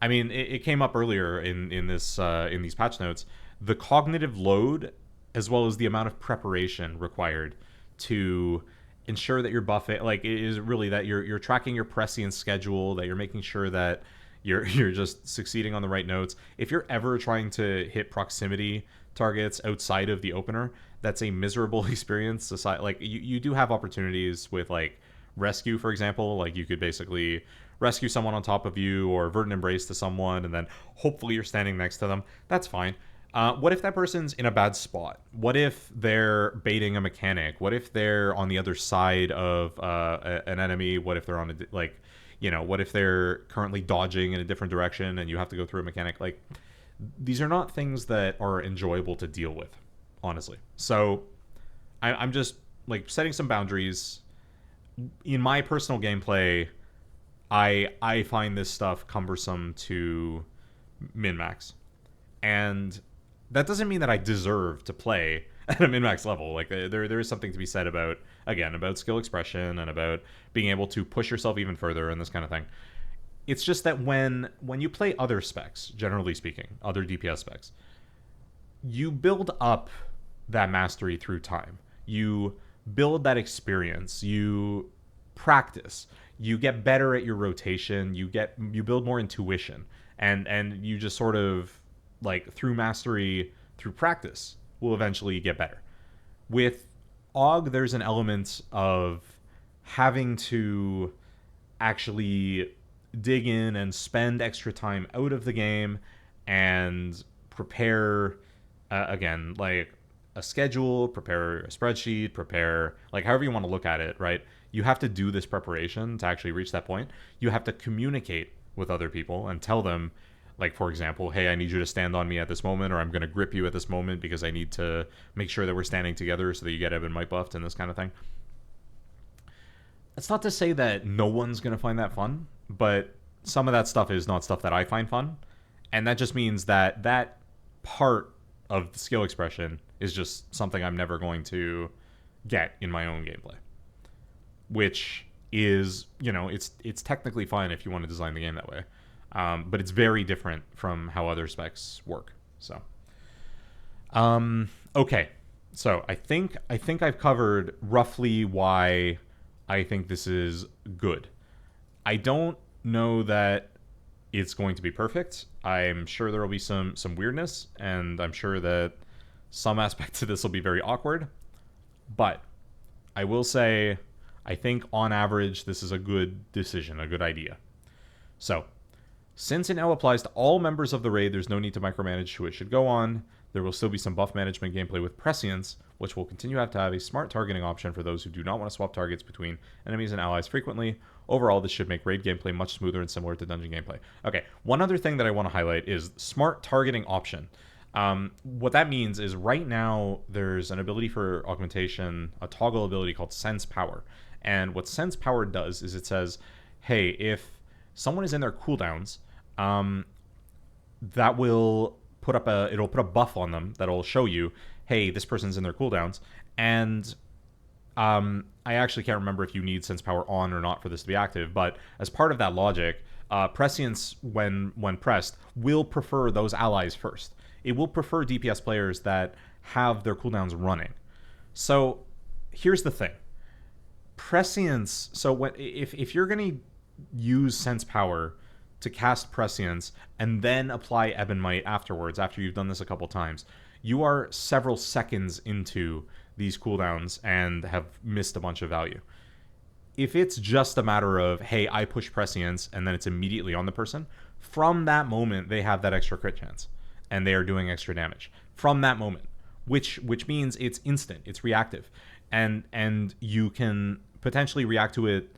mean, it came up earlier in this in these patch notes. The cognitive load, as well as the amount of preparation required to ensure that your buffet, like, it is really that you're tracking your prescience schedule, that you're making sure that you're just succeeding on the right notes. If you're ever trying to hit proximity targets outside of the opener, that's a miserable experience. Like, you do have opportunities with, like, rescue, for example. Like, you could basically rescue someone on top of you or verdant embrace to someone, and then hopefully you're standing next to them. That's fine. What if that person's in a bad spot? What if they're baiting a mechanic? What if they're on the other side of an enemy? What if they're on what if they're currently dodging in a different direction and you have to go through a mechanic? Like, these are not things that are enjoyable to deal with, honestly. So I'm just, like, setting some boundaries. In my personal gameplay, I find this stuff cumbersome to min-max. And that doesn't mean that I deserve to play at a min-max level. Like, there is something to be said about, again, about skill expression and about being able to push yourself even further and this kind of thing. It's just that when you play other specs, generally speaking, other DPS specs, you build up that mastery through time. You build that experience. You practice. You get better at your rotation. You build more intuition, and you just sort of, like, through mastery, through practice, will eventually get better. With AUG, there's an element of having to actually dig in and spend extra time out of the game and prepare, again, like, a schedule, prepare a spreadsheet, prepare, like, however you want to look at it, right? You have to do this preparation to actually reach that point. You have to communicate with other people and tell them, like, for example, hey, I need you to stand on me at this moment, or I'm going to grip you at this moment because I need to make sure that we're standing together so that you get Ebon Might buffed and this kind of thing. That's not to say that no one's going to find that fun, but some of that stuff is not stuff that I find fun. And that just means that that part of the skill expression is just something I'm never going to get in my own gameplay. Which is, it's technically fine if you want to design the game that way. But it's very different from how other specs work. So, okay. So I think I've covered roughly why I think this is good. I don't know that it's going to be perfect. I'm sure there will be some weirdness, and I'm sure that some aspects of this will be very awkward. But I will say, I think on average, this is a good decision, a good idea. So, since it now applies to all members of the raid, there's no need to micromanage who it should go on. There will still be some buff management gameplay with prescience, which will continue to have a smart targeting option for those who do not want to swap targets between enemies and allies frequently. Overall, this should make raid gameplay much smoother and similar to dungeon gameplay. Okay, one other thing that I want to highlight is smart targeting option. What that means is right now there's an ability for augmentation, a toggle ability called Sense Power. And what Sense Power does is it says, hey, if someone is in their cooldowns, that will it'll put a buff on them that'll show you, hey, this person's in their cooldowns. And I actually can't remember if you need Sense Power on or not for this to be active, but as part of that logic, prescience, when pressed, will prefer those allies first. It will prefer DPS players that have their cooldowns running. So here's the thing. Prescience, so if you're going to use Sense Power to cast prescience and then apply Ebon Might afterwards, after you've done this a couple times, you are several seconds into these cooldowns and have missed a bunch of value. If it's just a matter of, hey, I push prescience and then it's immediately on the person, from that moment they have that extra crit chance and they are doing extra damage from that moment, which means it's instant, it's reactive, and you can potentially react to it.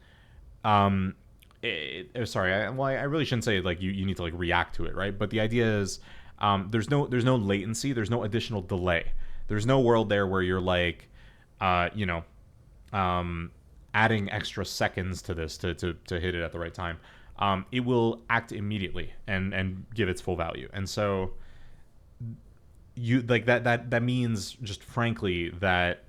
I really shouldn't say like you need to like react to it, right? But the idea is there's no latency, there's no additional delay, there's no world there where you're like adding extra seconds to this to hit it at the right time. It will act immediately and give its full value. And so you like that means, just frankly, that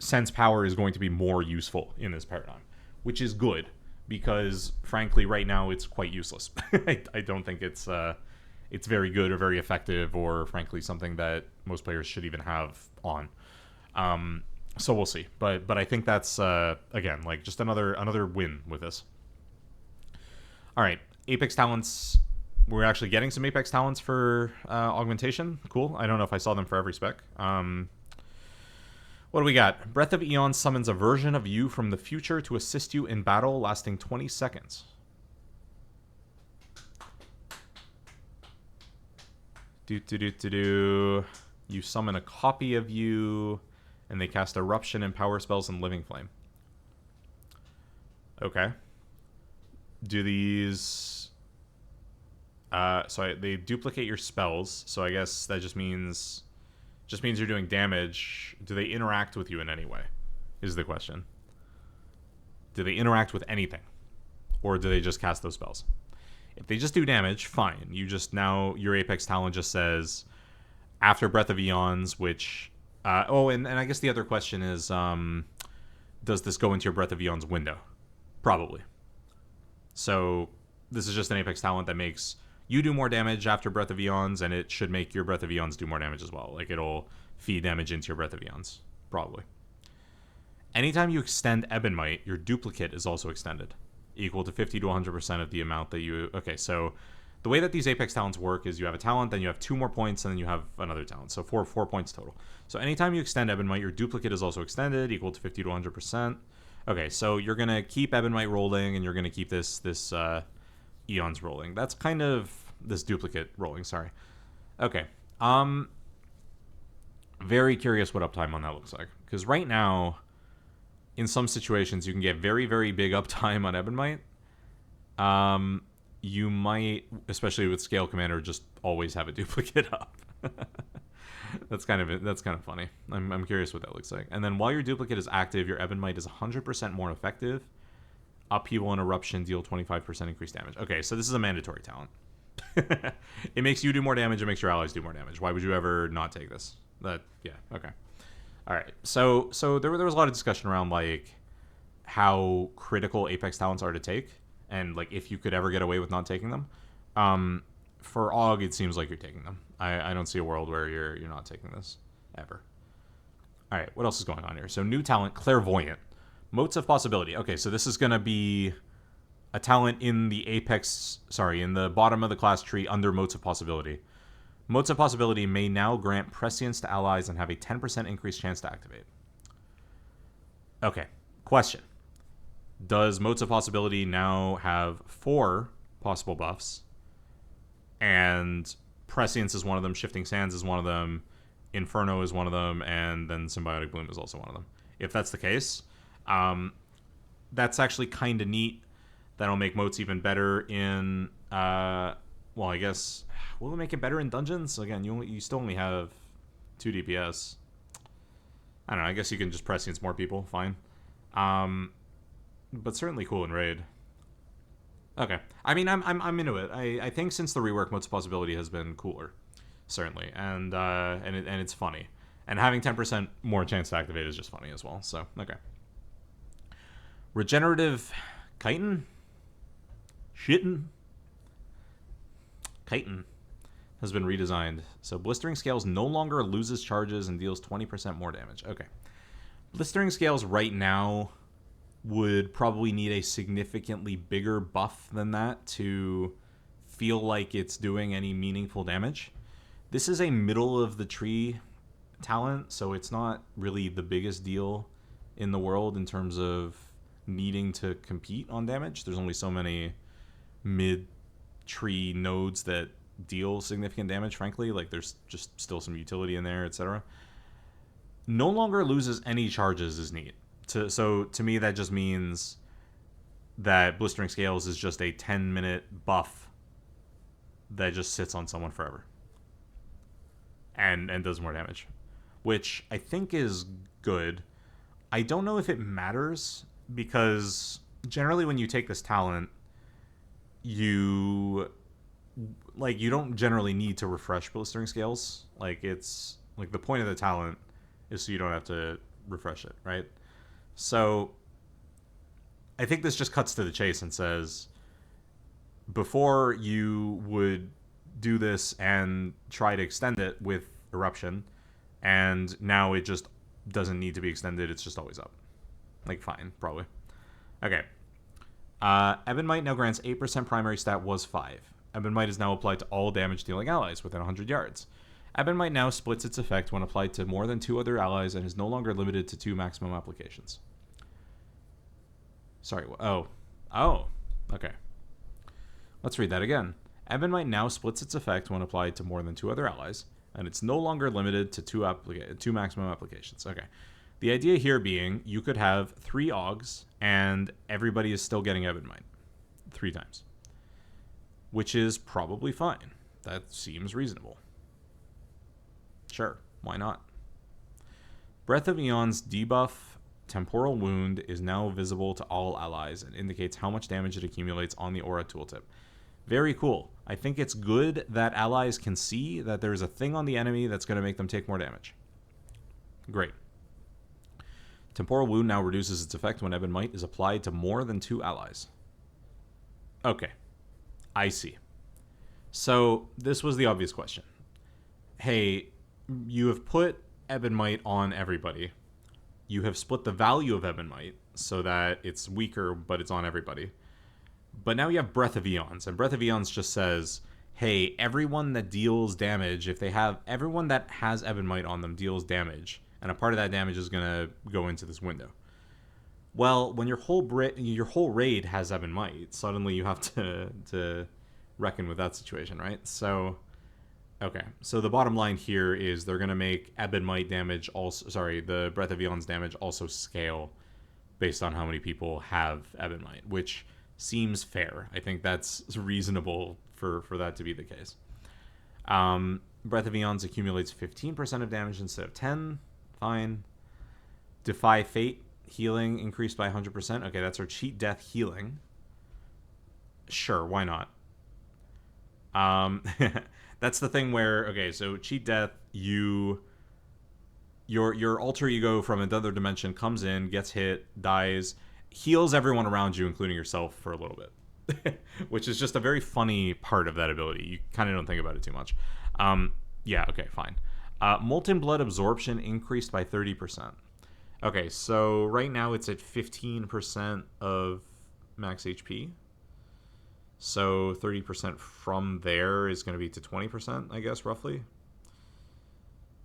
sense power is going to be more useful in this paradigm, which is good because, frankly, right now it's quite useless. I don't think it's very good or very effective, or frankly something that most players should even have on. So we'll see, but I think that's again like just another win with this. All right, Apex talents. We're actually getting some Apex talents for augmentation. Cool. I don't know if I saw them for every spec. What do we got? Breath of Eon summons a version of you from the future to assist you in battle, lasting 20 seconds. You summon a copy of you, and they cast Eruption and Power Spells and Living Flame. Okay. Do these... they duplicate your spells, so I guess that just means you're doing damage. Do they interact with you in any way, is the question. Do they interact with anything? Or do they just cast those spells? If they just do damage, fine. Your Apex talent just says, after Breath of Eons, which... and I guess the other question is, does this go into your Breath of Eons window? Probably. So, this is just an Apex talent that makes you do more damage after Breath of Eons, and it should make your Breath of Eons do more damage as well. Like, it'll feed damage into your Breath of Eons. Probably. Anytime you extend Ebonmite, your duplicate is also extended, equal to 50 to 100% of the amount that you... Okay, so the way that these Apex talents work is you have a talent, then you have 2 more points, and then you have another talent. So 4 points total. So anytime you extend Ebonmite, your duplicate is also extended, equal to 50 to 100%. Okay, so you're going to keep Ebonmite rolling, and you're going to keep this Eons rolling. That's kind of... This duplicate rolling, sorry. Okay. Very curious what uptime on that looks like. Because right now, in some situations, you can get very, very big uptime on Ebonmite. You might, especially with Scale Commander, just always have a duplicate up. That's kind of funny. I'm curious what that looks like. And then while your duplicate is active, your Ebonmite is 100% more effective. Upheaval and Eruption deal 25% increased damage. Okay, so this is a mandatory talent. It makes you do more damage. It makes your allies do more damage. Why would you ever not take this? Yeah, okay. All right. So there was a lot of discussion around like how critical Apex talents are to take, and like if you could ever get away with not taking them. For AUG, it seems like you're taking them. I don't see a world where you're not taking this ever. All right. What else is going on here? So new talent, Clairvoyant, Motes of Possibility. Okay, so this is gonna be a talent in the in the bottom of the class tree under Motes of Possibility. Motes of Possibility may now grant prescience to allies and have a 10% increased chance to activate. Okay, question. Does Motes of Possibility now have 4 possible buffs? And prescience is one of them, Shifting Sands is one of them, Inferno is one of them, and then Symbiotic Bloom is also one of them. If that's the case, that's actually kind of neat. That'll make Motes even better in, I guess, will it make it better in dungeons? Again, you still only have 2 DPS. I don't know, I guess you can just prescience more people, fine. But certainly cool in raid. Okay, I mean, I'm into it. I think since the rework, Motes of Possibility has been cooler, certainly, and it's funny, and having 10% more chance to activate is just funny as well. So okay. Regenerative Chitin has been redesigned. So Blistering Scales no longer loses charges and deals 20% more damage. Okay. Blistering Scales right now would probably need a significantly bigger buff than that to feel like it's doing any meaningful damage. This is a middle of the tree talent, so it's not really the biggest deal in the world in terms of needing to compete on damage. There's only so many mid-tree nodes that deal significant damage, frankly. Like, there's just still some utility in there, etc. No longer loses any charges is neat. So to me, that just means that Blistering Scales is just a 10-minute buff that just sits on someone forever and does more damage, which I think is good. I don't know if it matters, because generally when you take this talent, you don't generally need to refresh Blistering Scales. Like, it's like the point of the talent is so you don't have to refresh it, right? So I think this just cuts to the chase and says, before you would do this and try to extend it with Eruption, and now it just doesn't need to be extended, it's just always up. Like, fine, probably. Okay. Ebon Might now grants 8% primary stat was 5. Ebon Might is now applied to all damage-dealing allies within 100 yards. Ebon Might now splits its effect when applied to more than 2 other allies and is no longer limited to 2 maximum applications. Sorry, oh, okay. Let's read that again. Ebon Might now splits its effect when applied to more than 2 other allies, and it's no longer limited to 2 maximum applications. Okay. The idea here being you could have 3 Augs, and everybody is still getting Ebon Might 3 times, which is probably fine. That seems reasonable. Sure, why not? Breath of Aeon's debuff Temporal Wound is now visible to all allies and indicates how much damage it accumulates on the aura tooltip. Very cool. I think it's good that allies can see that there's a thing on the enemy that's going to make them take more damage. Great. Temporal Wound now reduces its effect when Ebon Might is applied to more than 2 allies. Okay. I see. So, this was the obvious question. Hey, you have put Ebon Might on everybody. You have split the value of Ebon Might so that it's weaker, but it's on everybody. But now you have Breath of Aeons, and Breath of Aeons just says, hey, everyone that deals damage, everyone that has Ebon Might on them deals damage, and a part of that damage is going to go into this window. Well, when your whole raid has Ebon Might, suddenly you have to reckon with that situation, right? So, okay. So the bottom line here is they're going to make Ebon Might damage the Breath of Aeons damage also scale based on how many people have Ebon Might, which seems fair. I think that's reasonable for that to be the case. Breath of Aeons accumulates 15% of damage instead of 10. Fine. Defy Fate healing increased by 100%. Okay, that's our cheat death healing. Sure, why not? That's the thing where, okay, so cheat death, your alter ego from another dimension comes in, gets hit, dies, heals everyone around you, including yourself, for a little bit. Which is just a very funny part of that ability. You kind of don't think about it too much. Yeah, okay, fine. Molten Blood absorption increased by 30%. Okay, so right now it's at 15% of max HP. So 30% from there is going to be to 20%, I guess, roughly.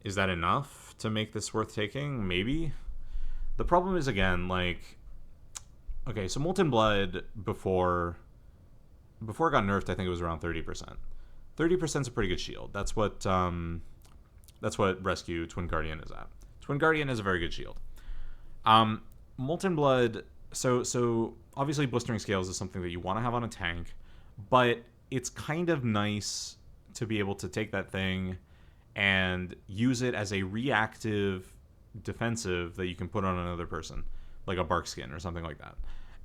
Is that enough to make this worth taking? Maybe. The problem is, again, like... Okay, so Molten Blood, before it got nerfed, I think it was around 30%. 30% is a pretty good shield. That's what Rescue Twin Guardian is at. Twin Guardian is a very good shield. Molten Blood... So obviously Blistering Scales is something that you want to have on a tank, but it's kind of nice to be able to take that thing and use it as a reactive defensive that you can put on another person, like a Bark Skin or something like that.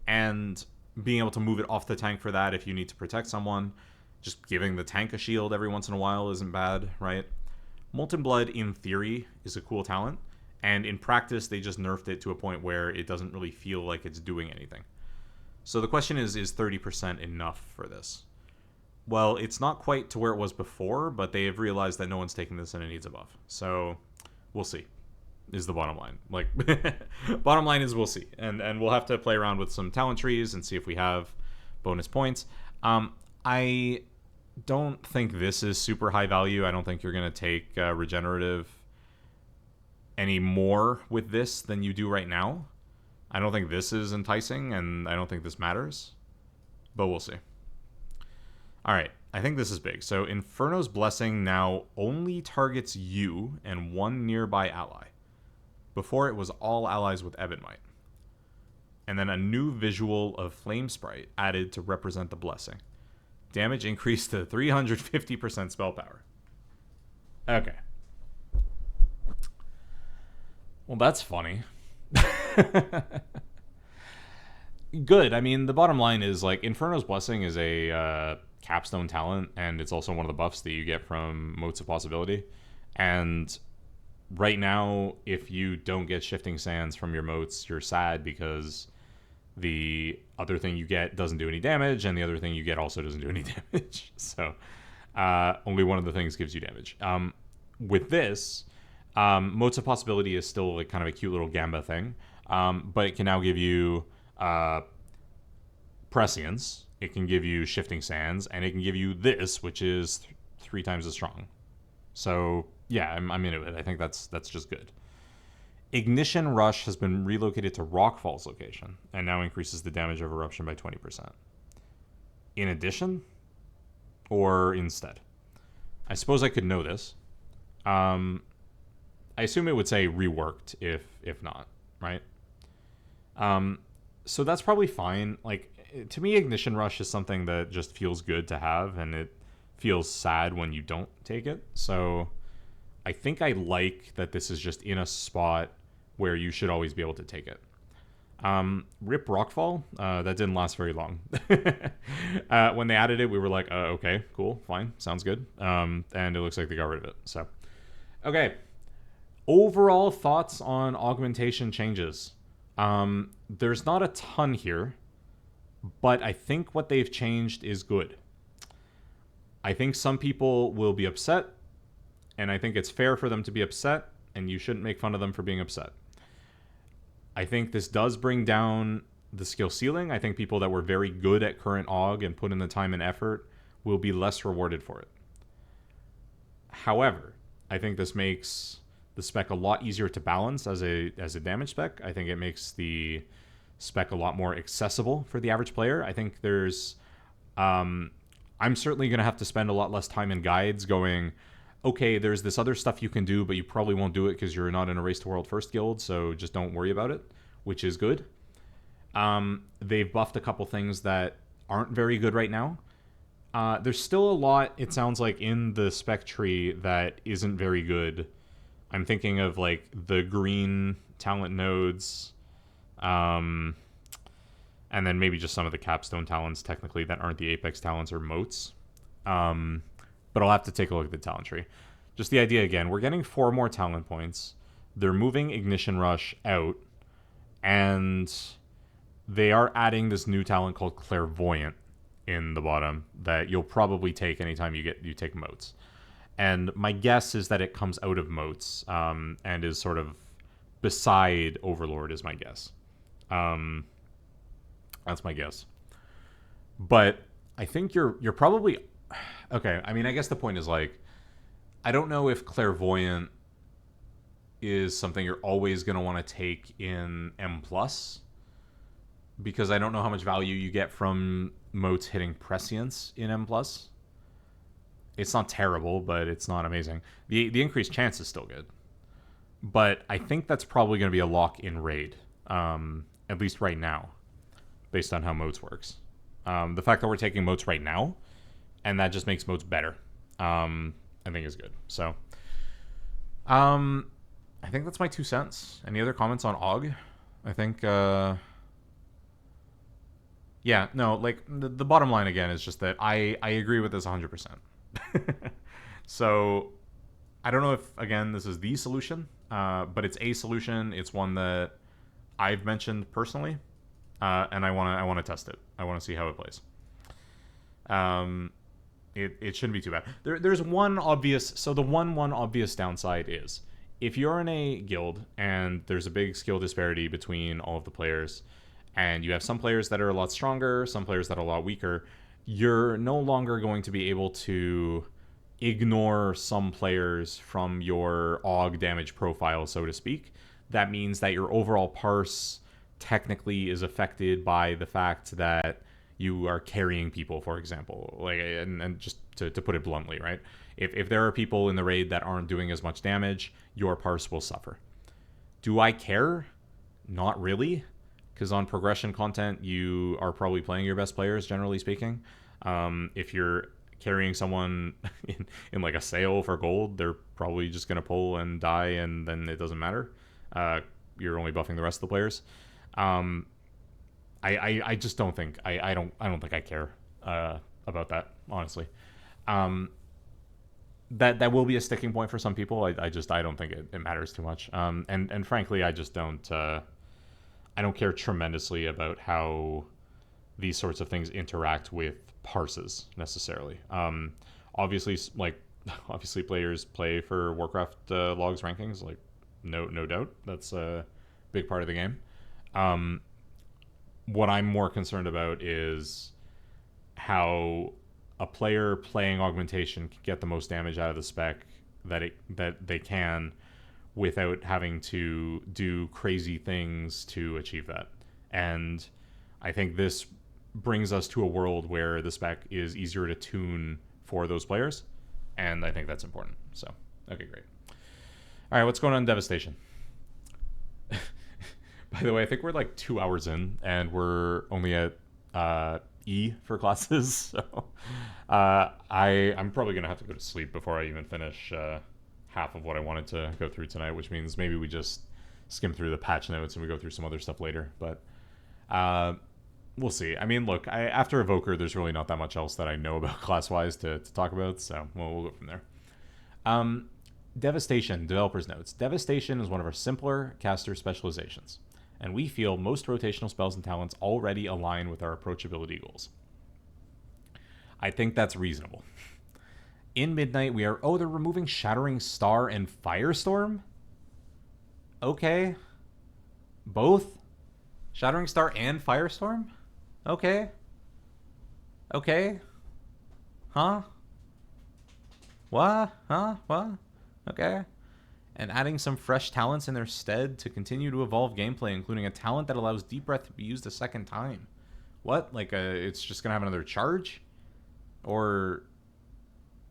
And being able to move it off the tank for that if you need to protect someone, just giving the tank a shield every once in a while isn't bad, right? Molten Blood, in theory, is a cool talent, and in practice, they just nerfed it to a point where it doesn't really feel like it's doing anything. So the question is 30% enough for this? Well, it's not quite to where it was before, but they have realized that no one's taking this and it needs a buff. So we'll see, is the bottom line. Like, bottom line is we'll see. And we'll have to play around with some talent trees and see if we have bonus points. I don't think this is super high value. I don't think you're going to take regenerative any more with this than you do right now. I don't think this is enticing, and I don't think this matters. But we'll see. Alright, I think this is big. So Inferno's Blessing now only targets you and one nearby ally. Before it was all allies with Ebon Might. And then a new visual of Flame Sprite added to represent the blessing. Damage increased to 350% spell power. Okay. Well, that's funny. Good. I mean, the bottom line is, like, Inferno's Blessing is a capstone talent, and it's also one of the buffs that you get from Motes of Possibility. And Right now, if you don't get shifting sands from your moats, you're sad because the other thing you get doesn't do any damage, and the other thing you get also doesn't do any damage. So only one of the things gives you damage. With this, Motes of Possibility is still like kind of a cute little Gamba thing, but it can now give you Prescience, it can give you Shifting Sands, and it can give you this, which is 3 times as strong. So yeah, I'm into it. I think that's just good. Ignition Rush has been relocated to Rockfall's location and now increases the damage of Eruption by 20%. In addition, or instead? I suppose I could know this. I assume it would say reworked if not, right? So that's probably fine. Like, to me, Ignition Rush is something that just feels good to have, and it feels sad when you don't take it. So I think I like that this is just in a spot where you should always be able to take it. Rip Rockfall, that didn't last very long. When they added it, we were like, okay, cool, fine, sounds good. And it looks like they got rid of it. So, okay. Overall thoughts on augmentation changes. There's not a ton here, but I think what they've changed is good. I think some people will be upset, and I think it's fair for them to be upset, and you shouldn't make fun of them for being upset. I think this does bring down the skill ceiling. I think people that were very good at current AUG and put in the time and effort will be less rewarded for it. However, I think this makes the spec a lot easier to balance as a damage spec. I think it makes the spec a lot more accessible for the average player. I think there's... I'm certainly going to have to spend a lot less time in guides going, okay, there's this other stuff you can do, but you probably won't do it because you're not in a Race to World First guild, so just don't worry about it, which is good. They've buffed a couple things that aren't very good right now. There's still a lot, it sounds like, in the spec tree that isn't very good. I'm thinking of, like, the green talent nodes, and then maybe just some of the capstone talents, technically, that aren't the Apex talents or moats. But I'll have to take a look at the talent tree. Just the idea again, we're getting 4 more talent points. They're moving Ignition Rush out, and they are adding this new talent called Clairvoyant in the bottom that you'll probably take anytime you take moats. And my guess is that it comes out of moats, and is sort of beside Overlord is my guess. That's my guess. But I think you're probably... Okay, I mean, I guess the point is, like, I don't know if Clairvoyant is something you're always going to want to take in M+, because I don't know how much value you get from moats hitting Prescience in M+. It's not terrible, but it's not amazing. The increased chance is still good. But I think that's probably going to be a lock in Raid, at least right now, based on how moats works. The fact that we're taking moats right now, and that just makes moats better, I think is good. So, I think that's my 2 cents. Any other comments on AUG? I think, yeah, no, like, the bottom line, again, is just that I agree with this 100%. So, I don't know if, again, this is the solution, but it's a solution. It's one that I've mentioned personally, and I want to test it. I want to see how it plays. It shouldn't be too bad. There's one obvious... So the one obvious downside is, if you're in a guild and there's a big skill disparity between all of the players, and you have some players that are a lot stronger, some players that are a lot weaker, you're no longer going to be able to ignore some players from your AUG damage profile, so to speak. That means that your overall parse technically is affected by the fact that you are carrying people, for example, like, and just to put it bluntly, right? If there are people in the raid that aren't doing as much damage, your parse will suffer. Do I care? Not really, because on progression content, you are probably playing your best players, generally speaking. If you're carrying someone in like a sale for gold, they're probably just going to pull and die, and then it doesn't matter. You're only buffing the rest of the players. I just don't think I don't think I care about that, honestly. that will be a sticking point for some people. I don't think it matters too much. And frankly, I just don't. I don't care tremendously about how these sorts of things interact with parses necessarily. Obviously, obviously, players play for Warcraft logs rankings. Like, no doubt, that's a big part of the game. What I'm more concerned about is how a player playing augmentation can get the most damage out of the spec that they can without having to do crazy things to achieve that. And I think this brings us to a world where the spec is easier to tune for those players, and I think that's important. So, okay, great. All right, what's going on in Devastation? By the way, I think we're like 2 hours in, and we're only at E for classes. So I'm probably going to have to go to sleep before I even finish half of what I wanted to go through tonight, which means maybe we just skim through the patch notes and we go through some other stuff later. But we'll see. I mean, look, after Evoker, there's really not that much else that I know about class-wise to talk about, so we'll go from there. Devastation, developer's notes. Devastation is one of our simpler caster specializations, and we feel most rotational spells and talents already align with our approachability goals. I think that's reasonable. In Midnight, they're removing Shattering Star and Firestorm? Okay. Both? Shattering Star and Firestorm? Okay. Huh? What? Huh? What? Okay. And adding some fresh talents in their stead to continue to evolve gameplay, including a talent that allows Deep Breath to be used a second time. What? Like, it's just gonna have another charge? Or...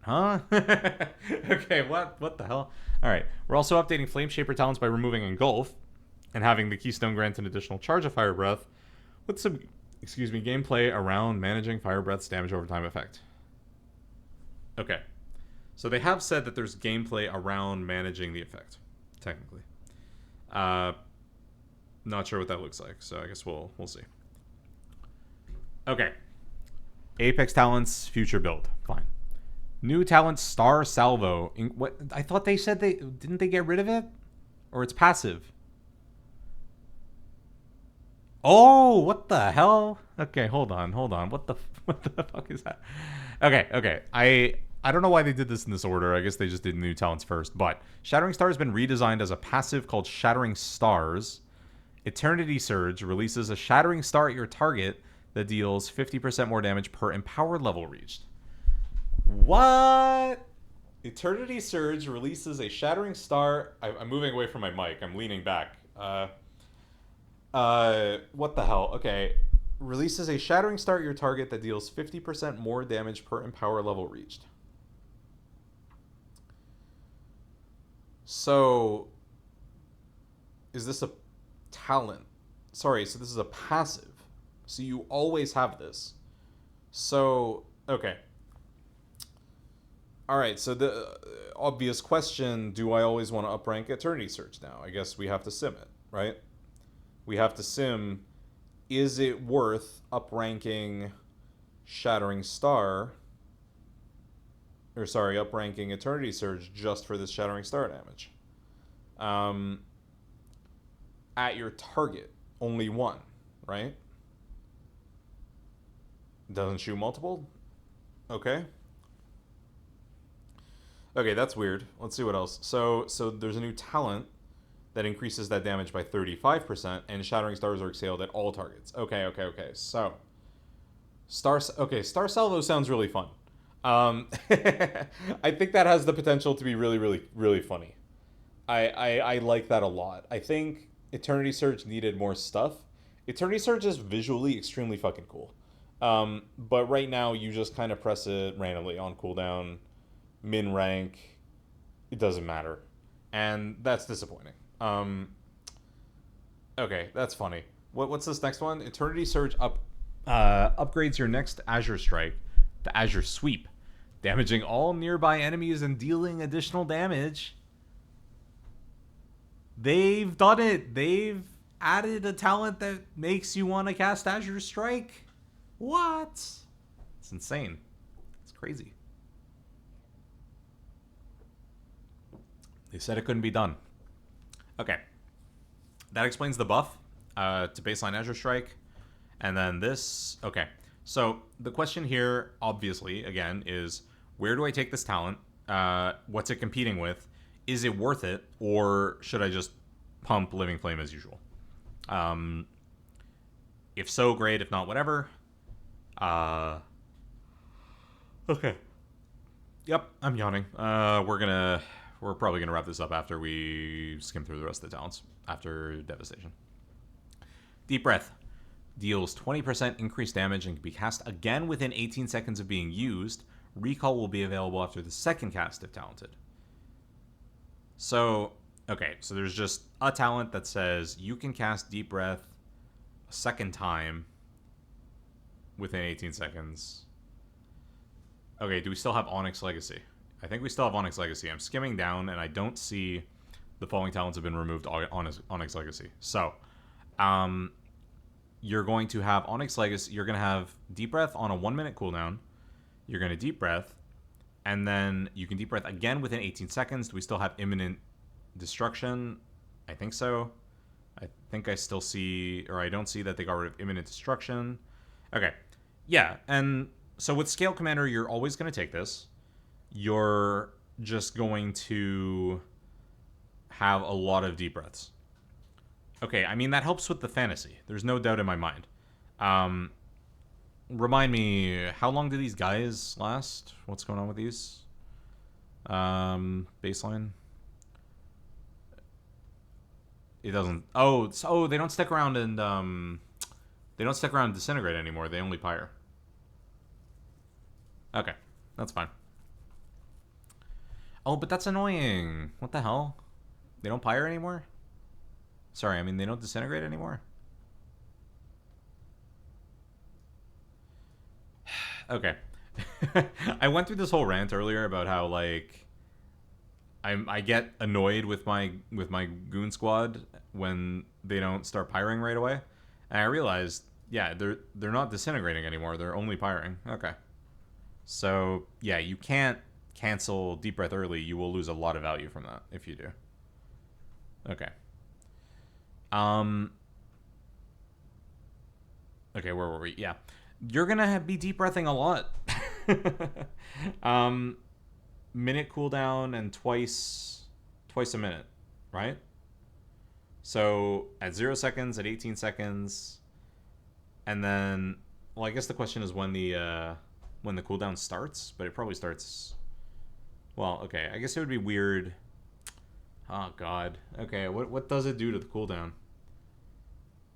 Huh? Okay, what the hell? Alright, we're also updating Flame Shaper talents by removing Engulf, and having the Keystone grant an additional charge of Fire Breath, with some, gameplay around managing Fire Breath's damage over time effect. Okay. So they have said that there's gameplay around managing the effect, technically. Not sure what that looks like, so I guess we'll see. Okay. Apex talents, future build. Fine. New talent, Star Salvo. What? I thought they said didn't they get rid of it? Or it's passive? Oh, what the hell? Okay, hold on. What the fuck is that? Okay. I don't know why they did this in this order. I guess they just did new talents first. But Shattering Star has been redesigned as a passive called Shattering Stars. Eternity Surge releases a Shattering Star at your target that deals 50% more damage per empowered level reached. What? Eternity Surge releases a Shattering Star. I'm moving away from my mic. I'm leaning back. What the hell? Okay. Releases a Shattering Star at your target that deals 50% more damage per empower level reached. So, is this a talent? Sorry, so this is a passive. So you always have this. So, okay. Alright, so the obvious question, do I always want to uprank Eternity Surge now? I guess we have to sim it, right? We have to sim, is it worth upranking Shattering Star, or sorry, upranking Eternity Surge just for this Shattering Star damage? At your target, only one, right? Doesn't shoot multiple? Okay. Okay, that's weird. Let's see what else. So there's a new talent that increases that damage by 35%, and Shattering Stars are exhaled at all targets. Okay. So, Star Salvo sounds really fun. I think that has the potential to be really, really, really funny. I like that a lot. I think Eternity Surge needed more stuff. Eternity Surge is visually extremely fucking cool. But right now, you just kind of press it randomly on cooldown, min rank. It doesn't matter. And that's disappointing. Okay, that's funny. What's this next one? Eternity Surge upgrades your next Azure Strike to Azure Sweep, damaging all nearby enemies and dealing additional damage. They've done it. They've added a talent that makes you want to cast Azure Strike. What? It's insane. It's crazy. They said it couldn't be done. Okay. That explains the buff to baseline Azure Strike. And then this... Okay. So the question here, obviously, again, is where do I take this talent? What's it competing with? Is it worth it? Or should I just pump Living Flame as usual? If so, great. If not, whatever. Okay. Yep, I'm yawning. We're probably gonna wrap this up after we skim through the rest of the talents after Devastation. Deep Breath deals 20% increased damage and can be cast again within 18 seconds of being used. Recall will be available after the second cast if talented. So, okay, so there's just a talent that says you can cast Deep Breath a second time within 18 seconds. Okay, do we still have Onyx Legacy? I think we still have Onyx Legacy. I'm skimming down and I don't see the following talents have been removed on Onyx Legacy. So, you're going to have Onyx Legacy. You're going to have Deep Breath on a 1 minute cooldown. You're going to Deep Breath, and then you can Deep Breath again within 18 seconds. Do we still have Imminent Destruction? I think so. I think I still see, or I don't see that they got rid of Imminent Destruction. Okay. Yeah, and so with Scale Commander, you're always going to take this. You're just going to have a lot of Deep Breaths. Okay, I mean, that helps with the fantasy. There's no doubt in my mind. Remind me, how long do these guys last? What's going on with these? Baseline? It doesn't... Oh, they don't stick around and, they don't stick around and disintegrate anymore. They only pyre. Okay, that's fine. Oh, but that's annoying. What the hell? They don't pyre anymore? Sorry, I mean, they don't disintegrate anymore? Okay. I went through this whole rant earlier about how, like, I get annoyed with my goon squad when they don't start pyring right away. And I realized, yeah, they're not disintegrating anymore. They're only pyring. Okay. So, yeah, you can't cancel Deep Breath early. You will lose a lot of value from that if you do. Okay. Okay, where were we? Yeah. You're gonna be deep breathing a lot. Minute cooldown and twice a minute, right? So at 0 seconds, at 18 seconds, and then, well, I guess the question is when the cooldown starts, but it probably starts. Well, okay, I guess it would be weird. Oh God. Okay, what does it do to the cooldown?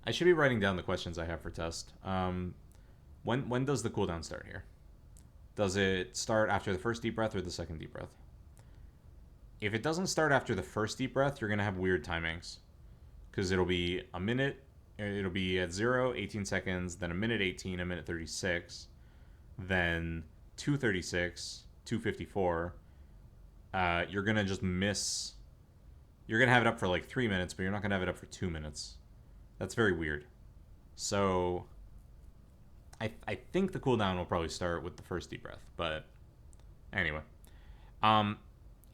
I should be writing down the questions I have for test. When does the cooldown start here? Does it start after the first deep breath or the second deep breath? If it doesn't start after the first deep breath, you're going to have weird timings. Because it'll be a minute, it'll be at 0, 18 seconds, then a minute 18, a minute 36, then 2:36, 2:54. You're going to just miss... You're going to have it up for like 3 minutes, but you're not going to have it up for 2 minutes. That's very weird. So... I think the cooldown will probably start with the first deep breath, but anyway.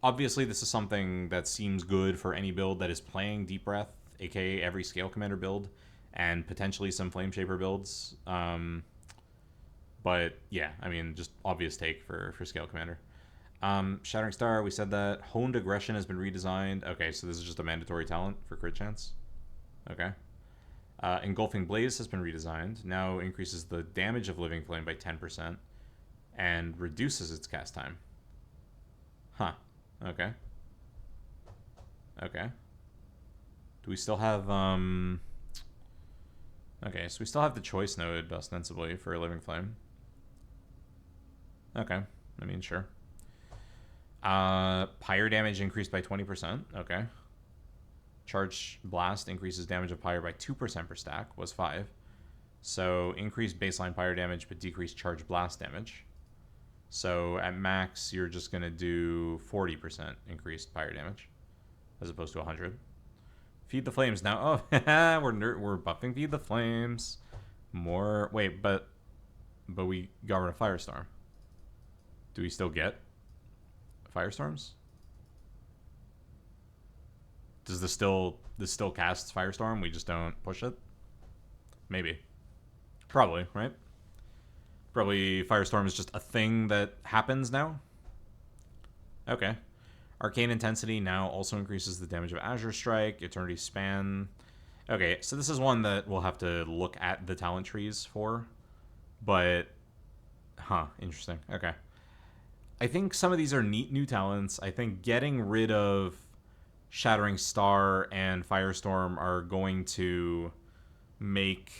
Obviously, this is something that seems good for any build that is playing Deep Breath, aka every Scale Commander build, and potentially some Flame Shaper builds. But yeah, I mean, just obvious take for Scale Commander. Shattering Star, we said that. Honed Aggression has been redesigned. Okay, so this is just a mandatory talent for crit chance. Okay. Engulfing Blaze has been redesigned. Now increases the damage of Living Flame by 10% and reduces its cast time. Huh. Okay. Okay. Do we still have... Okay, so we still have the choice node, ostensibly, for Living Flame. Okay. I mean, sure. Pyre damage increased by 20%. Okay. Charge Blast increases damage of Pyre by 2% per stack, was 5. So increased baseline Pyre damage, but decreased Charge Blast damage. So at max, you're just going to do 40% increased Pyre damage, as opposed to 100. Feed the Flames now. Oh, we're buffing Feed the Flames. More... Wait, but we got rid of Firestorm. Do we still get Firestorms? Does this still casts Firestorm? We just don't push it? Maybe. Probably, right? Probably Firestorm is just a thing that happens now. Okay. Arcane Intensity now also increases the damage of Azure Strike, Eternity Span. Okay, so this is one that we'll have to look at the talent trees for. But, interesting. Okay. I think some of these are neat new talents. I think getting rid of Shattering Star and Firestorm are going to make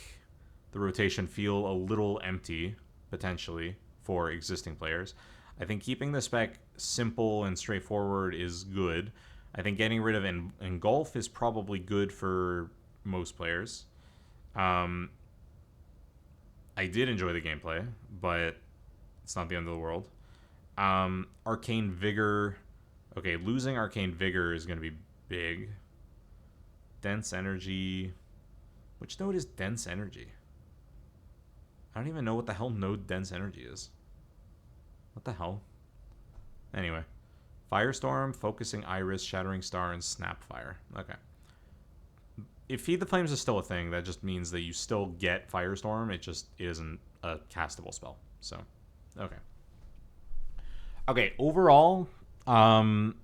the rotation feel a little empty, potentially, for existing players. I think keeping the spec simple and straightforward is good. I think getting rid of Engulf is probably good for most players. I did enjoy the gameplay, but it's not the end of the world. Arcane Vigor. Okay, losing Arcane Vigor is going to be big. Dense Energy. Which node is Dense Energy? I don't even know what the hell node Dense Energy is. What the hell? Anyway. Firestorm, Focusing Iris, Shattering Star, and Snapfire. Okay. If Feed the Flames is still a thing, that just means that you still get Firestorm. It just isn't a castable spell. So, okay. Okay, overall, not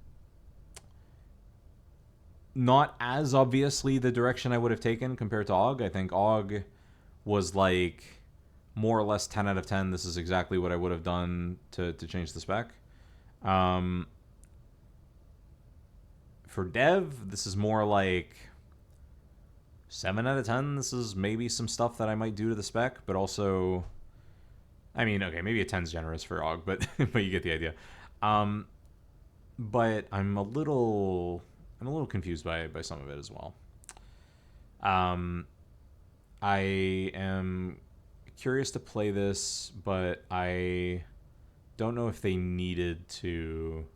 as obviously the direction I would have taken compared to Og. I think Og was like more or less 10 out of 10. This is exactly what I would have done to change the spec. For Dev, this is more like 7 out of 10. This is maybe some stuff that I might do to the spec, but also, I mean, okay, maybe a 10's generous for Og, but but you get the idea. But I'm a little confused by some of it as well. I am curious to play this, but I don't know if they needed to.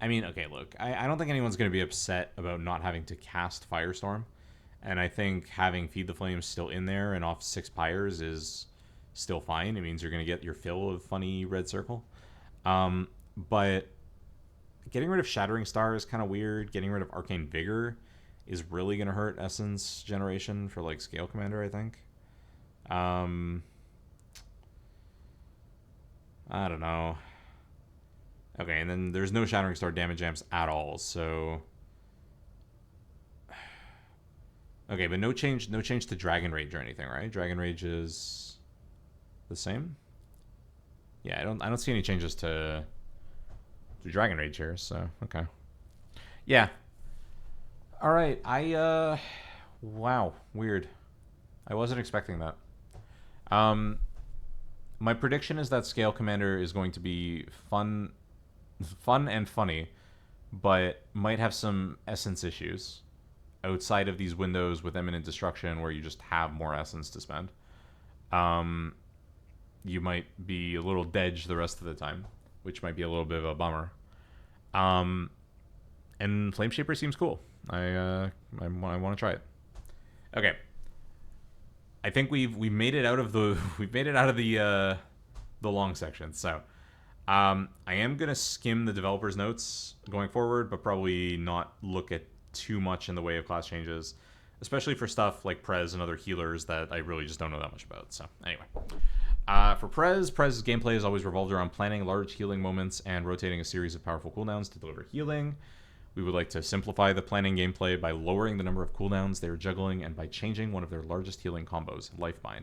I mean, okay, look, I don't think anyone's going to be upset about not having to cast Firestorm. And I think having Feed the Flames still in there and off 6 Pyres is still fine. It means you're going to get your fill of funny red circle. But getting rid of Shattering Star is kind of weird. Getting rid of Arcane Vigor is really going to hurt Essence generation for, like, Scale Commander, I think. I don't know. Okay, and then there's no Shattering Star damage amps at all, so... Okay, but no change to Dragon Rage or anything, right? Dragon Rage is the same? Yeah, I don't see any changes to Dragon Rage here, so okay. Yeah. Alright, wow, weird. I wasn't expecting that. My prediction is that Scale Commander is going to be fun and funny, but might have some essence issues outside of these windows with Imminent Destruction where you just have more essence to spend. You might be a little dead the rest of the time, which might be a little bit of a bummer. And Flameshaper seems cool. I want to try it. Okay. I think we've made it out of the the long section. So I am gonna skim the developers' notes going forward, but probably not look at too much in the way of class changes, especially for stuff like Prez and other healers that I really just don't know that much about. So anyway, for Prez's gameplay is always revolved around planning large healing moments and rotating a series of powerful cooldowns to deliver healing. We would like to simplify the planning gameplay by lowering the number of cooldowns they are juggling and by changing one of their largest healing combos, Lifebind.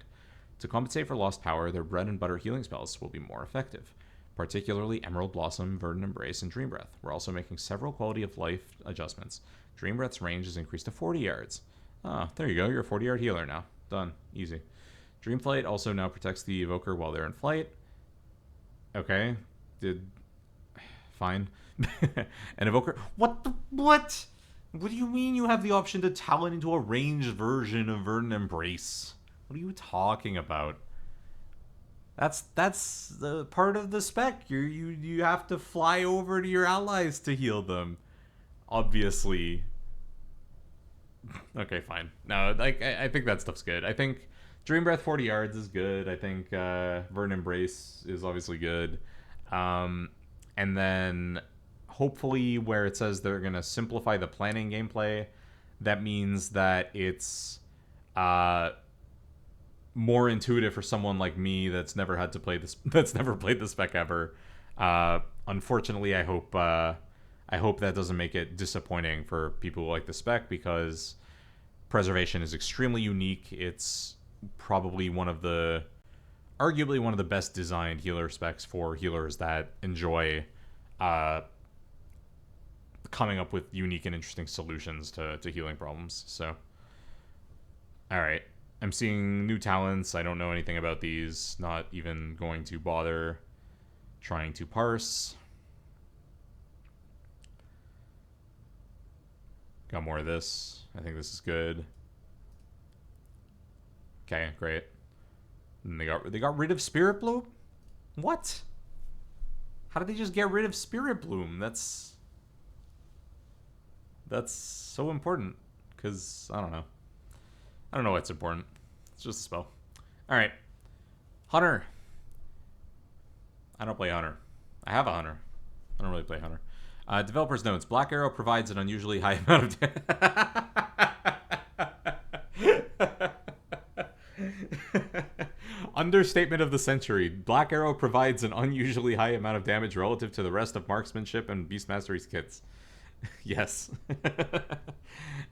To compensate for lost power, their bread and butter healing spells will be more effective, particularly Emerald Blossom, Verdant Embrace, and Dream Breath. We're also making several quality of life adjustments. Dream Breath's range is increased to 40 yards. Ah, there you go, you're a 40-yard healer now. Done. Easy. Dreamflight also now protects the evoker while they're in flight. Okay. Fine. An evoker... What? What do you mean you have the option to talent into a ranged version of Verdant Embrace? What are you talking about? That's the part of the spec. You have to fly over to your allies to heal them. Obviously. Okay, fine. No, like I think that stuff's good. I think Dream Breath 40 yards is good. I think Verdant Embrace is obviously good. And then hopefully where it says they're going to simplify the planning gameplay, that means that it's more intuitive for someone like me that's never had to play this, that's never played the spec ever. Unfortunately, I hope that doesn't make it disappointing for people who like the spec, because preservation is extremely unique. It's probably arguably one of the best designed healer specs for healers that enjoy coming up with unique and interesting solutions to healing problems. So, all right. I'm seeing new talents. I don't know anything about these. Not even going to bother trying to parse. Got more of this. I think this is good. Okay, great. And they got rid of Spirit Bloom? What? How did they just get rid of Spirit Bloom? That's so important. Because, I don't know. I don't know why it's important. It's just a spell. Alright. Hunter. I don't play Hunter. I have a Hunter. I don't really play Hunter. Developer's notes. Black Arrow provides an unusually high amount of Understatement of the century. Black Arrow provides an unusually high amount of damage relative to the rest of Marksmanship and Beast Mastery's kits. Yes.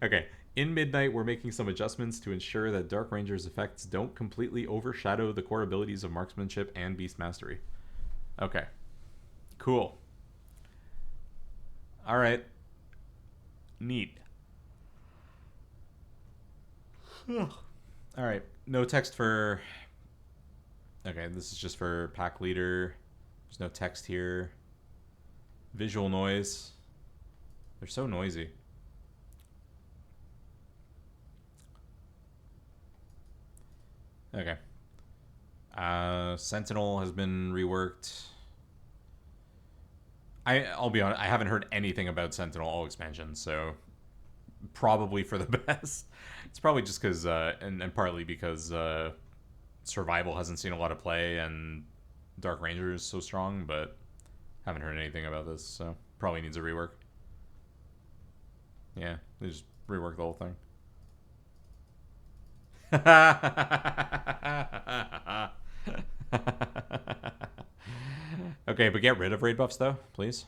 Okay. In Midnight, we're making some adjustments to ensure that Dark Ranger's effects don't completely overshadow the core abilities of Marksmanship and Beast Mastery. Okay. Cool. Alright. Neat. Alright. No text for... Okay, this is just for pack leader. There's no text here. Visual noise. They're so noisy. Okay. Sentinel has been reworked. I'll be honest, I haven't heard anything about Sentinel all expansion, so probably for the best. It's probably just because, and partly because Survival hasn't seen a lot of play and Dark Ranger is so strong, but haven't heard anything about this, so probably needs a rework. Yeah, they just rework the whole thing. Okay, but get rid of raid buffs though, please.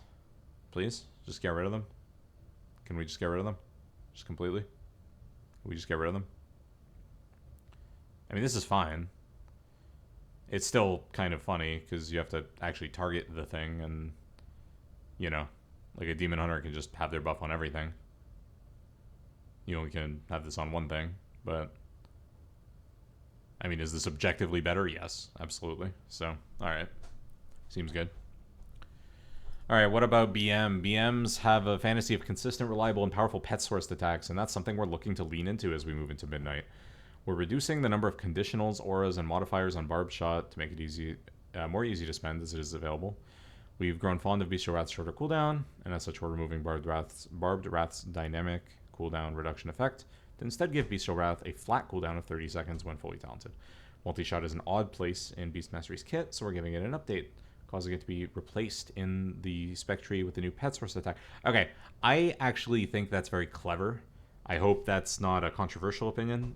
Please, just get rid of them. Can we just get rid of them? Just completely? Can we just get rid of them? I mean, this is fine. It's still kind of funny because you have to actually target the thing, and you know, like a demon hunter can just have their buff on everything. You only can have this on one thing, but I mean, is this objectively better? Yes, absolutely. So, alright. Seems good. Alright, what about BM? BMs have a fantasy of consistent, reliable, and powerful pet-sourced attacks, and that's something we're looking to lean into as we move into Midnight. We're reducing the number of conditionals, auras, and modifiers on Barbed Shot to make it more easy to spend as it is available. We've grown fond of Bestial Wrath's shorter cooldown, and as such we're removing Barbed Wrath's dynamic cooldown reduction effect to instead give Bestial Wrath a flat cooldown of 30 seconds when fully talented. Multi-shot is an odd place in Beast Mastery's kit, so we're giving it an update, causing it to be replaced in the spec tree with the new pet source attack. Okay, I actually think that's very clever. I hope that's not a controversial opinion.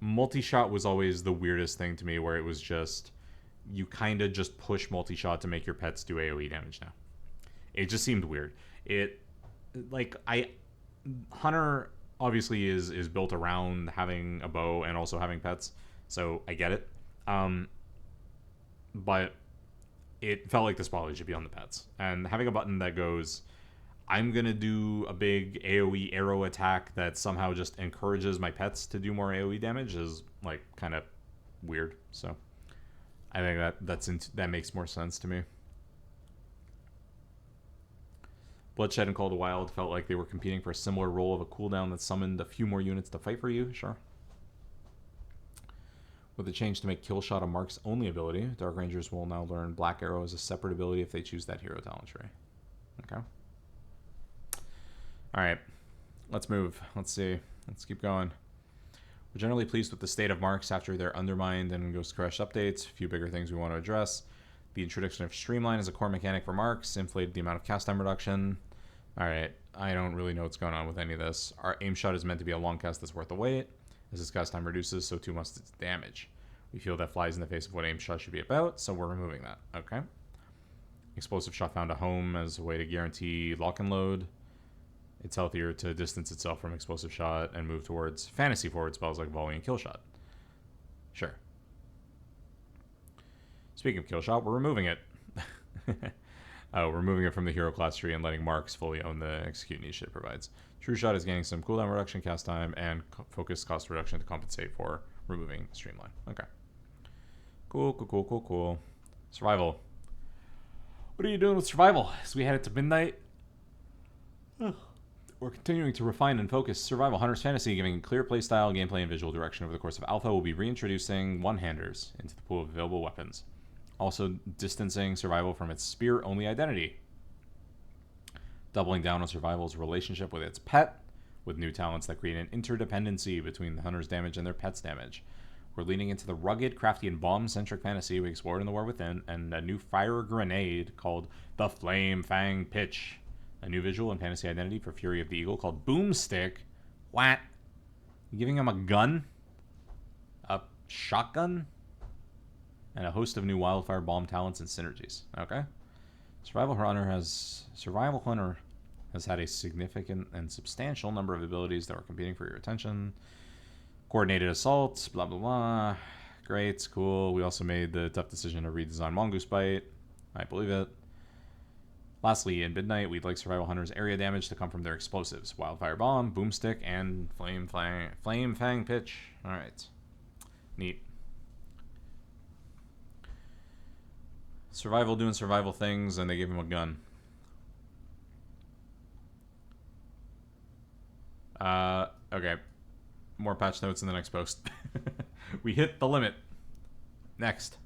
Multi-shot was always the weirdest thing to me, where it was just, you kind of just push multi-shot to make your pets do AoE damage now. It just seemed weird. Hunter obviously is built around having a bow and also having pets, so I get it. But it felt like the spotlight should be on the pets. And having a button that goes, I'm going to do a big AoE arrow attack that somehow just encourages my pets to do more AoE damage is, like, kind of weird. So I think that makes more sense to me. Bloodshed and Call of the Wild felt like they were competing for a similar role of a cooldown that summoned a few more units to fight for you. Sure. With the change to make Killshot a Mark's only ability, Dark Rangers will now learn Black Arrow as a separate ability if they choose that hero talent tree. Okay. Alright. Let's move. Let's see. Let's keep going. We're generally pleased with the state of Marks after their Undermined and Ghost Crush updates. A few bigger things we want to address. The introduction of Streamline as a core mechanic for marks inflated the amount of cast time reduction. Alright, I don't really know what's going on with any of this. Our aim shot is meant to be a long cast that's worth the wait. As its cast time reduces, so too must its damage. We feel that flies in the face of what aim shot should be about, so we're removing that. Okay. Explosive shot found a home as a way to guarantee lock and load. It's healthier to distance itself from explosive shot and move towards fantasy forward spells like volley and kill shot. Sure. Speaking of kill shot, we're removing it. We're removing it from the hero class tree and letting marks fully own the execute niche it provides. True shot is gaining some cooldown reduction, cast time, and focus cost reduction to compensate for removing Streamline. Okay. Cool. Survival. What are you doing with survival? As we head into midnight, we're continuing to refine and focus Survival Hunter's Fantasy, giving clear playstyle, gameplay, and visual direction over the course of Alpha. We'll be reintroducing one-handers into the pool of available weapons, also distancing Survival from its spear-only identity, doubling down on Survival's relationship with its pet, with new talents that create an interdependency between the hunter's damage and their pet's damage. We're leaning into the rugged, crafty, and bomb-centric fantasy we explored in The War Within, and a new fire grenade called the Flame Fang Pitch. A new visual and fantasy identity for Fury of the Eagle called Boomstick. What? You giving him a gun? A shotgun? And a host of new wildfire bomb talents and synergies. Okay. Survival Hunter has had a significant and substantial number of abilities that were competing for your attention. Coordinated assaults, blah blah blah. Great, cool. We also made the tough decision to redesign Mongoose Bite. I believe it. Lastly, in Midnight, we'd like Survival Hunter's area damage to come from their explosives: Wildfire Bomb, Boomstick, and Flame Fang Pitch. Alright. Neat. Survival doing survival things, and they gave him a gun. Okay. More patch notes in the next post. We hit the limit. Next.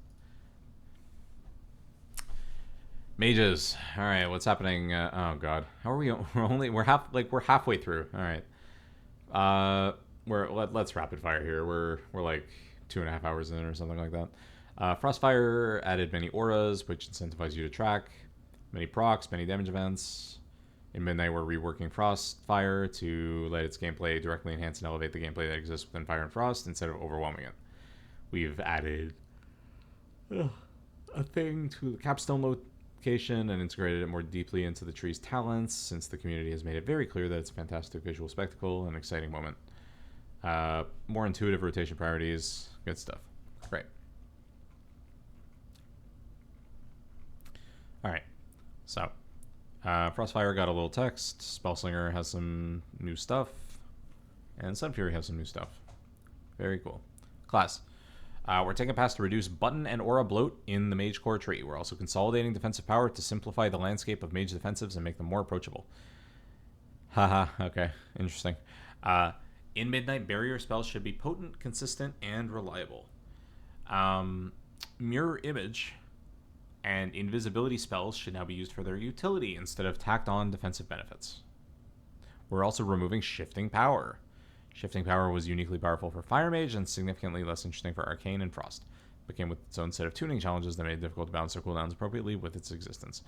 Mages. All right, what's happening? Oh god, how are we? We're halfway through. All right. Let's rapid fire here. We're like 2.5 hours in or something like that. Frostfire added many auras, which incentivize you to track many procs, many damage events. In Midnight, we're reworking Frostfire to let its gameplay directly enhance and elevate the gameplay that exists within Fire and Frost instead of overwhelming it. We've added a thing to the capstone location and integrated it more deeply into the tree's talents, since the community has made it very clear that it's a fantastic visual spectacle and an exciting moment. More intuitive rotation priorities. Good stuff. Great. Alright. So, Frostfire got a little text. Spellslinger has some new stuff. And Sunfury has some new stuff. Very cool. Class. We're taking a pass to reduce button and aura bloat in the Mage Core tree. We're also consolidating defensive power to simplify the landscape of Mage defensives and make them more approachable. Haha, okay. Interesting. In Midnight, barrier spells should be potent, consistent, and reliable. Mirror Image and invisibility spells should now be used for their utility instead of tacked on defensive benefits. We're also removing Shifting Power. Shifting Power was uniquely powerful for Fire Mage and significantly less interesting for Arcane and Frost. It came with its own set of tuning challenges that made it difficult to balance their cooldowns appropriately with its existence.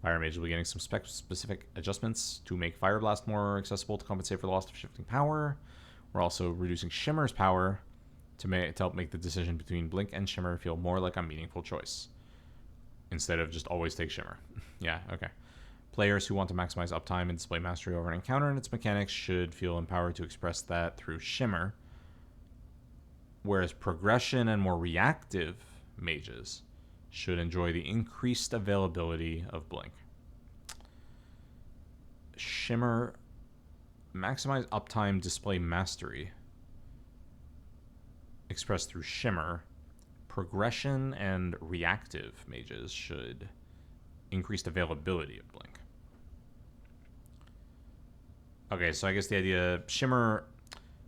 Fire Mage will be getting some spec-specific adjustments to make Fire Blast more accessible to compensate for the loss of Shifting Power. We're also reducing Shimmer's power to help make the decision between Blink and Shimmer feel more like a meaningful choice, instead of just always take Shimmer. Yeah, okay. Players who want to maximize uptime and display mastery over an encounter and its mechanics should feel empowered to express that through Shimmer, whereas progression and more reactive mages should enjoy the increased availability of Blink. Shimmer, maximize uptime, display mastery, expressed through Shimmer. Progression and reactive mages should increased availability of Blink. Okay, so I guess the idea, Shimmer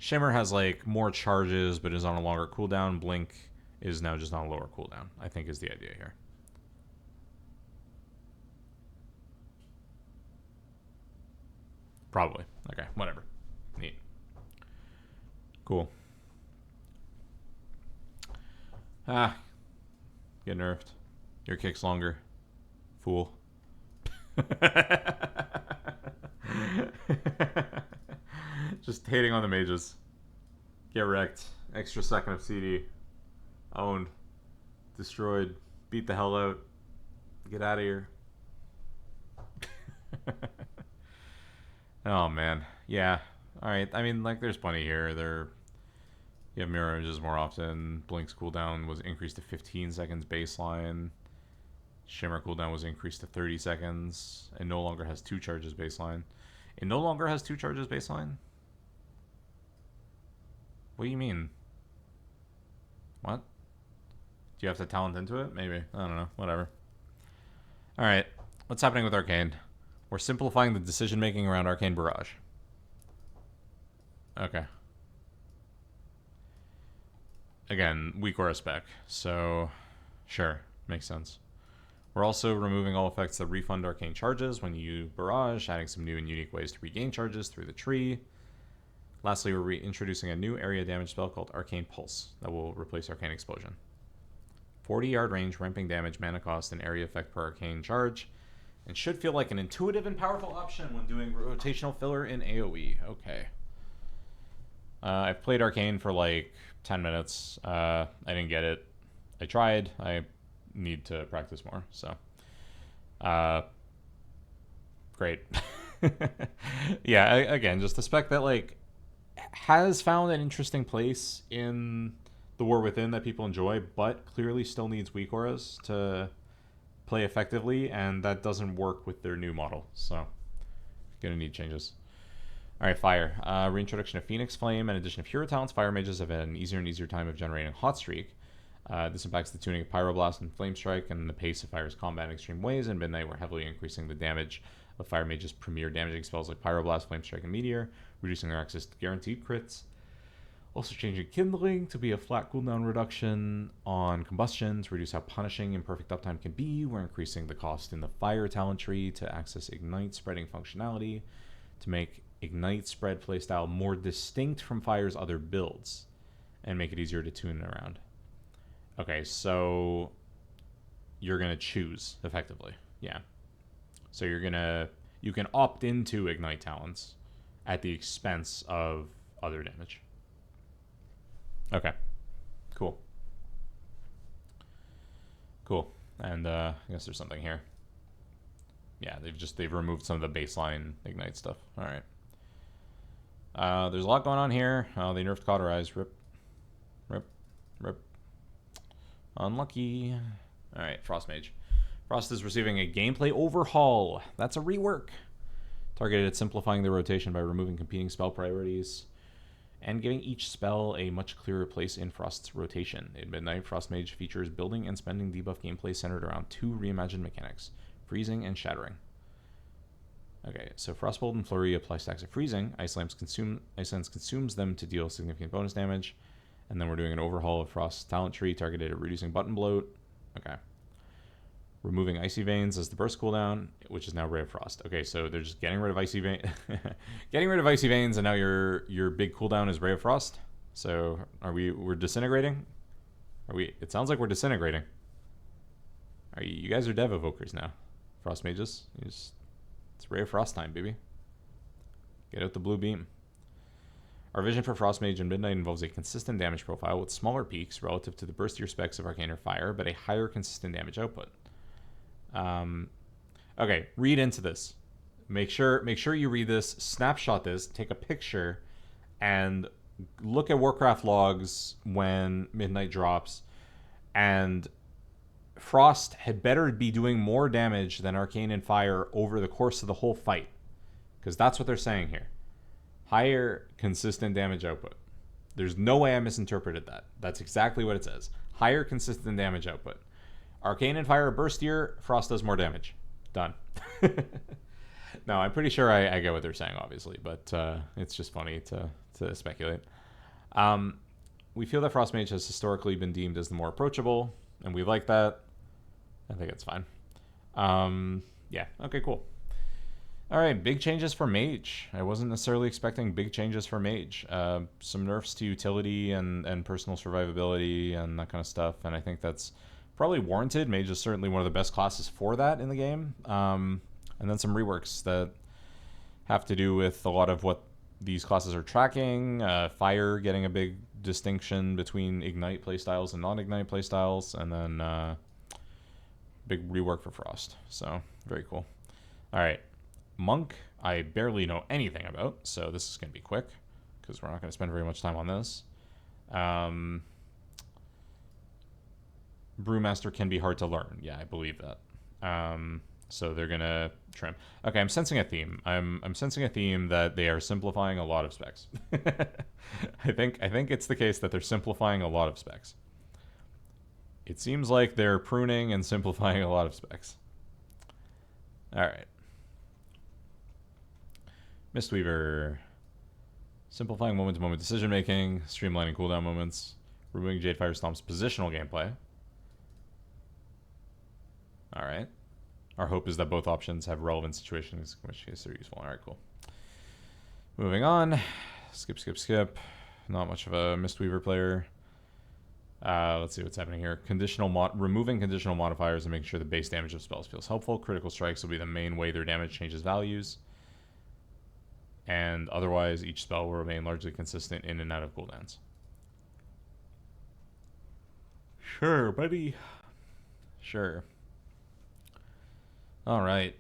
has like more charges but is on a longer cooldown. Blink is now just on a lower cooldown, I think is the idea here. Probably. Okay, whatever. Neat. Cool. Get nerfed. Your kick's longer. Fool. Just hating on the mages. Get wrecked. Extra second of CD. Owned. Destroyed. Beat the hell out. Get out of here. Oh, man. Yeah. Alright. I mean, like, there's plenty here. You have mirror images more often. Blink's cooldown was increased to 15 seconds baseline. Shimmer cooldown was increased to 30 seconds. It no longer has 2 charges baseline. It no longer has 2 charges baseline? What do you mean? What? Do you have to talent into it? Maybe. I don't know. Whatever. Alright. What's happening with Arcane? We're simplifying the decision-making around Arcane Barrage. Okay. Again, weak aura spec. So, sure. Makes sense. We're also removing all effects that refund arcane charges when you use Barrage, adding some new and unique ways to regain charges through the tree. Lastly, we're reintroducing a new area damage spell called Arcane Pulse that will replace Arcane Explosion. 40-yard range, ramping damage, mana cost, and area effect per arcane charge, and should feel like an intuitive and powerful option when doing rotational filler in AoE. Okay. I've played Arcane for like 10 minutes. I didn't get it. I tried. I need to practice more, so great. Yeah, again, just the spec that like has found an interesting place in the War Within that people enjoy, but clearly still needs weak auras to play effectively, and that doesn't work with their new model, so gonna need changes. Alright, Fire. Reintroduction of Phoenix Flame and addition of Hero Talents. Fire mages have an easier and easier time of generating Hot Streak. This impacts the tuning of Pyroblast and Flame Strike and the pace of Fire's combat in extreme ways. In Midnight, we're heavily increasing the damage of Fire Mage's premier damaging spells like Pyroblast, Flame Strike, and Meteor, reducing their access to guaranteed crits. Also changing Kindling to be a flat cooldown reduction on Combustion to reduce how punishing Imperfect Uptime can be. We're increasing the cost in the Fire talent tree to access Ignite spreading functionality to make Ignite spread playstyle more distinct from Fire's other builds and make it easier to tune around. Okay, so you're going to choose, effectively. Yeah. So you can opt into Ignite talents at the expense of other damage. Okay. Cool. Cool. And I guess there's something here. Yeah, they've removed some of the baseline Ignite stuff. All right. There's a lot going on here. They nerfed Cauterize. Rip. Rip. Rip. Unlucky. Alright, Frost Mage. Frost is receiving a gameplay overhaul. That's a rework. Targeted at simplifying the rotation by removing competing spell priorities and giving each spell a much clearer place in Frost's rotation. In Midnight, Frost Mage features building and spending debuff gameplay centered around 2 reimagined mechanics, freezing and shattering. Okay, so Frostbolt and Flurry apply stacks of freezing. Ice Lance consumes them to deal significant bonus damage. And then we're doing an overhaul of Frost's talent tree targeted at reducing button bloat. Okay. Removing Icy Veins as the burst cooldown, which is now Ray of Frost. Okay, so they're just getting rid of Icy Veins. Getting rid of Icy Veins, and now your big cooldown is Ray of Frost. So we're disintegrating? It sounds like we're disintegrating. You guys are dev evokers now. Frost mages. It's Ray of Frost time, baby. Get out the blue beam. Our vision for Frost Mage in Midnight involves a consistent damage profile with smaller peaks relative to the burstier specs of Arcane or Fire, but a higher consistent damage output. Okay, read into this. Make sure you read this, snapshot this, take a picture, and look at Warcraft logs when Midnight drops. And Frost had better be doing more damage than Arcane and Fire over the course of the whole fight, because that's what they're saying here. Higher consistent damage output. There's no way I misinterpreted that. That's exactly what it says. Higher consistent damage output. Arcane and Fire are burstier. Frost does more damage. Done. No, I'm pretty sure I get what they're saying, obviously, but it's just funny to speculate. We feel that Frost Mage has historically been deemed as the more approachable, and we like that. I think it's fine. Yeah, okay, cool. All right, big changes for Mage. I wasn't necessarily expecting big changes for Mage. Some nerfs to utility and personal survivability and that kind of stuff, and I think that's Probably warranted. Mage is certainly one of the best classes for that in the game. And then some reworks that have to do with a lot of what these classes are tracking. Fire getting a big distinction between Ignite playstyles and non-Ignite playstyles. And then big rework for Frost. So, very cool. All right. Monk, I barely know anything about, so this is going to be quick because we're not going to spend very much time on this. Brewmaster can be hard to learn. Yeah, I believe that. So they're going to trim. Okay, I'm sensing a theme. I'm sensing a theme that they are simplifying a lot of specs. I think it's the case that they're simplifying a lot of specs. It seems like they're pruning and simplifying a lot of specs. All right. Mistweaver. Simplifying moment-to-moment decision-making, streamlining cooldown moments, removing Jade Firestomp's positional gameplay. All right. Our hope is that both options have relevant situations, in which case they're useful. All right, cool. Moving on. Skip, skip, skip. Not much of a Mistweaver player. Let's see what's happening here. Removing conditional modifiers and making sure the base damage of spells feels helpful. Critical strikes will be the main way their damage changes values. And otherwise, each spell will remain largely consistent in and out of cooldowns. Sure, buddy. Sure. All right.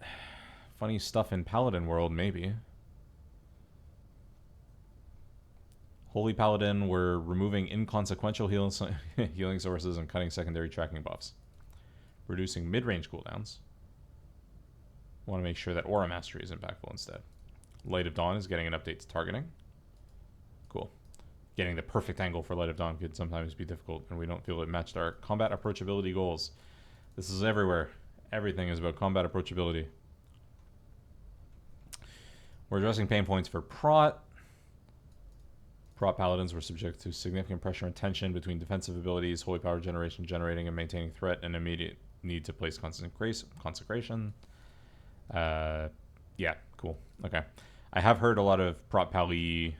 Funny stuff in Paladin world, maybe. Holy Paladin, we're removing inconsequential healing sources and cutting secondary tracking buffs. Reducing mid-range cooldowns. Want to make sure that Aura Mastery is impactful instead. Light of Dawn is getting an update to targeting. Cool. Getting the perfect angle for Light of Dawn could sometimes be difficult, and we don't feel it matched our combat approachability goals. This is everywhere. Everything is about combat approachability. We're addressing pain points for Prot. Prot Paladins were subject to significant pressure and tension between defensive abilities, holy power generation, generating and maintaining threat, and immediate need to place consecration. Yeah, cool. Okay. I have heard a lot of Prot Pally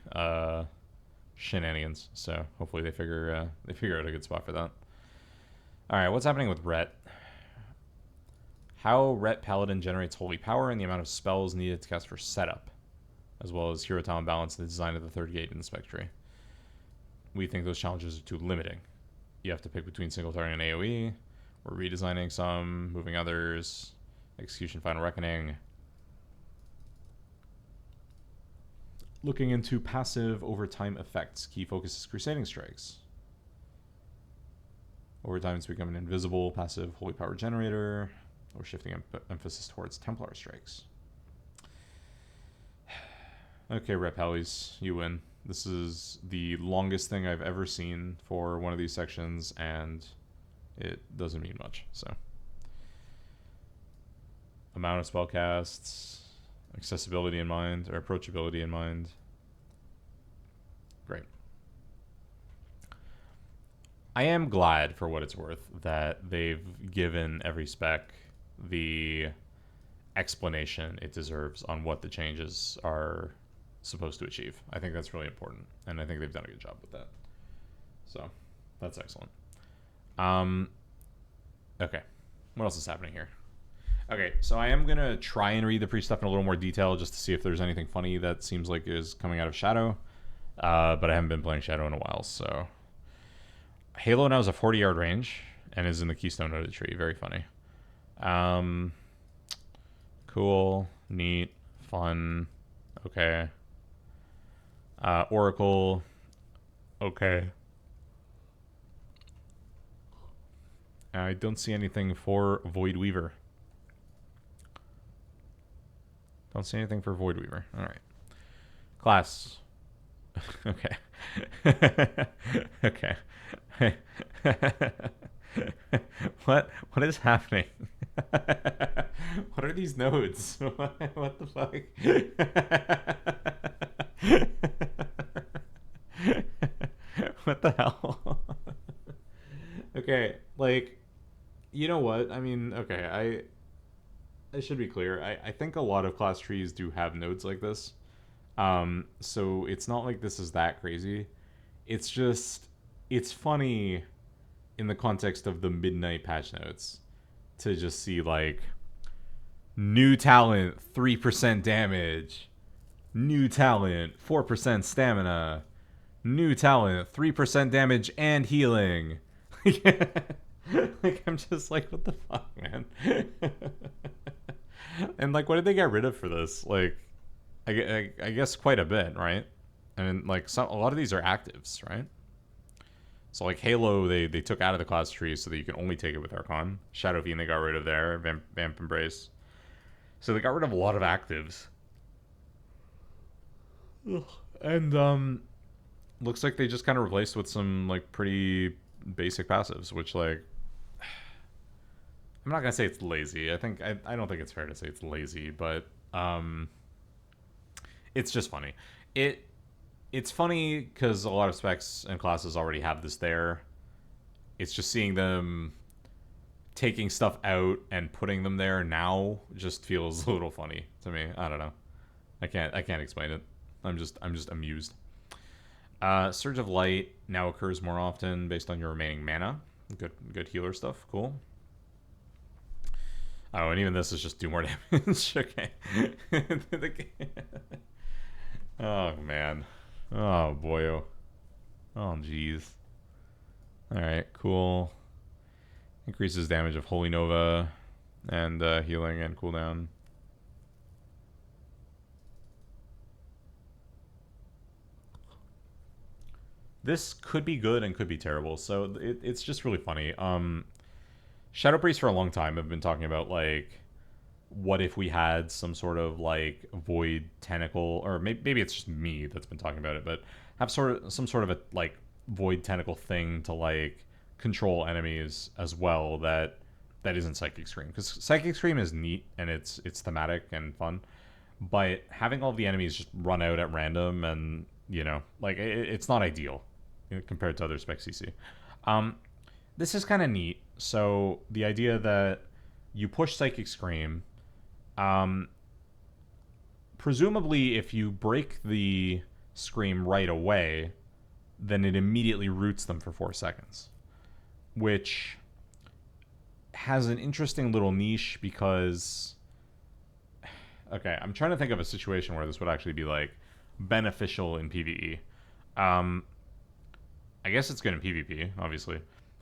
shenanigans, so hopefully they figure out a good spot for that. All right, what's happening with Ret? How Ret Paladin generates holy power and the amount of spells needed to cast for setup, as well as hero talent balance and the design of the third gate in the spec tree. We think those challenges are too limiting. You have to pick between single target and AoE. We're redesigning some, moving others. Execution, Final Reckoning. Looking into passive overtime effects. Key focus is Crusading Strikes. Overtime is becoming an invisible passive holy power generator. We're shifting emphasis towards Templar Strikes. Okay, Rep Hallies, you win. This is the longest thing I've ever seen for one of these sections, and it doesn't mean much, so. Amount of spellcasts, accessibility in mind, or approachability in mind. Great. I am glad, for what it's worth, that they've given every spec the explanation it deserves on what the changes are supposed to achieve. I think that's really important, and I think they've done a good job with that. So, that's excellent. Okay. What else is happening here? Okay, so I am going to try and read the pre-stuff in a little more detail just to see if there's anything funny that seems like is coming out of Shadow. But I haven't been playing Shadow in a while, so... Halo now has a 40-yard range and is in the Keystone Node of the tree. Very funny. Cool. Neat. Fun. Okay. Oracle. Okay. I don't see anything for Void Weaver. Don't see anything for Void Weaver. All right. Class. Okay. Okay. What is happening? What are these nodes? What the fuck? What the hell? Okay, like, you know what? I mean, okay, I should be clear. I think a lot of class trees do have nodes like this. So it's not like this is that crazy. It's just, it's funny in the context of the midnight patch notes to just see like new talent 3% damage, new talent 4% stamina, new talent 3% damage and healing. Like I'm just like, what the fuck, man? And like, what did they get rid of for this? Like, I guess quite a bit, right? And like a lot of these are actives, right? So like Halo, they took out of the class tree so that you can only take it with Archon. Shadow Fiend they got rid of there. Vamp Embrace. So they got rid of a lot of actives. Ugh. And looks like they just kind of replaced with some like pretty basic passives, which like I'm not gonna say it's lazy. I don't think it's fair to say it's lazy, but it's just funny. It's funny because a lot of specs and classes already have this there. It's just seeing them taking stuff out and putting them there now just feels a little funny to me. I don't know. I can't explain it. I'm just amused. Surge of Light now occurs more often based on your remaining mana. Good healer stuff. Cool. Oh, and even this is just do more damage. Okay. Oh man. Oh boyo. Oh jeez. Alright, cool. Increases damage of Holy Nova and healing and cooldown. This could be good and could be terrible, so it's just really funny. Shadow Priest for a long time have been talking about like, what if we had some sort of like void tentacle, or maybe it's just me that's been talking about it, but have some sort of a like void tentacle thing to like control enemies as well that isn't Psychic Scream, because Psychic Scream is neat and it's thematic and fun, but having all the enemies just run out at random and you know like it's not ideal compared to other spec CC. This is kind of neat. So the idea that you push Psychic Scream, presumably if you break the Scream right away, then it immediately roots them for 4 seconds, which has an interesting little niche because, okay, I'm trying to think of a situation where this would actually be like beneficial in PvE. I guess it's good in PvP, obviously,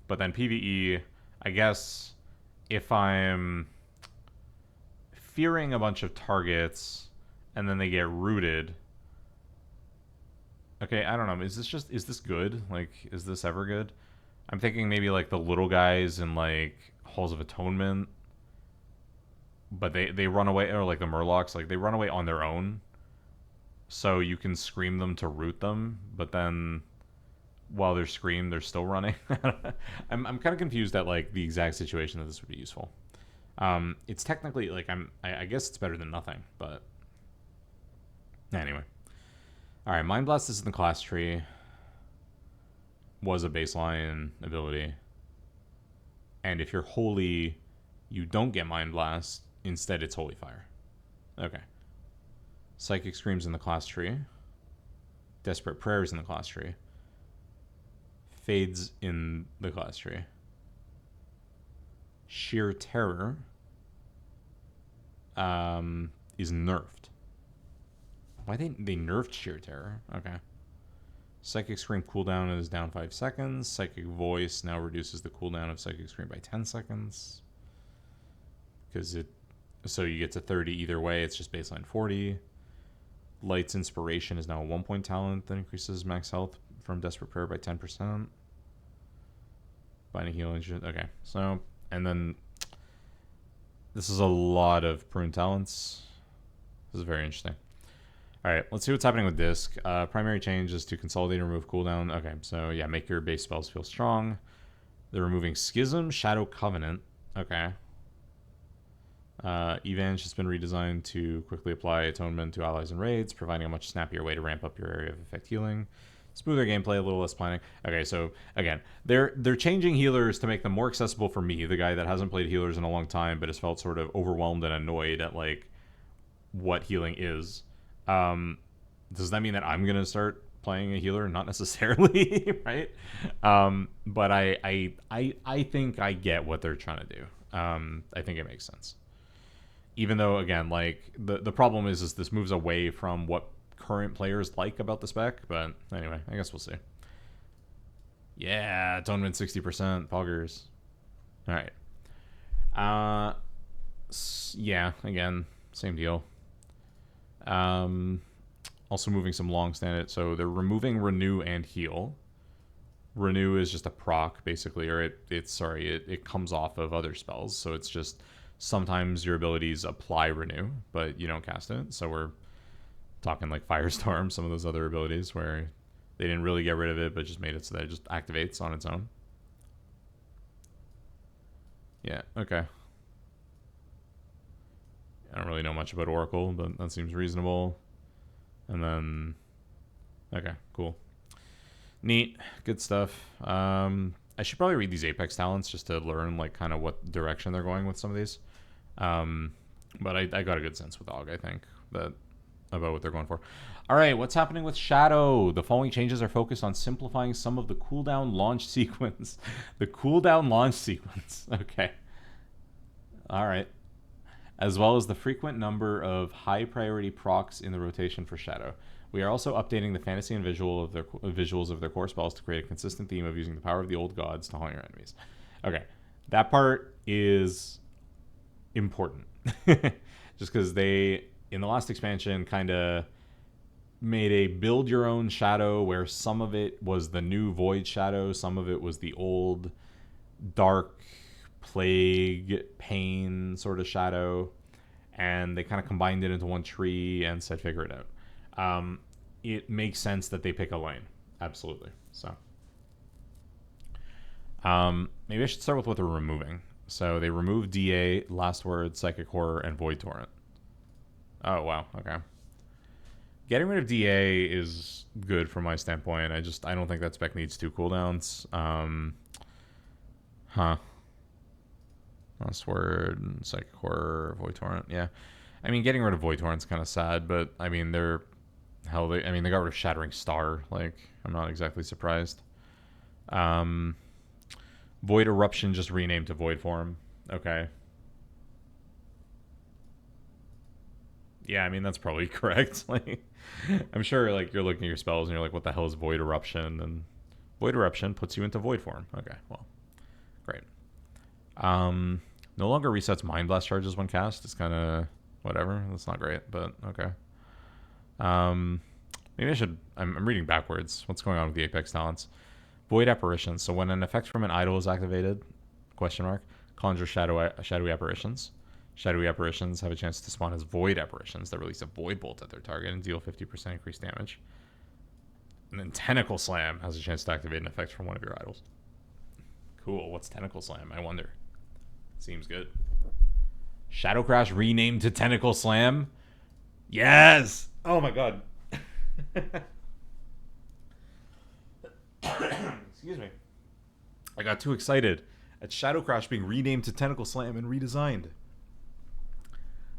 but then PvE, I guess if I'm fearing a bunch of targets and then they get rooted. Okay, I don't know. Is this good? Like, is this ever good? I'm thinking maybe like the little guys in like Halls of Atonement, but they run away, or like the Murlocs, like they run away on their own. So you can scream them to root them, but then while they're screamed, they're still running. I'm kind of confused at like the exact situation that this would be useful. It's technically like I guess it's better than nothing, but anyway. All right, Mind Blast is in the class tree. Was a baseline ability, and if you're holy, you don't get Mind Blast. Instead, it's Holy Fire. Okay. Psychic Scream's in the class tree. Desperate Prayer's in the class tree. Fades in the class tree. Sheer Terror is nerfed. Why they nerfed Sheer Terror? Okay. Psychic Scream cooldown is down 5 seconds. Psychic Voice now reduces the cooldown of Psychic Scream by 10 seconds. So you get to 30 either way, it's just baseline 40. Light's Inspiration is now a 1-point talent that increases max health from Desperate Prayer by 10%. Binding Healing. Okay, so, and then this is a lot of prune talents. This is very interesting. All right, let's see what's happening with Disc. Primary change is to consolidate and remove cooldown. Okay, so yeah, make your base spells feel strong. They're removing Schism, Shadow Covenant. Okay. Evange has been redesigned to quickly apply Atonement to allies and raids, providing a much snappier way to ramp up your area of effect healing. Smoother gameplay, a little less planning. Okay, so again, they're changing healers to make them more accessible for me, the guy that hasn't played healers in a long time, but has felt sort of overwhelmed and annoyed at like what healing is. Does that mean that I'm gonna start playing a healer, not necessarily, right? But I think I get what they're trying to do. I think it makes sense. Even though, again, like the problem is this moves away from what current players like about the spec. But anyway, I guess we'll see. Yeah, atonement 60%, poggers. All right. Yeah, again, same deal. Also moving some long stand. So they're removing renew and heal. Renew is just a proc basically, or it comes off of other spells. So it's just sometimes your abilities apply renew, but you don't cast it. So we're talking like Firestorm, some of those other abilities where they didn't really get rid of it, but just made it so that it just activates on its own. Yeah, okay. I don't really know much about Oracle, but that seems reasonable. And then, okay, cool. Neat, good stuff. I should probably read these Apex talents just to learn like kind of what direction they're going with some of these. But I got a good sense with Og, I think, that about what they're going for. All right, what's happening with Shadow? The following changes are focused on simplifying some of the cooldown launch sequence. The cooldown launch sequence. Okay. All right. As well as the frequent number of high priority procs in the rotation for Shadow. We are also updating the fantasy and visuals of their core spells to create a consistent theme of using the power of the old gods to haunt your enemies. Okay, that part is important. Just because they, in the last expansion, kind of made a build your own Shadow where some of it was the new Void Shadow, some of it was the old dark plague pain sort of Shadow, and they kind of combined it into one tree and said figure it out. It makes sense that they pick a lane, absolutely. So maybe I should start with what they're removing. So they removed DA, Last Word, Psychic Horror, and Void Torrent. Oh wow, okay. Getting rid of DA is good from my standpoint. I don't think that spec needs 2 cooldowns. Last Word, Psychic Horror, Void Torrent. Yeah, I mean, getting rid of Void Torrent's kind of sad, but I mean, they got rid of Shattering Star. Like, I'm not exactly surprised. Void Eruption just renamed to Void Form. Okay. Yeah, I mean, that's probably correct. Like, I'm sure, like, you're looking at your spells and you're like, what the hell is Void Eruption? And Void Eruption puts you into Void Form. Okay, well, great. No longer resets Mind Blast charges when cast. It's kind of whatever. That's not great, but okay. Maybe I should... I'm reading backwards. What's going on with the Apex talents? Void Apparitions. So when an effect from an idol is activated, conjure shadowy apparitions. Shadowy apparitions have a chance to spawn as void apparitions that release a void bolt at their target and deal 50% increased damage. And then Tentacle Slam has a chance to activate an effect from one of your idols. Cool. What's Tentacle Slam? I wonder. Seems good. Shadow Crash renamed to Tentacle Slam. Yes! Oh my god. Excuse me. I got too excited at Shadow Crash being renamed to Tentacle Slam and redesigned.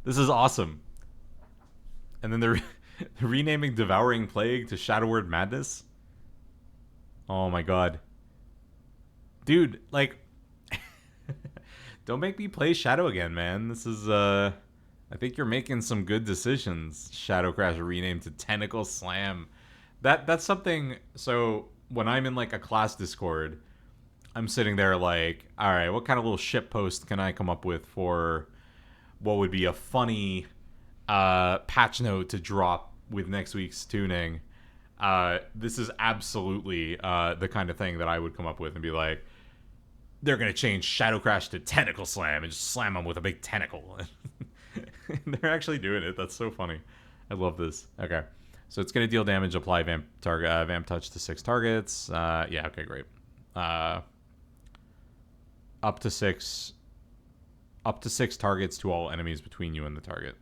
This is awesome. And then they're renaming Devouring Plague to Shadow Word Madness. Oh my god. Dude, like... Don't make me play Shadow again, man. This is, I think you're making some good decisions. Shadow Crash renamed to Tentacle Slam. That's something... So, when I'm in, like, a class Discord, I'm sitting there like, alright, what kind of little shitpost can I come up with for what would be a funny patch note to drop with next week's tuning? This is absolutely the kind of thing that I would come up with and be like, they're going to change Shadow Crash to Tentacle Slam and just slam them with a big tentacle. They're actually doing it. That's so funny. I love this. Okay. So it's going to deal damage, apply Vamp Touch to 6 targets. Yeah, okay, great. Up to 6 targets to all enemies between you and the target.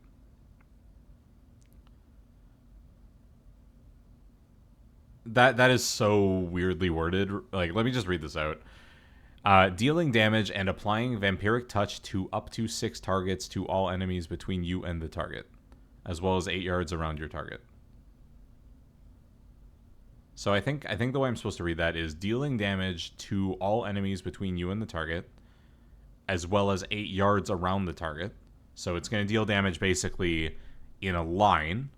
That is so weirdly worded. Like, let me just read this out. Dealing damage and applying Vampiric Touch to up to 6 targets to all enemies between you and the target, as well as 8 yards around your target. So I think the way I'm supposed to read that is dealing damage to all enemies between you and the target, as well as 8 yards around the target. So it's going to deal damage basically in a line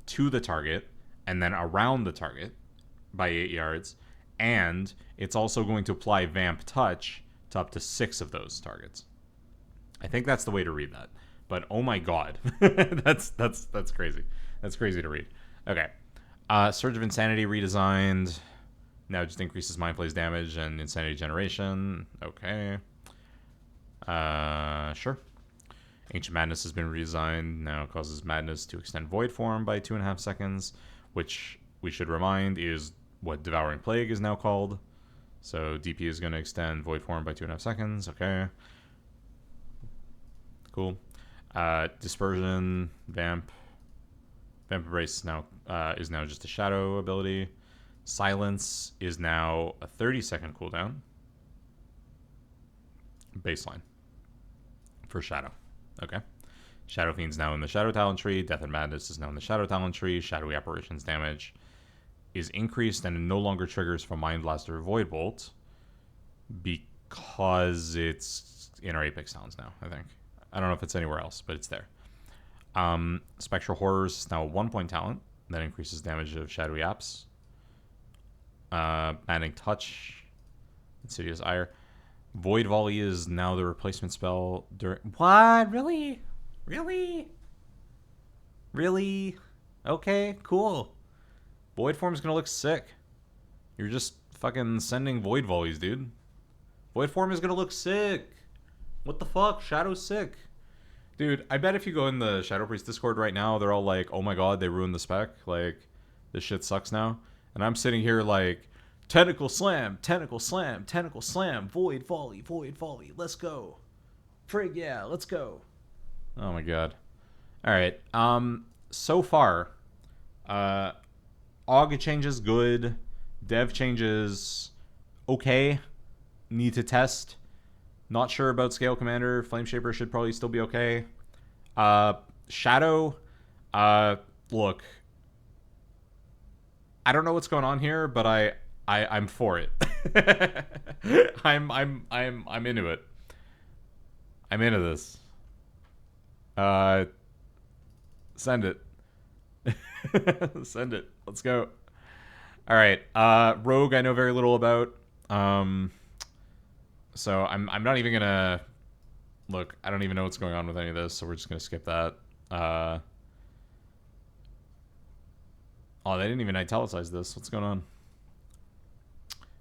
to the target and then around the target by 8 yards. And it's also going to apply Vamp Touch to up to 6 of those targets. I think that's the way to read that. But oh my god, that's crazy. That's crazy to read. Okay, Surge of Insanity redesigned. Now just increases Mind Flay's damage and Insanity generation. Okay. Sure. Ancient Madness has been redesigned. Now causes Madness to extend Void Form by 2.5 seconds, which we should remind is what Devouring Plague is now called. So DP is going to extend Void Form by 2.5 seconds. Okay. Cool. Dispersion, Vamp Embrace is now just a shadow ability. Silence is now a 30-second cooldown. Baseline for Shadow. Okay. Shadow Fiend's now in the Shadow Talent tree. Death and Madness is now in the Shadow Talent tree. Shadowy Apparitions damage is increased and it no longer triggers from Mind Blast or Void Bolt because it's in our Apex Talents now, I think. I don't know if it's anywhere else, but it's there. Spectral Horrors is now a 1-point talent that increases damage of shadowy apps. Banning Touch, Insidious Ire. Void Volley is now the replacement spell during. What? Really? Okay, cool. Void Form's gonna look sick. You're just fucking sending Void Volleys, dude. Void Form is gonna look sick. What the fuck? Shadow's sick. Dude, I bet if you go in the Shadow Priest Discord right now, they're all like, oh my god, they ruined the spec. Like, this shit sucks now. And I'm sitting here like, Tentacle Slam, Tentacle Slam, Tentacle Slam, Void Volley, let's go. Frig, yeah, let's go. Oh my god. Alright, so far, AUG changes good, Dev changes okay, need to test. Not sure about Scale Commander. Flameshaper should probably still be okay. Shadow, look, I don't know what's going on here, but I'm for it. I'm into it. I'm into this. Send it. Send it. Let's go. All right. Rogue, I know very little about. So I'm not even gonna look. I don't even know what's going on with any of this, so we're just gonna skip that. Oh, they didn't even italicize this. What's going on?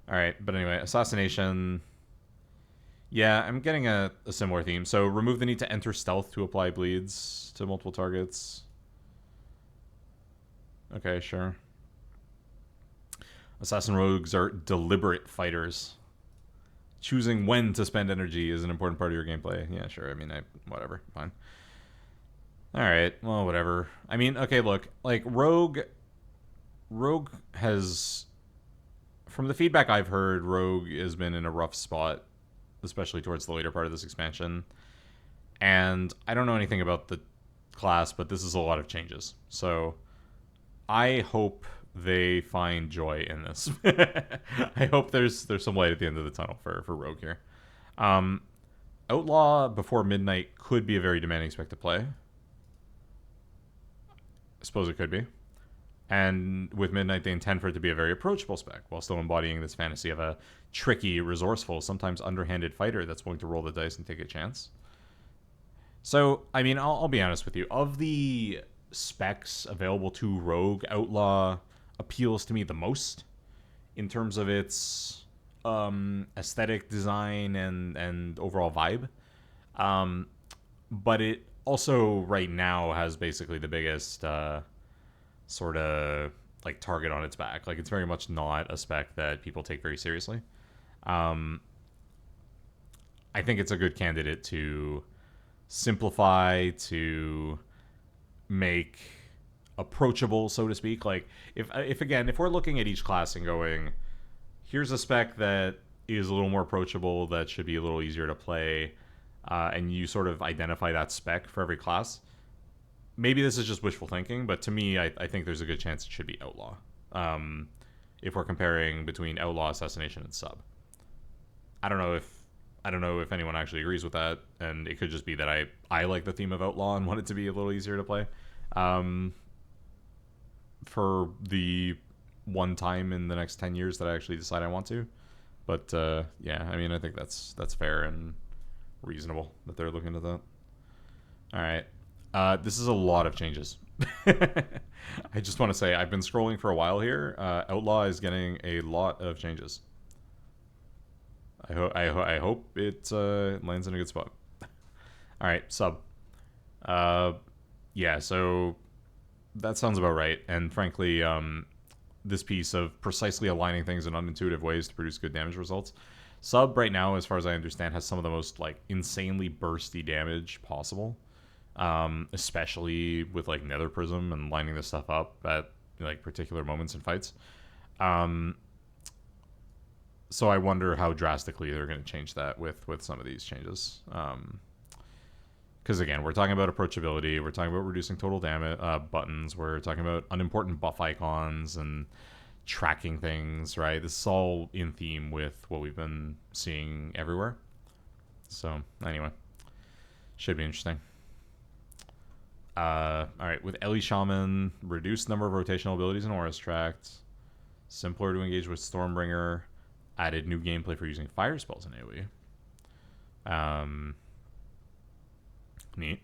All right, but anyway, Assassination. Yeah, I'm getting a similar theme. So remove the need to enter stealth to apply bleeds to multiple targets. Okay, sure. Assassin rogues are deliberate fighters. Choosing when to spend energy is an important part of your gameplay. Yeah, sure. I mean, whatever. Fine. Alright, well, whatever. I mean, okay, look. Like, Rogue has... From the feedback I've heard, Rogue has been in a rough spot, especially towards the later part of this expansion. And I don't know anything about the class, but this is a lot of changes. So, I hope they find joy in this. I hope there's some light at the end of the tunnel for Rogue here. Outlaw before midnight could be a very demanding spec to play. I suppose it could be. And with Midnight, they intend for it to be a very approachable spec, while still embodying this fantasy of a tricky, resourceful, sometimes underhanded fighter that's willing to roll the dice and take a chance. So, I mean, I'll be honest with you. Of the specs available to Rogue, Outlaw appeals to me the most in terms of its aesthetic, design, and overall vibe. But it also, right now, has basically the biggest... sort of like target on its back. Like, it's very much not a spec that people take very seriously. I think it's a good candidate to simplify, to make approachable, so to speak. Like, if we're looking at each class and going, here's a spec that is a little more approachable, that should be a little easier to play, and you sort of identify that spec for every class. Maybe this is just wishful thinking, but to me, I think there's a good chance it should be Outlaw. if we're comparing between Outlaw, Assassination, and Sub. I don't know if anyone actually agrees with that, and it could just be that I like the theme of Outlaw and want it to be a little easier to play. For the one time in the next 10 years that I actually decide I want to. But yeah, I mean, I think that's fair and reasonable that they're looking at that. All right. This is a lot of changes. I just want to say I've been scrolling for a while here. Outlaw is getting a lot of changes. I hope it lands in a good spot. All right, Sub. Yeah, so that sounds about right. And frankly, this piece of precisely aligning things in unintuitive ways to produce good damage results. Sub right now, as far as I understand, has some of the most like insanely bursty damage possible. Especially with like Nether Prism and lining this stuff up at like particular moments in fights. So I wonder how drastically they're going to change that with some of these changes. Because again, we're talking about approachability, we're talking about reducing total damage buttons, we're talking about unimportant buff icons and tracking things, right? This is all in theme with what we've been seeing everywhere. So anyway, should be interesting. All right, with Ellie Shaman, reduced number of rotational abilities in Aura's Tract, simpler to engage with Stormbringer, added new gameplay for using fire spells in AoE. Neat.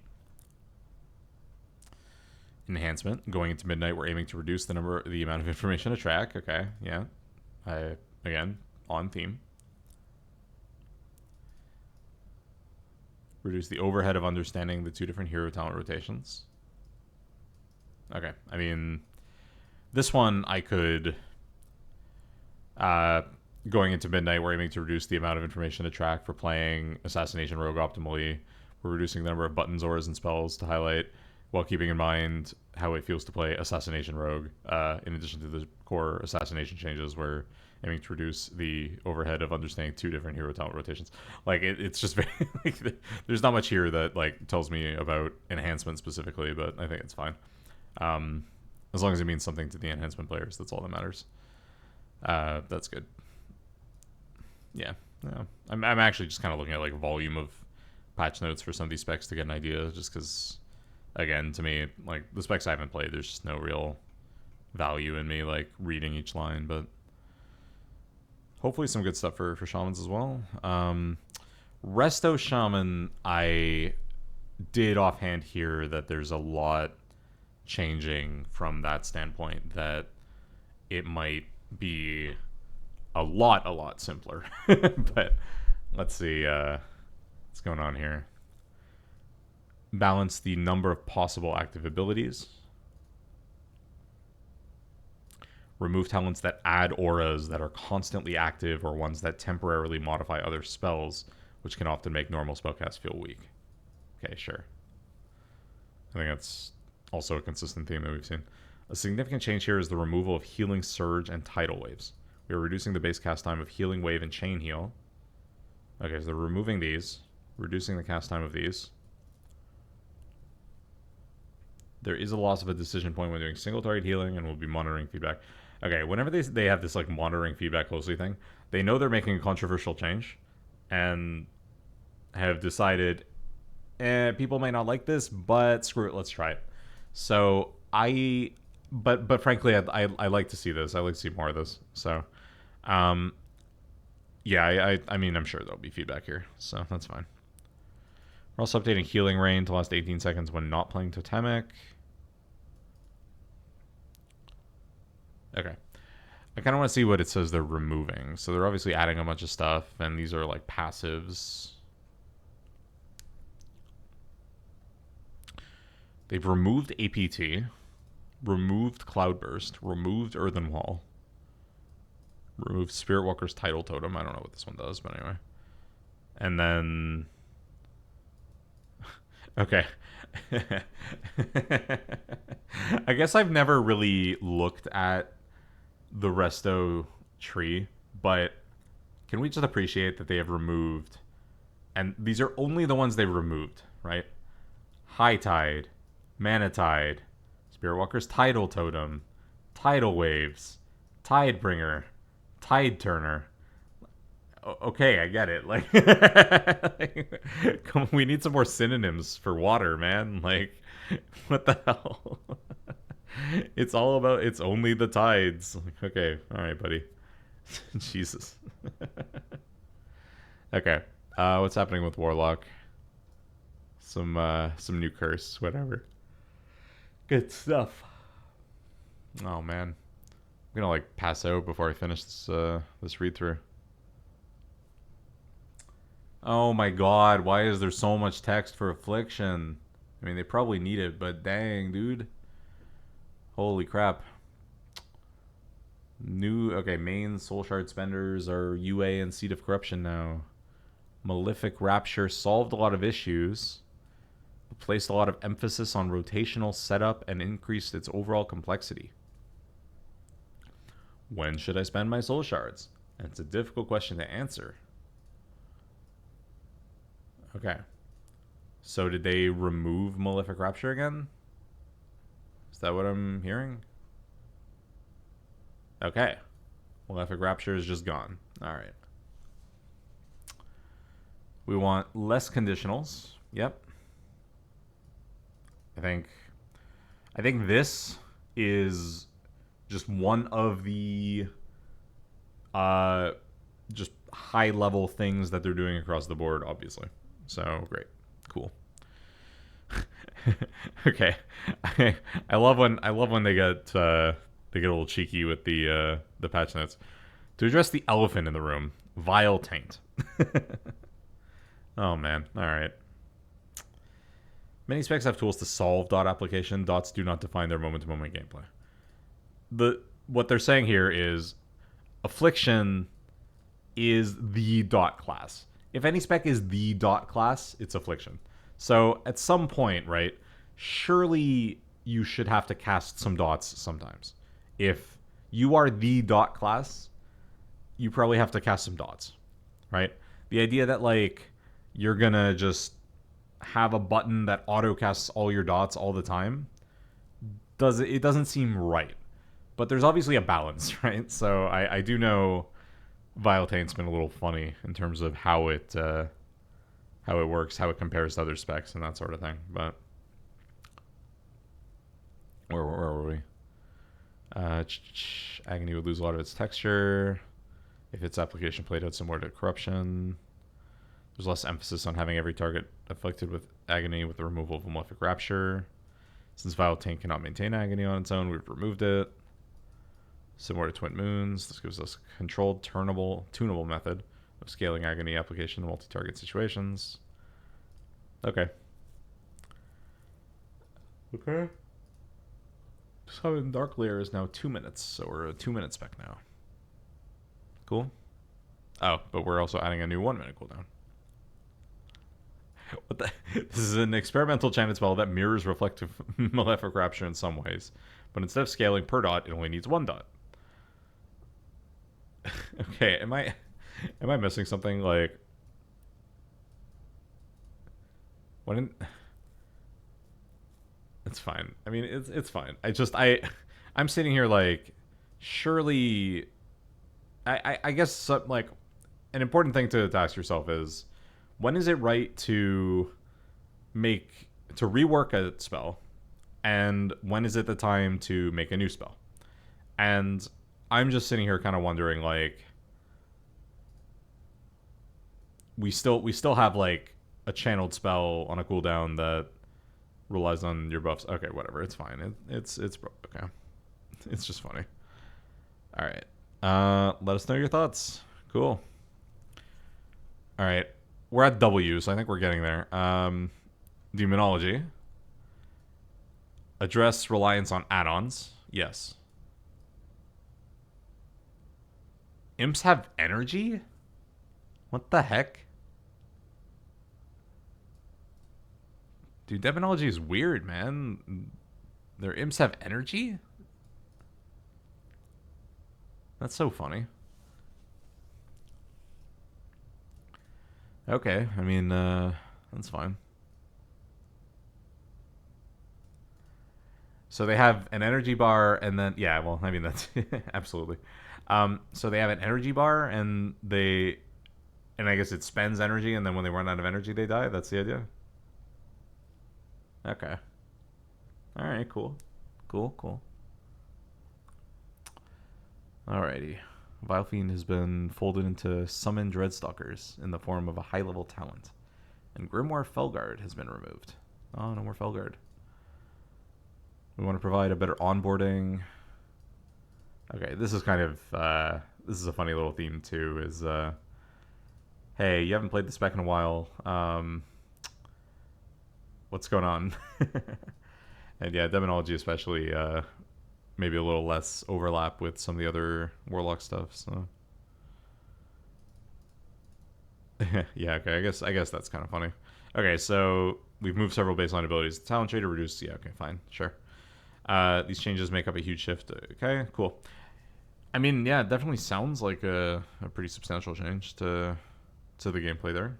Enhancement. Going into midnight, we're aiming to reduce the amount of information to track. Okay, yeah. Again, on theme. Reduce the overhead of understanding the two different hero talent rotations. Okay, I mean, this one I could... going into midnight, we're aiming to reduce the amount of information to track for playing Assassination Rogue optimally. We're reducing the number of buttons, auras, and spells to highlight, while keeping in mind how it feels to play Assassination Rogue. In addition to the core Assassination changes, we're aiming to reduce the overhead of understanding two different hero talent rotations. Like it's just very like, there's not much here that like tells me about enhancement specifically, but I think it's fine. As long as it means something to the enhancement players, that's all that matters. That's good. Yeah. I'm actually just kind of looking at like volume of patch notes for some of these specs to get an idea, just because, again, to me, like the specs I haven't played, there's just no real value in me like reading each line, but hopefully some good stuff for shamans as well. Resto Shaman, I did offhand hear that there's a lot changing from that standpoint, that it might be a lot simpler. But let's see what's going on here. Balance the number of possible active abilities. Remove talents that add auras that are constantly active, or ones that temporarily modify other spells, which can often make normal spellcasts feel weak. Okay, sure. I think that's also a consistent theme that we've seen. A significant change here is the removal of Healing Surge and Tidal Waves. We are reducing the base cast time of Healing Wave and Chain Heal. Okay, so they're removing these, reducing the cast time of these. There is a loss of a decision point when doing single target healing, and we'll be monitoring feedback. Okay, whenever they have this like monitoring feedback closely thing, they know they're making a controversial change, and have decided, people may not like this, but screw it, let's try it. So but frankly, I like to see this. I like to see more of this. So, yeah, I mean, I'm sure there'll be feedback here, so that's fine. We're also updating Healing Rain to last 18 seconds when not playing Totemic. Okay. I kind of want to see what it says they're removing. So they're obviously adding a bunch of stuff, and these are like passives. They've removed APT, removed Cloudburst, removed Earthen Wall, removed Spirit Walker's Tidal Totem. I don't know what this one does, but anyway. And then... Okay. I guess I've never really looked at the Resto tree, but can we just appreciate that they have removed, and these are only the ones they've removed, right? High Tide, Mana Tide, Spirit Walker's Tidal Totem, Tidal Waves, Tidebringer, Tide Turner. Okay, I get it. Like, come, we need some more synonyms for water, man. Like, what the hell? It's all about. It's only the tides. Like, okay, all right, buddy. Jesus. Okay. What's happening with Warlock? Some new curse, whatever. Good stuff. Oh man, I'm gonna like pass out before I finish this read through. Oh my god, why is there so much text for Affliction? I mean, they probably need it, but dang, dude. Holy crap. Okay, main Soul Shard spenders are UA and Seed of Corruption now. Malefic Rapture solved a lot of issues, placed a lot of emphasis on rotational setup, and increased its overall complexity. When should I spend my Soul Shards? And it's a difficult question to answer. Okay. So did they remove Malefic Rapture again? Is that what I'm hearing? Okay. Malefic Rapture is just gone. Alright. We want less conditionals. Yep. I think this is just one of the just high level things that they're doing across the board, obviously. So great. Cool. Okay. I love when they get a little cheeky with the patch notes. To address the elephant in the room, Vile Taint. Oh man. Alright. Many specs have tools to solve dot application. Dots do not define their moment-to-moment gameplay. What they're saying here is Affliction is the dot class. If any spec is the dot class, it's Affliction. So at some point, right, surely you should have to cast some dots sometimes. If you are the dot class, you probably have to cast some dots, right? The idea that, like, you're gonna just have a button that auto casts all your dots all the time, it doesn't seem right. But there's obviously a balance, right? So I do know Vile Taint's been a little funny in terms of how it works, how it compares to other specs and that sort of thing. But where were we? Agony would lose a lot of its texture if its application played out similar to Corruption. There's less emphasis on having every target afflicted with Agony with the removal of Malefic Rapture. Since Vile Taint cannot maintain Agony on its own, we've removed it. Similar to Twin Moons, this gives us a controlled, tunable method of scaling Agony application to multi-target situations. Okay. Okay. Summon Dark Lair is now 2 minutes, so we're a 2-minute spec now. Cool. Oh, but we're also adding a new 1-minute cooldown. What the? This is an experimental enchanted spell that mirrors Reflective Malefic Rapture in some ways, but instead of scaling per dot, it only needs 1 dot. Okay, am I missing something? Like, when? It's fine. I mean, it's fine. I'm sitting here like, surely. I guess like an important thing to ask yourself is, when is it right to rework a spell, and when is it the time to make a new spell? And I'm just sitting here kind of wondering, like, we still have like a channeled spell on a cooldown that relies on your buffs. Okay, whatever, it's fine. It's okay. It's just funny. All right. Let us know your thoughts. Cool. All right. We're at W, so I think we're getting there. Demonology. Address reliance on add-ons. Yes. Imps have energy? What the heck? Dude, demonology is weird, man. Their imps have energy? That's so funny. Okay, I mean, that's fine. So they have an energy bar, and then yeah, well, I mean that's absolutely. So they have an energy bar, and I guess it spends energy, and then when they run out of energy, they die. That's the idea. Okay. All right. Cool. Cool. Cool. Alrighty. Vilefiend has been folded into summoned Dreadstalkers in the form of a high-level talent, and Grimoire Felguard has been removed. Oh, no more Felguard. We want to provide a better onboarding. Okay, this is kind of this is a funny little theme too. Is hey, you haven't played the spec in a while. What's going on? And yeah, Demonology especially. Maybe a little less overlap with some of the other Warlock stuff. So yeah, okay. I guess that's kind of funny. Okay, so we've moved several baseline abilities. Talent tree to reduce. Yeah, okay, fine, sure. These changes make up a huge shift. Okay, cool. I mean, yeah, it definitely sounds like a pretty substantial change to the gameplay there.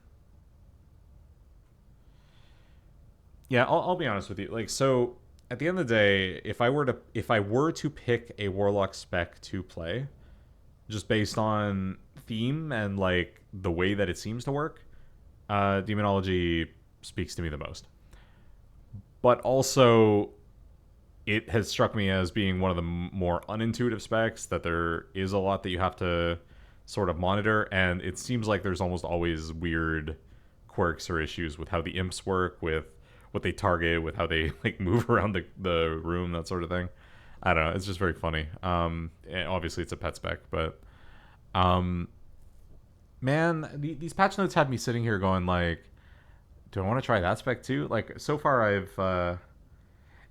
Yeah, I'll be honest with you. Like, so at the end of the day, if I were to pick a Warlock spec to play, just based on theme and like the way that it seems to work, Demonology speaks to me the most. But also, it has struck me as being one of the more unintuitive specs, that there is a lot that you have to sort of monitor, and it seems like there's almost always weird quirks or issues with how the imps work, with what they target, with how they like move around the room, that sort of thing. I don't know. It's just very funny. And obviously it's a pet spec, but um, man, these patch notes had me sitting here going like, do I want to try that spec too? Like so far, I've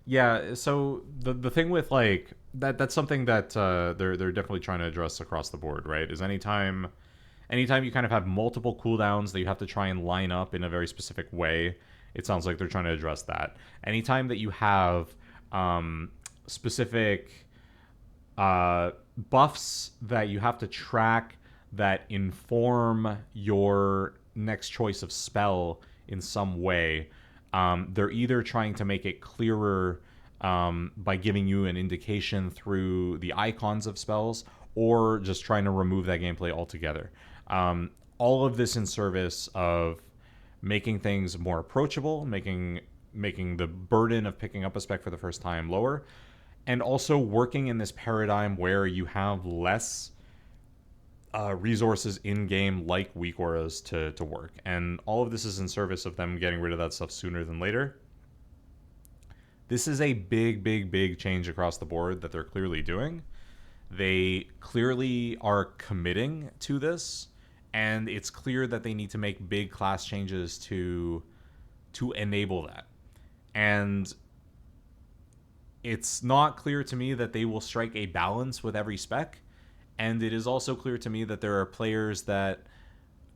yeah. So the thing with like that's something that they're definitely trying to address across the board, right? Is anytime you kind of have multiple cooldowns that you have to try and line up in a very specific way, it sounds like they're trying to address that. Anytime that you have specific buffs that you have to track that inform your next choice of spell in some way, they're either trying to make it clearer by giving you an indication through the icons of spells, or just trying to remove that gameplay altogether. All of this in service of making things more approachable, making the burden of picking up a spec for the first time lower, and also working in this paradigm where you have less resources in game like weak auras to work. And all of this is in service of them getting rid of that stuff sooner than later. This is a big change across the board that they're clearly doing. They clearly are committing to this, and it's clear that they need to make big class changes to enable that. And it's not clear to me that they will strike a balance with every spec, and it is also clear to me that there are players that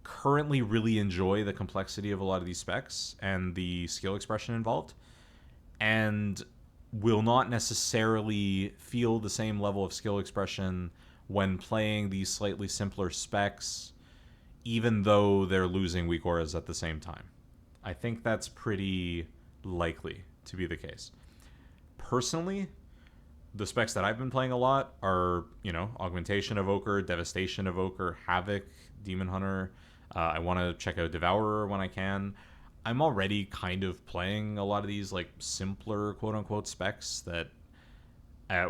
currently really enjoy the complexity of a lot of these specs and the skill expression involved, and will not necessarily feel the same level of skill expression when playing these slightly simpler specs, even though they're losing weak auras at the same time. I think that's pretty likely to be the case. Personally, the specs that I've been playing a lot are, Augmentation Evoker, Devastation Evoker, Havoc, Demon Hunter. I want to check out Devourer when I can. I'm already kind of playing a lot of these like simpler quote-unquote specs that I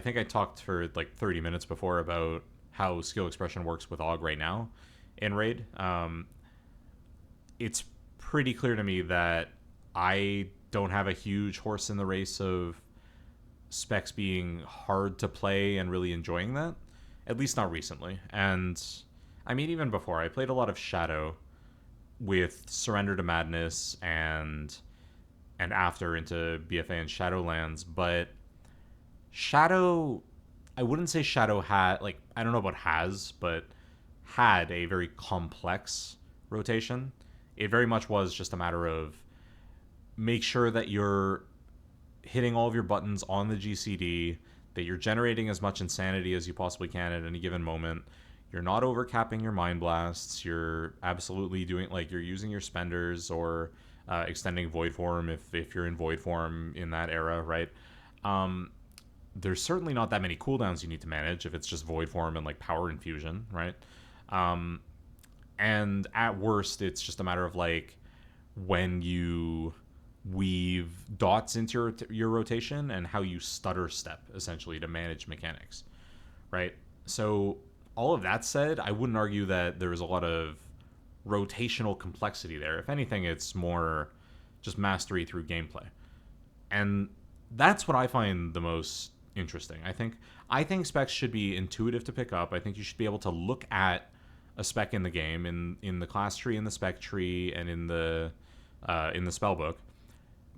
think I talked for like 30 minutes before about how skill expression works with Aug right now in Raid. It's pretty clear to me that I don't have a huge horse in the race of specs being hard to play and really enjoying that, at least not recently. And I mean, even before, I played a lot of Shadow with Surrender to Madness and after into BFA and Shadowlands, but Shadow, I wouldn't say Shadow had, like, I don't know about has, but had a very complex rotation. It very much was just a matter of make sure that you're hitting all of your buttons on the GCD, that you're generating as much insanity as you possibly can at any given moment. You're not overcapping your mind blasts. You're absolutely doing, like, you're using your spenders or extending void form if you're in void form in that era, right? Um, there's certainly not that many cooldowns you need to manage if it's just void form and like power infusion, right? Um, and at worst, it's just a matter of like when you weave dots into your rotation and how you stutter step essentially to manage mechanics, right? So all of that said, I wouldn't argue that there's a lot of rotational complexity there. If anything, it's more just mastery through gameplay. And that's what I find the most interesting. I think specs should be intuitive to pick up. I think you should be able to look at a spec in the game, in the class tree, in the spec tree, and in the spell book,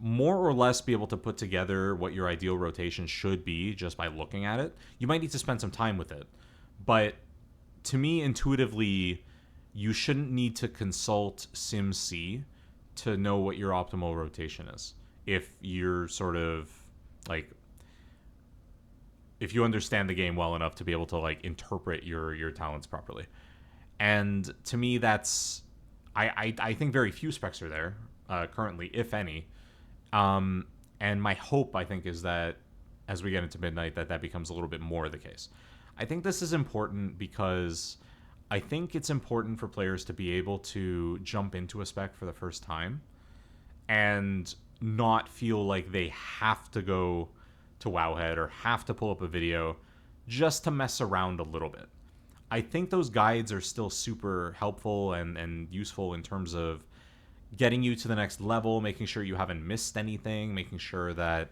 more or less be able to put together what your ideal rotation should be just by looking at it. You might need to spend some time with it, but to me, intuitively, you shouldn't need to consult SimC to know what your optimal rotation is. If you're sort of like, if you understand the game well enough to be able to like interpret your talents properly. And to me, that's I think very few specs are there currently, if any. And my hope, I think, is that as we get into Midnight, that becomes a little bit more the case. I think this is important because I think it's important for players to be able to jump into a spec for the first time and not feel like they have to go to Wowhead or have to pull up a video just to mess around a little bit. I think those guides are still super helpful and useful in terms of getting you to the next level, making sure you haven't missed anything, making sure that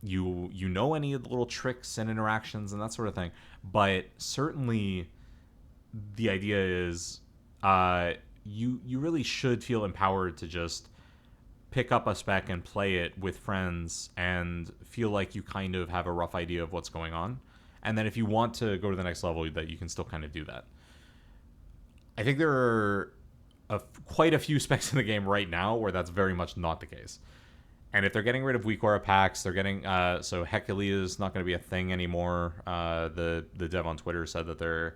you know any of the little tricks and interactions and that sort of thing. But certainly, the idea is you really should feel empowered to just pick up a spec and play it with friends and feel like you kind of have a rough idea of what's going on. And then if you want to go to the next level, that you can still kind of do that. I think there are quite a few specs in the game right now where that's very much not the case. And if they're getting rid of weak aura packs, they're getting so Heculia is not going to be a thing anymore. The dev on Twitter said that they're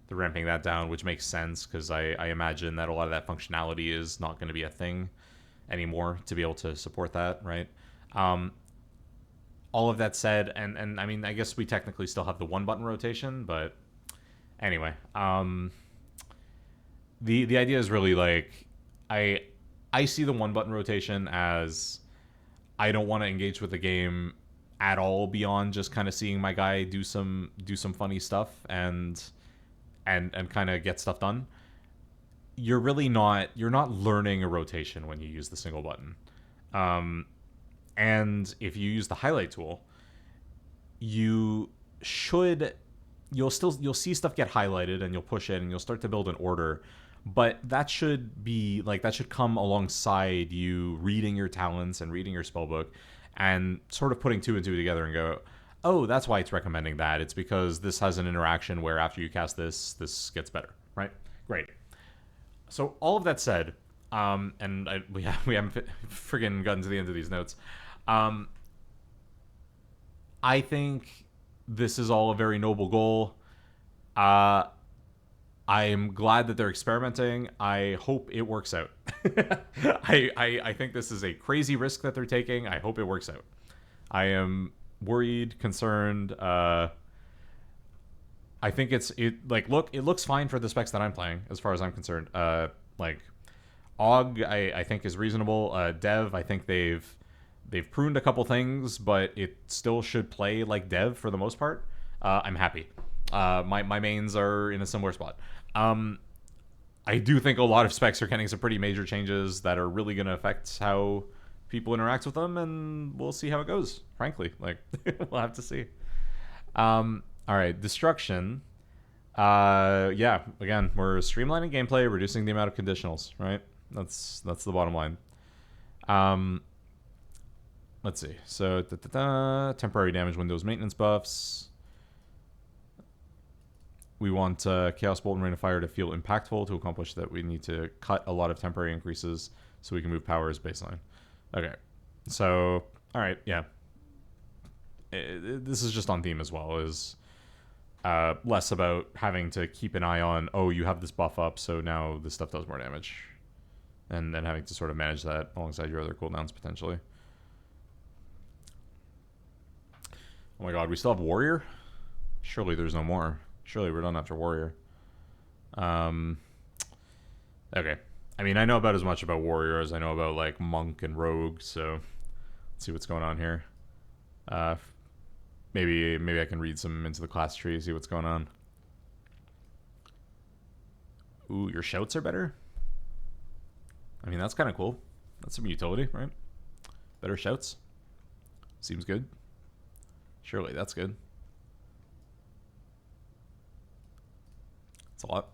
ramping that down, which makes sense because I imagine that a lot of that functionality is not going to be a thing anymore to be able to support that, right? All of that said, and I mean, I guess we technically still have the one button rotation, but anyway, the idea is really like I see the one button rotation as I don't want to engage with the game at all beyond just kind of seeing my guy do some funny stuff and kind of get stuff done. You're not learning a rotation when you use the single button. And if you use the highlight tool, you'll see stuff get highlighted and you'll push it and you'll start to build an order. But that should come alongside you reading your talents and reading your spellbook and sort of putting two and two together and go, oh, that's why it's recommending that. It's because this has an interaction where after you cast this gets better, right? Great. So all of that said, and we haven't friggin' gotten to the end of these notes. I think this is all a very noble goal. I am glad that they're experimenting. I hope it works out. I think this is a crazy risk that they're taking. I hope it works out. I am worried, concerned. I think it looks fine for the specs that I'm playing, as far as I'm concerned. Like Og, I think is reasonable. Dev, I think they've pruned a couple things, but it still should play like Dev for the most part. I'm happy. My mains are in a similar spot. I do think a lot of specs are getting some pretty major changes that are really going to affect how people interact with them, and we'll see how it goes, frankly. Like, we'll have to see. All right, Destruction. Yeah, again, we're streamlining gameplay, reducing the amount of conditionals, right? That's the bottom line. Let's see. So, temporary damage windows maintenance buffs. We want Chaos Bolt and Rain of Fire to feel impactful. To accomplish that, we need to cut a lot of temporary increases so we can move power as baseline. Okay. So, all right, yeah. This is just on theme as well. Is less about having to keep an eye on, oh, you have this buff up, so now this stuff does more damage. and then having to sort of manage that alongside your other cooldowns potentially. Oh my god, we still have Warrior? Surely there's no more. Surely we're done after Warrior. Okay. I mean, I know about as much about Warrior as I know about, like, Monk and Rogue, so let's see what's going on here. Maybe I can read some into the class tree, see what's going on. Ooh, your shouts are better? I mean, that's kind of cool. That's some utility, right? Better shouts. Seems good. Surely that's good. That's a lot.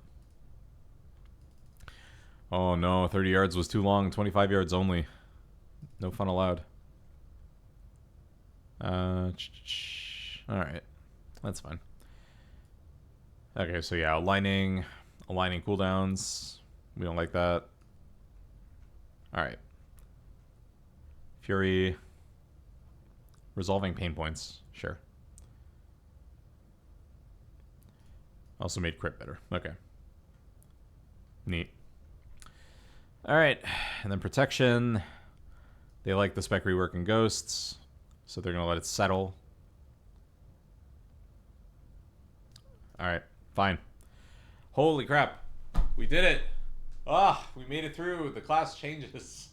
Oh no, 30 yards was too long. 25 yards only. No fun allowed. Alright. That's fine. Okay, so yeah, aligning cooldowns. We don't like that. Alright. Fury. Resolving pain points. Sure. Also made crit better. Okay. Neat. Alright. And then protection. They like the spec rework and ghosts, so they're going to let it settle. Alright. Fine. Holy crap. We did it. Ah, we made it through. The class changes.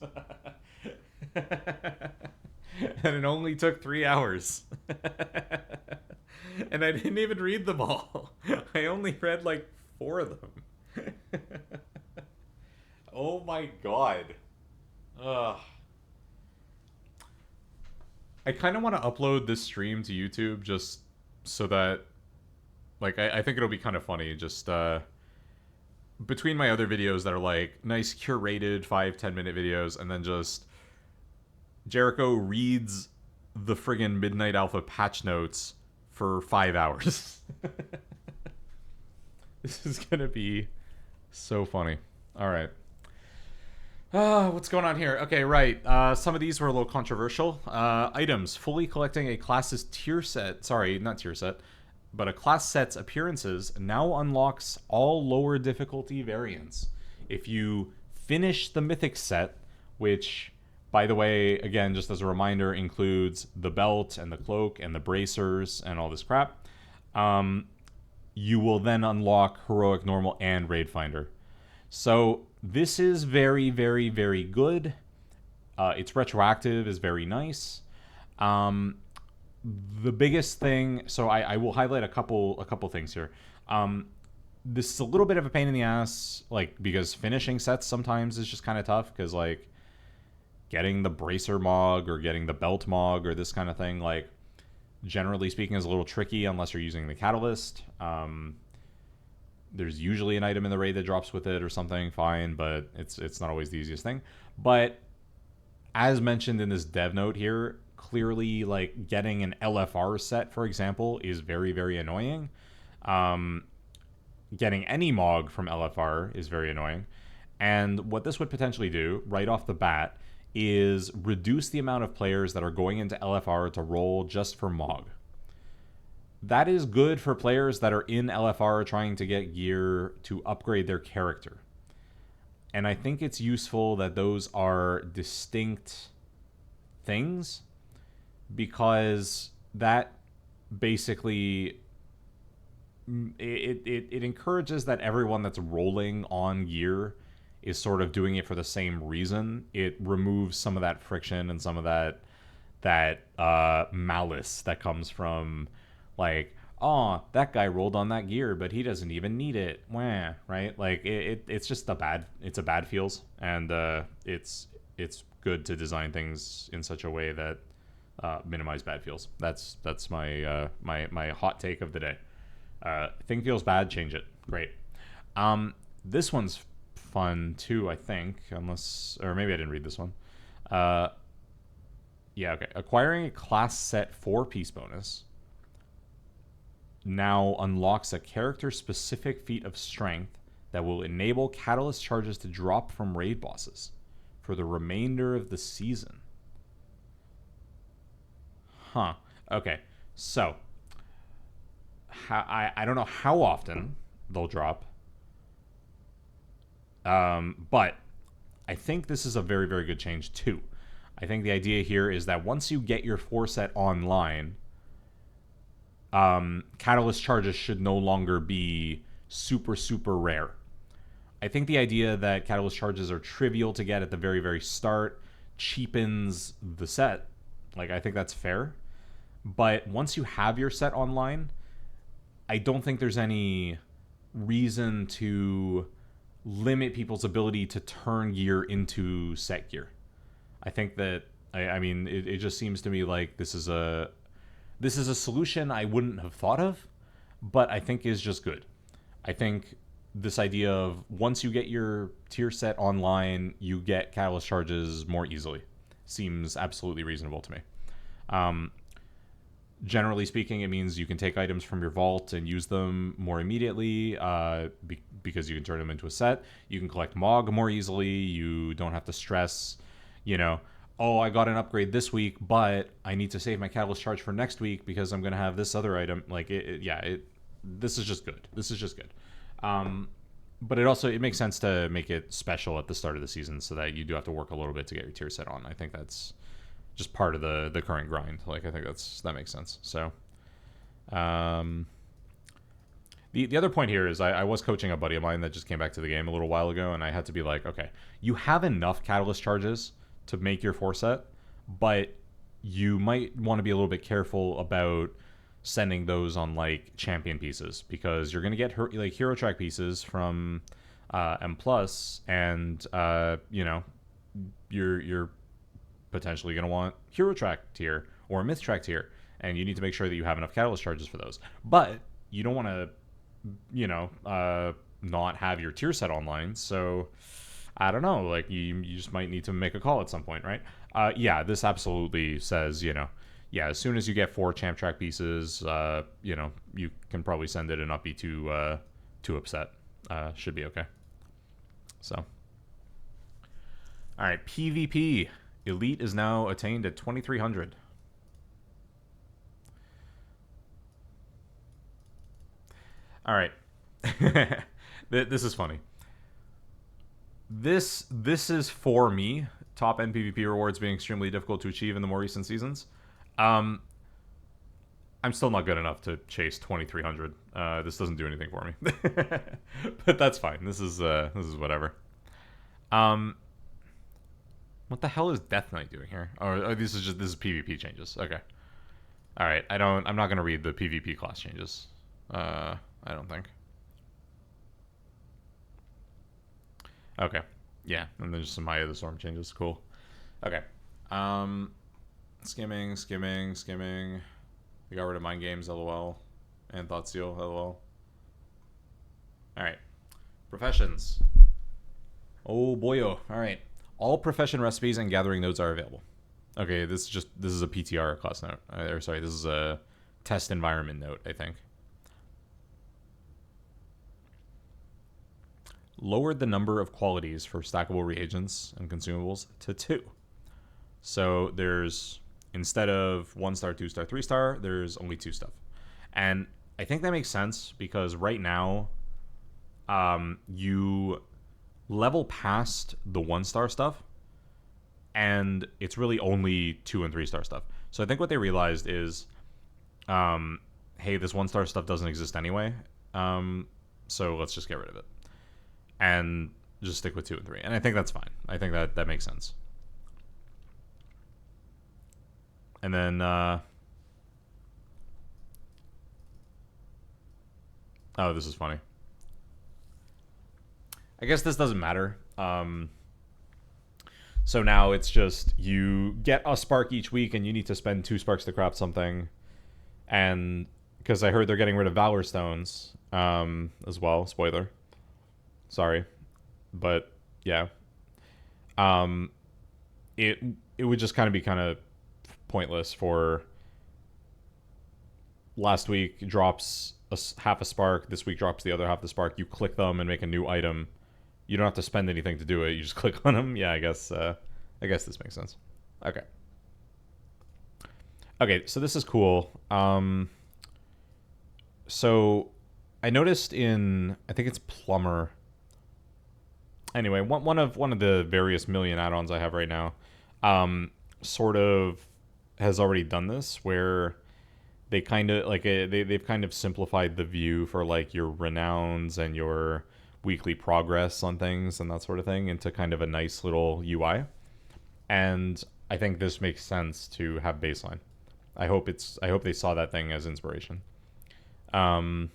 And it only took 3 hours. And I didn't even read them all. I only read like 4 of them. Oh my god. Ugh. I kind of want to upload this stream to YouTube just so that, like, I think it'll be kind of funny. Just between my other videos that are like nice curated 5-10 minute videos, and then just Jericho reads the friggin' Midnight Alpha patch notes for 5 hours. This is gonna be so funny. Alright. What's going on here? Okay, right. Some of these were a little controversial. Items. Fully collecting a class's tier set. Sorry, not tier set. But a class set's appearances now unlocks all lower difficulty variants. If you finish the Mythic set, which, by the way, again, just as a reminder, includes the belt and the cloak and the bracers and all this crap, you will then unlock Heroic, Normal, and Raid Finder. So this is very, very, very good. It's retroactive, is very nice. The biggest thing, so I will highlight a couple things here. This is a little bit of a pain in the ass, like, because finishing sets sometimes is just kind of tough, because, like, getting the bracer mog or getting the belt mog or this kind of thing, like, generally speaking, is a little tricky unless you're using the catalyst. There's usually an item in the raid that drops with it or something, fine, but it's not always the easiest thing. But as mentioned in this dev note here, clearly, like, getting an LFR set, for example, is very, very annoying. Getting any mog from LFR is very annoying. And what this would potentially do, right off the bat, is reduce the amount of players that are going into LFR to roll just for mog. That is good for players that are in LFR trying to get gear to upgrade their character. And I think it's useful that those are distinct things, because that basically it encourages that everyone that's rolling on gear is sort of doing it for the same reason. It removes some of that friction and some of that malice that comes from, like, oh, that guy rolled on that gear, but he doesn't even need it. Wah, right? Like, it's just a bad feels, and it's good to design things in such a way that minimize bad feels. That's my my hot take of the day. Thing feels bad, change it. Great. This one's fun too, I think, unless, or maybe I didn't read this one. Yeah, okay. Acquiring a class set 4-piece bonus now unlocks a character-specific feat of strength that will enable catalyst charges to drop from raid bosses for the remainder of the season. Huh. Okay. So, I don't know how often they'll drop, but I think this is a very, very good change too. I think the idea here is that once you get your 4 set online, catalyst charges should no longer be super, super rare. I think the idea that catalyst charges are trivial to get at the very, very start cheapens the set. Like, I think that's fair. But once you have your set online, I don't think there's any reason to limit people's ability to turn gear into set gear. I think that I mean it just seems to me like this is a solution I wouldn't have thought of, but I think is just good. I think this idea of once you get your tier set online, you get catalyst charges more easily seems absolutely reasonable to me. Generally speaking, it means you can take items from your vault and use them more immediately because you can turn them into a set. You can collect Mog more easily. You don't have to stress, oh, I got an upgrade this week, but I need to save my catalyst charge for next week because I'm going to have this other item. Like, this is just good. This is just good. But it makes sense to make it special at the start of the season so that you do have to work a little bit to get your tier set on. I think that's just part of the current grind. Like, I think that makes sense. So, the other point here is I was coaching a buddy of mine that just came back to the game a little while ago, and I had to be like, okay, you have enough catalyst charges to make your 4 set, but you might want to be a little bit careful about sending those on like champion pieces because you're going to get like hero track pieces from M+, and you're potentially going to want hero track tier or myth track tier, and you need to make sure that you have enough catalyst charges for those. But you don't want to not have your tier set online, so I don't know, like you just might need to make a call at some point, right? This absolutely says, as soon as you get 4 champ track pieces, you can probably send it and not be too upset. Should be okay. So, all right, PvP. Elite is now attained at 2,300. All right. This is funny. This is for me. Top end PvP rewards being extremely difficult to achieve in the more recent seasons. I'm still not good enough to chase 2,300. This doesn't do anything for me, but that's fine. This is whatever. What the hell is Death Knight doing here? Oh, this is PvP changes. Okay. All right. I'm not gonna read the PvP class changes. I don't think. Okay. Yeah, and then just some Eye of the Storm changes. Cool. Okay. Skimming. We got rid of Mind Games, lol. And Thought Seal, lol. Alright. Professions. Oh, boyo. Alright. All profession recipes and gathering nodes are available. Okay, this is a PTR class note. This is a test environment note, I think. Lowered the number of qualities for stackable reagents and consumables to 2. So there's, instead of 1-star, 2-star, 3-star, there's only 2 stuff. And I think that makes sense because right now, you level past the 1-star stuff, and it's really only 2 and 3-star stuff. So I think what they realized is, hey, this 1-star stuff doesn't exist anyway, so let's just get rid of it. And just stick with 2 and 3. And I think that's fine. I think that makes sense. And then, oh, this is funny. I guess this doesn't matter. So now it's just you get a spark each week and you need to spend 2 sparks to craft something. And because I heard they're getting rid of Valor Stones as well. Spoiler. Sorry. But yeah. It would just be kind of pointless for last week drops half a spark, this week drops the other half the spark. You click them and make a new item. You don't have to spend anything to do it. You just click on them. Yeah, I guess this makes sense. Okay. Okay, so this is cool. So I noticed in, I think it's Plumber, Anyway, one of the various million add-ons I have right now, sort of has already done this where they kind of like they've kind of simplified the view for like your renowns and your weekly progress on things and that sort of thing into kind of a nice little UI. And I think this makes sense to have baseline. I hope they saw that thing as inspiration. Um,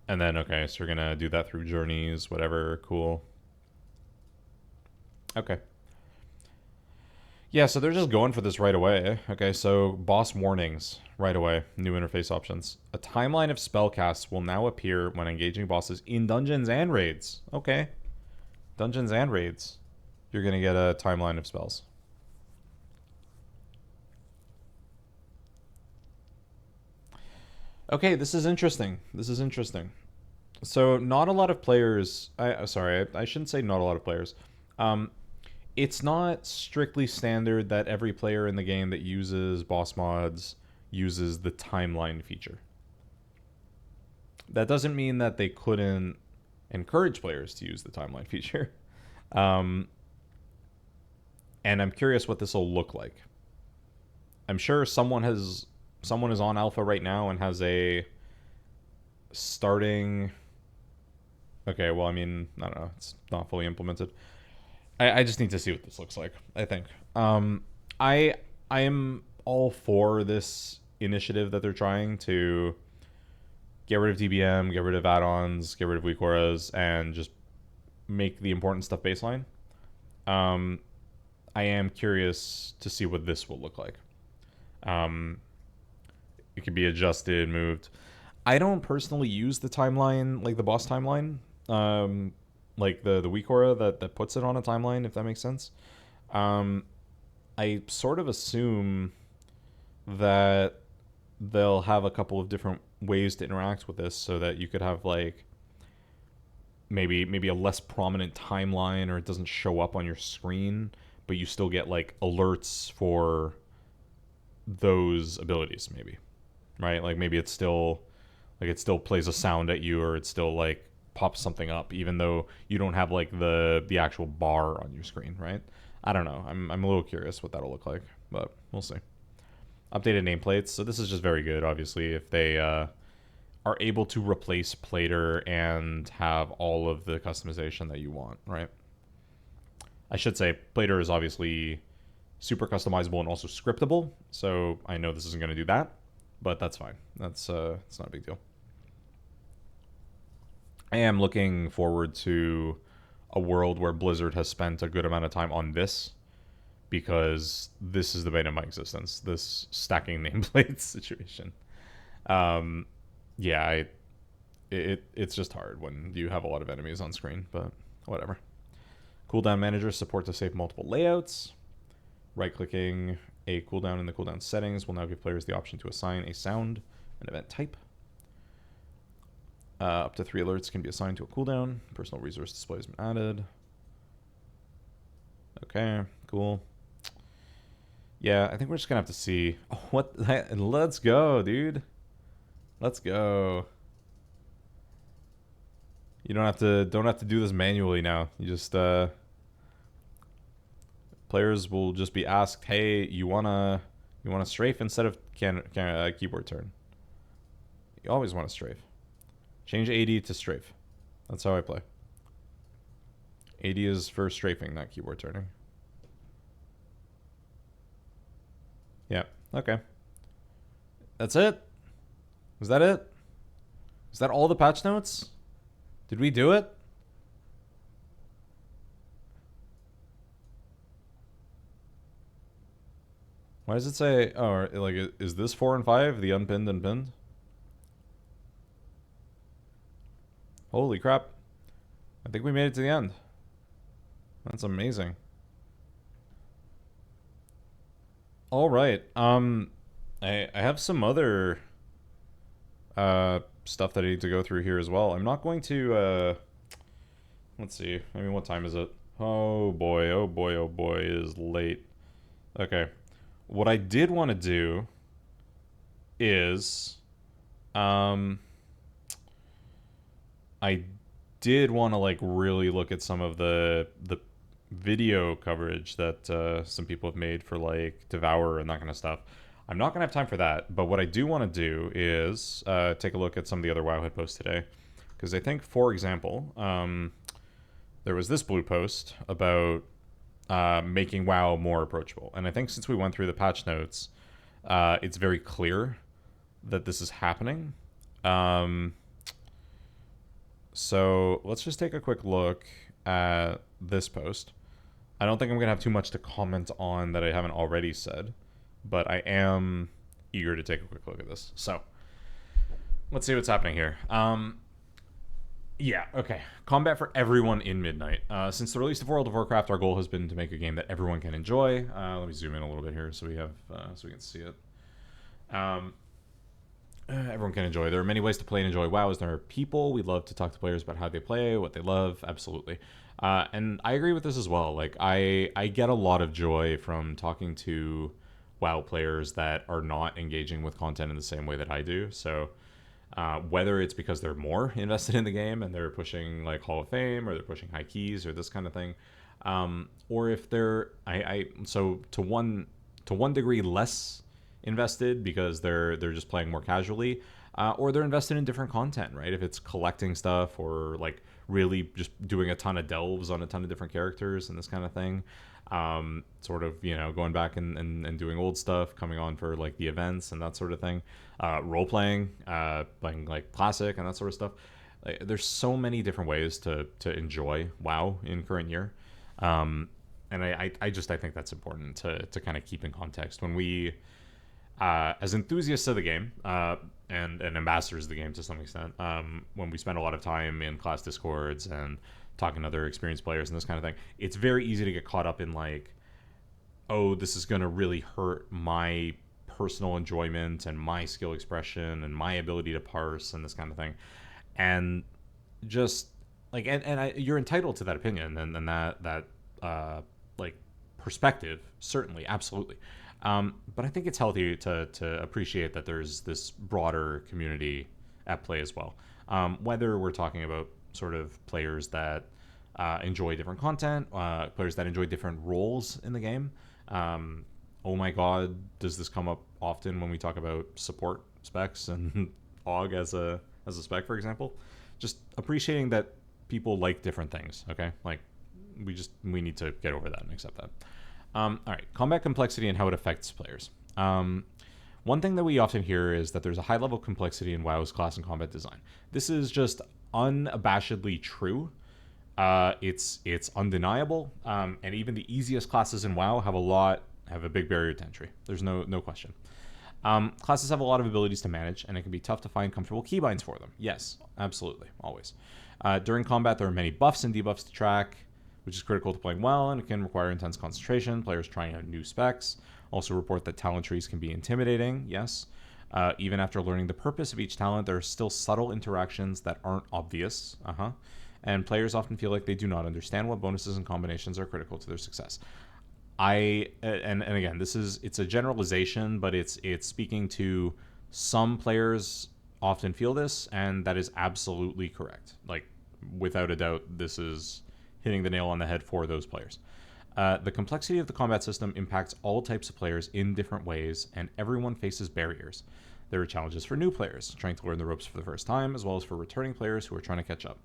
and then okay, so you're gonna do that through journeys, whatever. Cool. Okay. Yeah, so they're just going for this right away. Okay, so boss warnings right away. New interface options. A timeline of spellcasts will now appear when engaging bosses in dungeons and raids. Okay. Dungeons and raids. You're going to get a timeline of spells. Okay, this is interesting. This is interesting. So, not a lot of players. I shouldn't say not a lot of players. Um, it's not strictly standard that every player in the game that uses boss mods uses the timeline feature. That doesn't mean that they couldn't encourage players to use the timeline feature. Um, and I'm curious what this will look like. I'm sure someone is on alpha right now and has a starting. Okay, well, I mean, I don't know. It's not fully implemented. I just need to see what this looks like. I think. I I am all for this initiative that they're trying to get rid of DBM, get rid of add-ons, get rid of weak auras, and just make the important stuff baseline. Um, I am curious to see what this will look like. Um, it could be adjusted, moved. I don't personally use the timeline, like the boss timeline, like the weak aura that puts it on a timeline, if that makes sense. Um, I sort of assume that they'll have a couple of different ways to interact with this, so that you could have like maybe a less prominent timeline, or it doesn't show up on your screen, but you still get like alerts for those abilities, maybe, right? Like maybe it's still like it still plays a sound at you, or it still like pops something up even though you don't have like the actual bar on your screen, right? I don't know. I'm a little curious what that'll look like, but we'll see. Updated nameplates. So this is just very good, obviously, if they are able to replace Plater and have all of the customization that you want, right? I should say Plater is obviously super customizable and also scriptable, so I know this isn't going to do that, but that's fine. It's not a big deal. I am looking forward to a world where Blizzard has spent a good amount of time on this, because this is the bane of my existence. This stacking nameplates situation. Um, yeah, it's just hard when you have a lot of enemies on screen, but whatever. Cooldown manager support to save multiple layouts. Right-clicking a cooldown in the cooldown settings will now give players the option to assign a sound and event type. Up to 3 alerts can be assigned to a cooldown. Personal resource display has been added. Okay, cool. Yeah, I think we're just gonna have to see. Oh, what? Let's go, dude. Let's go. You don't have to do this manually now. You just players will just be asked, "Hey, you wanna strafe instead of keyboard turn?" You always want to strafe. Change AD to strafe. That's how I play. AD is for strafing, not keyboard turning. Yeah. Okay. That's it? Was that it? Is that all the patch notes? Did we do it? Why does it say, oh, like, is this 4 and 5, the unpinned and pinned? Holy crap. I think we made it to the end. That's amazing. All right. I have some other stuff that I need to go through here as well. I'm not going to let's see. I mean, what time is it? Oh boy, oh boy, oh boy, it is late. Okay. What I did want to do is I did want to like really look at some of the video coverage that some people have made for like Devour and that kind of stuff. I'm not gonna have time for that, but what I do want to do is take a look at some of the other Wowhead posts today, because I think, for example, there was this blue post about making WoW more approachable, and I think since we went through the patch notes, it's very clear that this is happening. So let's just take a quick look at this post. I don't think I'm going to have too much to comment on that I haven't already said, but I am eager to take a quick look at this. So let's see what's happening here. Yeah, okay. Combat for everyone in Midnight. Since the release of World of Warcraft, our goal has been to make a game that everyone can enjoy. Let me zoom in a little bit here so we have so we can see it. Everyone can enjoy. There are many ways to play and enjoy WoW. As there are people, we love to talk to players about how they play, what they love. Absolutely. And I agree with this as well. Like I get a lot of joy from talking to WoW players that are not engaging with content in the same way that I do. So whether it's because they're more invested in the game and they're pushing like Hall of Fame, or they're pushing high keys or this kind of thing, or if they're so to one degree less invested because they're just playing more casually, or they're invested in different content, right? If it's collecting stuff or like really just doing a ton of delves on a ton of different characters and this kind of thing, sort of, you know, going back and doing old stuff, coming on for like the events and that sort of thing, role playing, playing like classic and that sort of stuff. Like, there's so many different ways to enjoy WoW in current year, and I think that's important to kind of keep in context when we, as enthusiasts of the game, and ambassadors of the game to some extent, when we spend a lot of time in class discords and talking to other experienced players and this kind of thing, it's very easy to get caught up in like, oh, this is going to really hurt my personal enjoyment and my skill expression and my ability to parse and this kind of thing. And just like, you're entitled to that opinion and that like perspective, certainly, absolutely. But I think it's healthy to appreciate that there's this broader community at play as well. Whether we're talking about sort of players that enjoy different content, players that enjoy different roles in the game. Oh my god, does this come up often when we talk about support specs and AUG as a spec, for example? Just appreciating that people like different things, okay? Like, we need to get over that and accept that. All right, combat complexity and how it affects players. One thing that we often hear is that there's a high level of complexity in WoW's class and combat design. This is just unabashedly true. It's undeniable, and even the easiest classes in WoW have a big barrier to entry. There's no question. Classes have a lot of abilities to manage, and it can be tough to find comfortable keybinds for them. Yes, absolutely, always. During combat, there are many buffs and debuffs to track, which is critical to playing well, and it can require intense concentration. Players trying out new specs also report that talent trees can be intimidating. Yes. Even after learning the purpose of each talent, there are still subtle interactions that aren't obvious. And players often feel like they do not understand what bonuses and combinations are critical to their success. And again, it's a generalization, but it's speaking to some players often feel this, and that is absolutely correct. Like, without a doubt, this is hitting the nail on the head for those players. The complexity of the combat system impacts all types of players in different ways, and everyone faces barriers. There are challenges for new players, trying to learn the ropes for the first time, as well as for returning players who are trying to catch up.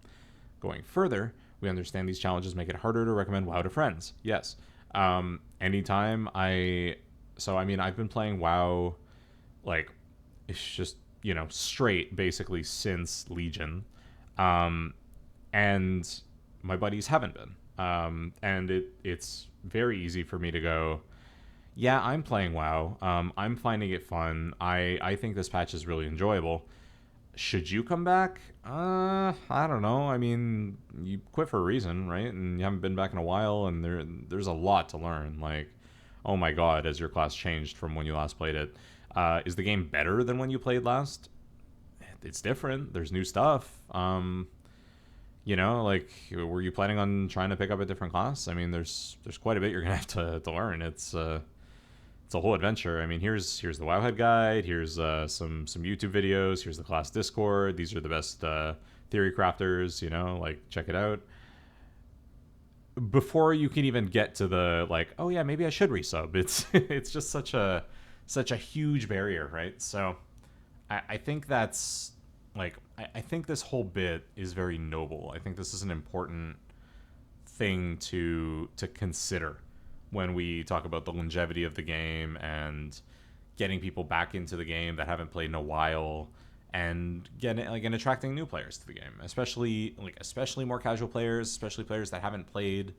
Going further, we understand these challenges make it harder to recommend WoW to friends. Yes. Anytime I've been playing WoW, like, it's just, straight basically since Legion. And my buddies haven't been. And it's very easy for me to go, yeah, I'm playing WoW. I'm finding it fun. I think this patch is really enjoyable. Should you come back? I don't know. I mean, you quit for a reason, right? And you haven't been back in a while, and there's a lot to learn. Like, oh my god, has your class changed from when you last played it? Is the game better than when you played last? It's different. There's new stuff. Like, were you planning on trying to pick up a different class? I mean, there's quite a bit you're gonna have to learn. It's a whole adventure. I mean, here's the Wowhead guide. Here's some YouTube videos. Here's the class Discord. These are the best Theory crafters, like check it out. Before you can even get to the like, oh yeah, maybe I should resub. It's just such a huge barrier, right? So I think that's like I think this whole bit is very noble. I think this is an important thing to consider when we talk about the longevity of the game and getting people back into the game that haven't played in a while, and getting and attracting new players to the game, especially more casual players, especially players that haven't played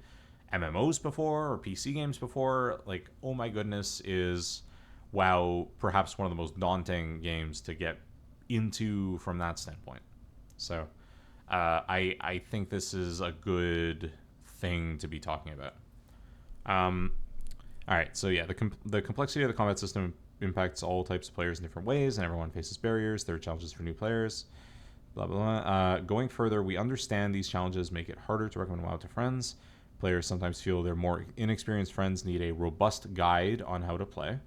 MMOs before or PC games before. Like, oh my goodness, is WoW perhaps one of the most daunting games to get into from that standpoint. So I think this is a good thing to be talking about. All right, so yeah, the complexity of the combat system impacts all types of players in different ways, and everyone faces barriers. There are challenges for new players. Blah, blah, blah. Going further, we understand these challenges make it harder to recommend WoW to friends. Players sometimes feel their more inexperienced friends need a robust guide on how to play,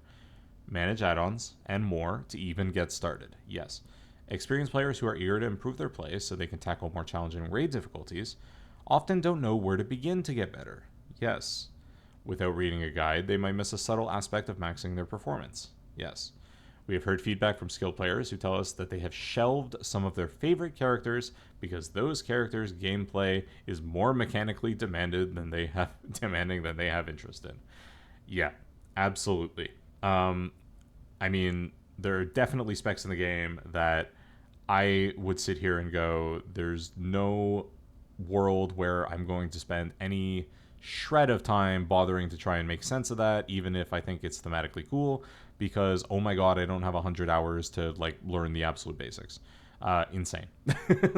manage add-ons, and more to even get started. Yes. Experienced players who are eager to improve their play so they can tackle more challenging raid difficulties often don't know where to begin to get better. Yes. Without reading a guide, they might miss a subtle aspect of maxing their performance. Yes. We have heard feedback from skilled players who tell us that they have shelved some of their favorite characters because those characters' gameplay is more mechanically demanding than they have interest in. Yeah, absolutely. I mean, there are definitely specs in the game that I would sit here and go, there's no world where I'm going to spend any shred of time bothering to try and make sense of that, even if I think it's thematically cool, because oh my god, I don't have 100 hours to like learn the absolute basics. Insane.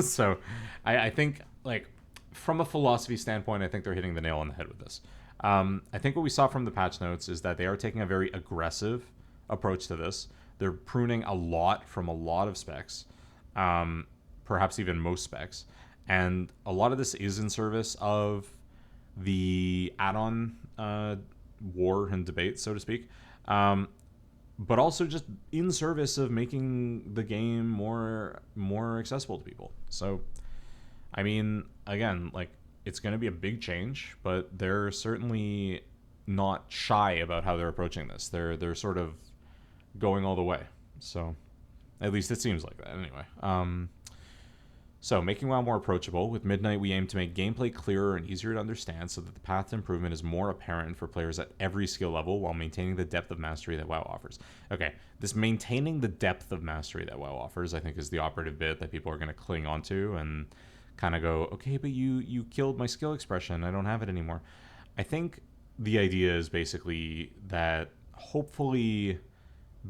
So I think, like, from a philosophy standpoint, I think they're hitting the nail on the head with this. I think what we saw from the patch notes is that they are taking a very aggressive approach to this. They're pruning a lot from a lot of specs, perhaps even most specs, and a lot of this is in service of the add-on war and debate, so to speak, but also just in service of making the game more accessible to people. So, I mean, again, like, it's going to be a big change, but they're certainly not shy about how they're approaching this. They're sort of going all the way. So, at least it seems like that, anyway. So, making WoW more approachable. With Midnight, we aim to make gameplay clearer and easier to understand so that the path to improvement is more apparent for players at every skill level while maintaining the depth of mastery that WoW offers. Okay, this maintaining the depth of mastery that WoW offers, I think, is the operative bit that people are going to cling onto and kind of go, okay, but you killed my skill expression. I don't have it anymore. I think the idea is basically that hopefully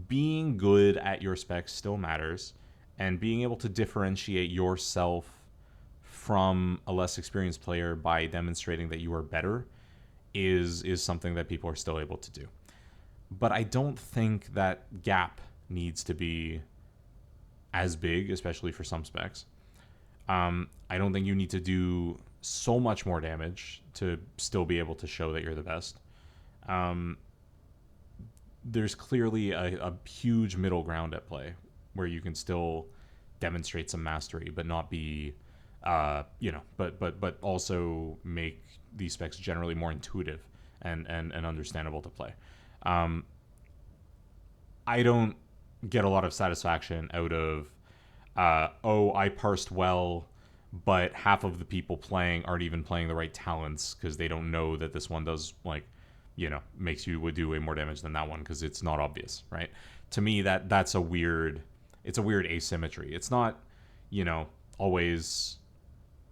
being good at your specs still matters, and being able to differentiate yourself from a less experienced player by demonstrating that you are better is something that people are still able to do. But I don't think that gap needs to be as big, especially for some specs. I don't think you need to do so much more damage to still be able to show that you're the best. There's clearly a huge middle ground at play where you can still demonstrate some mastery, but not be, but also make these specs generally more intuitive and understandable to play. I don't get a lot of satisfaction out of, I parsed well, but half of the people playing aren't even playing the right talents because they don't know that this one does, like, makes you would do way more damage than that one because it's not obvious, right? To me, that's a weird asymmetry. It's not, always,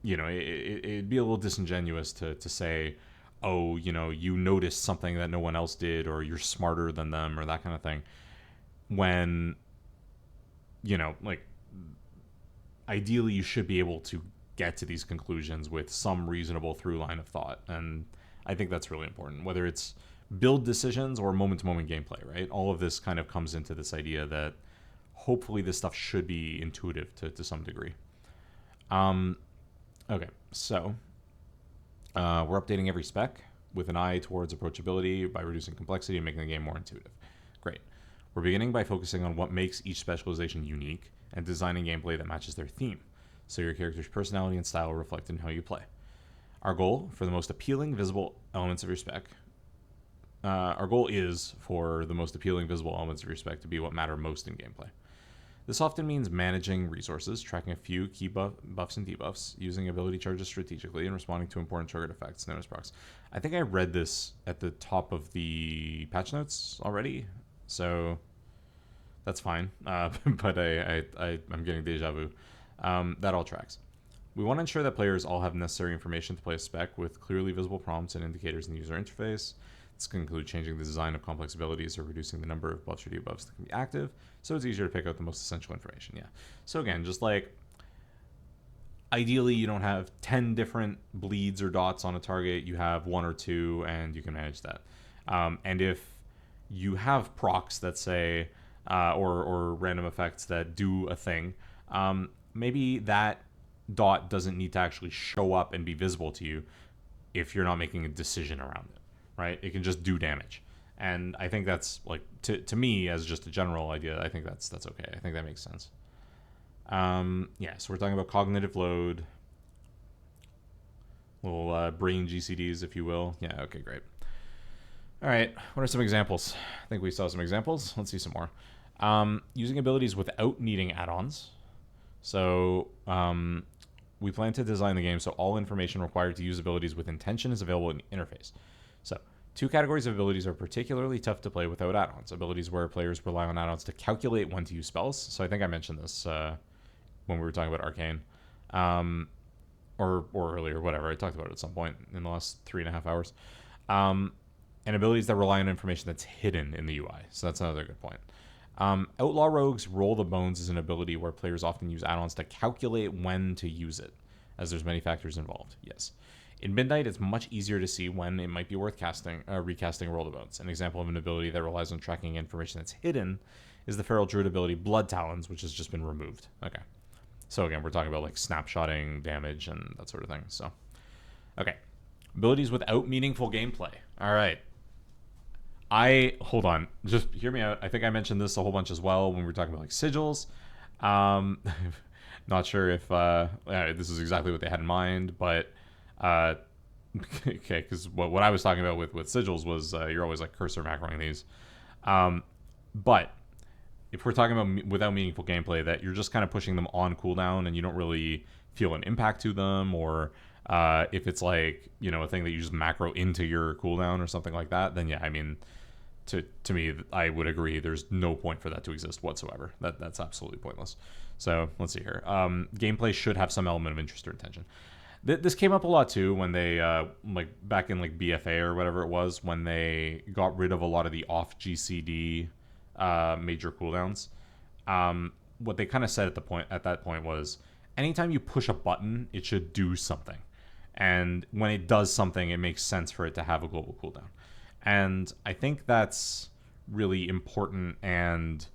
it'd be a little disingenuous to say, oh, you noticed something that no one else did, or you're smarter than them, or that kind of thing. When, like, ideally you should be able to get to these conclusions with some reasonable through line of thought. And I think that's really important, whether it's build decisions or moment-to-moment gameplay, right? All of this kind of comes into this idea that hopefully this stuff should be intuitive to some degree. Okay, so we're updating every spec with an eye towards approachability by reducing complexity and making the game more intuitive. Great. We're beginning by focusing on what makes each specialization unique and designing gameplay that matches their theme. so your character's personality and style reflect in how you play. Our goal for the most appealing visible elements of your spec. Our goal is for the most appealing visible elements of your spec to be what matter most in gameplay. This often means managing resources, tracking a few key buffs and debuffs, using ability charges strategically, and responding to important triggered effects known as procs. I think I read this at the top of the patch notes already, so that's fine. But I'm getting deja vu. That all tracks. We want to ensure that players all have necessary information to play a spec with clearly visible prompts and indicators in the user interface. This can include changing the design of complex abilities or reducing the number of buffs or debuffs that can be active, so it's easier to pick out the most essential information. Yeah. So again, just like ideally you don't have 10 different bleeds or dots on a target, you have 1 or 2 and you can manage that. And if you have procs that say or random effects that do a thing, maybe that dot doesn't need to actually show up and be visible to you if you're not making a decision around it, right? It can just do damage. And I think that's like to me as just a general idea, I think that's okay. I think that makes sense. Yeah, so we're talking about cognitive load, little brain GCDs, if you will. Yeah, okay, great. All right, what are some examples? I think we saw some examples. Let's see some more. Using abilities without needing add-ons. So we plan to design the game so all information required to use abilities with intention is available in the interface. So 2 categories of abilities are particularly tough to play without add-ons. Abilities where players rely on add-ons to calculate when to use spells. So I think I mentioned this when we were talking about Arcane. Or earlier, whatever. I talked about it at some point in the last 3.5 hours. And abilities that rely on information that's hidden in the UI. So that's another good point. Outlaw Rogues Roll the Bones is an ability where players often use add-ons to calculate when to use it, as there's many factors involved. Yes. In Midnight, it's much easier to see when it might be worth recasting Roll the Bones. An example of an ability that relies on tracking information that's hidden is the Feral Druid ability Blood Talons, which has just been removed. Okay. So again, we're talking about like snapshotting damage and that sort of thing. So, okay. Abilities without meaningful gameplay. All right. Hold on, just hear me out. I think I mentioned this a whole bunch as well when we were talking about like sigils. Not sure if this is exactly what they had in mind, but okay, because what I was talking about with sigils was you're always like cursor macroing these. But if we're talking about without meaningful gameplay, that you're just kind of pushing them on cooldown and you don't really feel an impact to them, or if it's like, you know, a thing that you just macro into your cooldown or something like that, then yeah, I mean, to me, I would agree. There's no point for that to exist whatsoever. That's absolutely pointless. So let's see here. Gameplay should have some element of interest or intention. This came up a lot too when they like back in like BFA or whatever it was, when they got rid of a lot of the off GCD major cooldowns. What they kind of said at that point was, anytime you push a button, it should do something. And when it does something, it makes sense for it to have a global cooldown. And I think that's really important and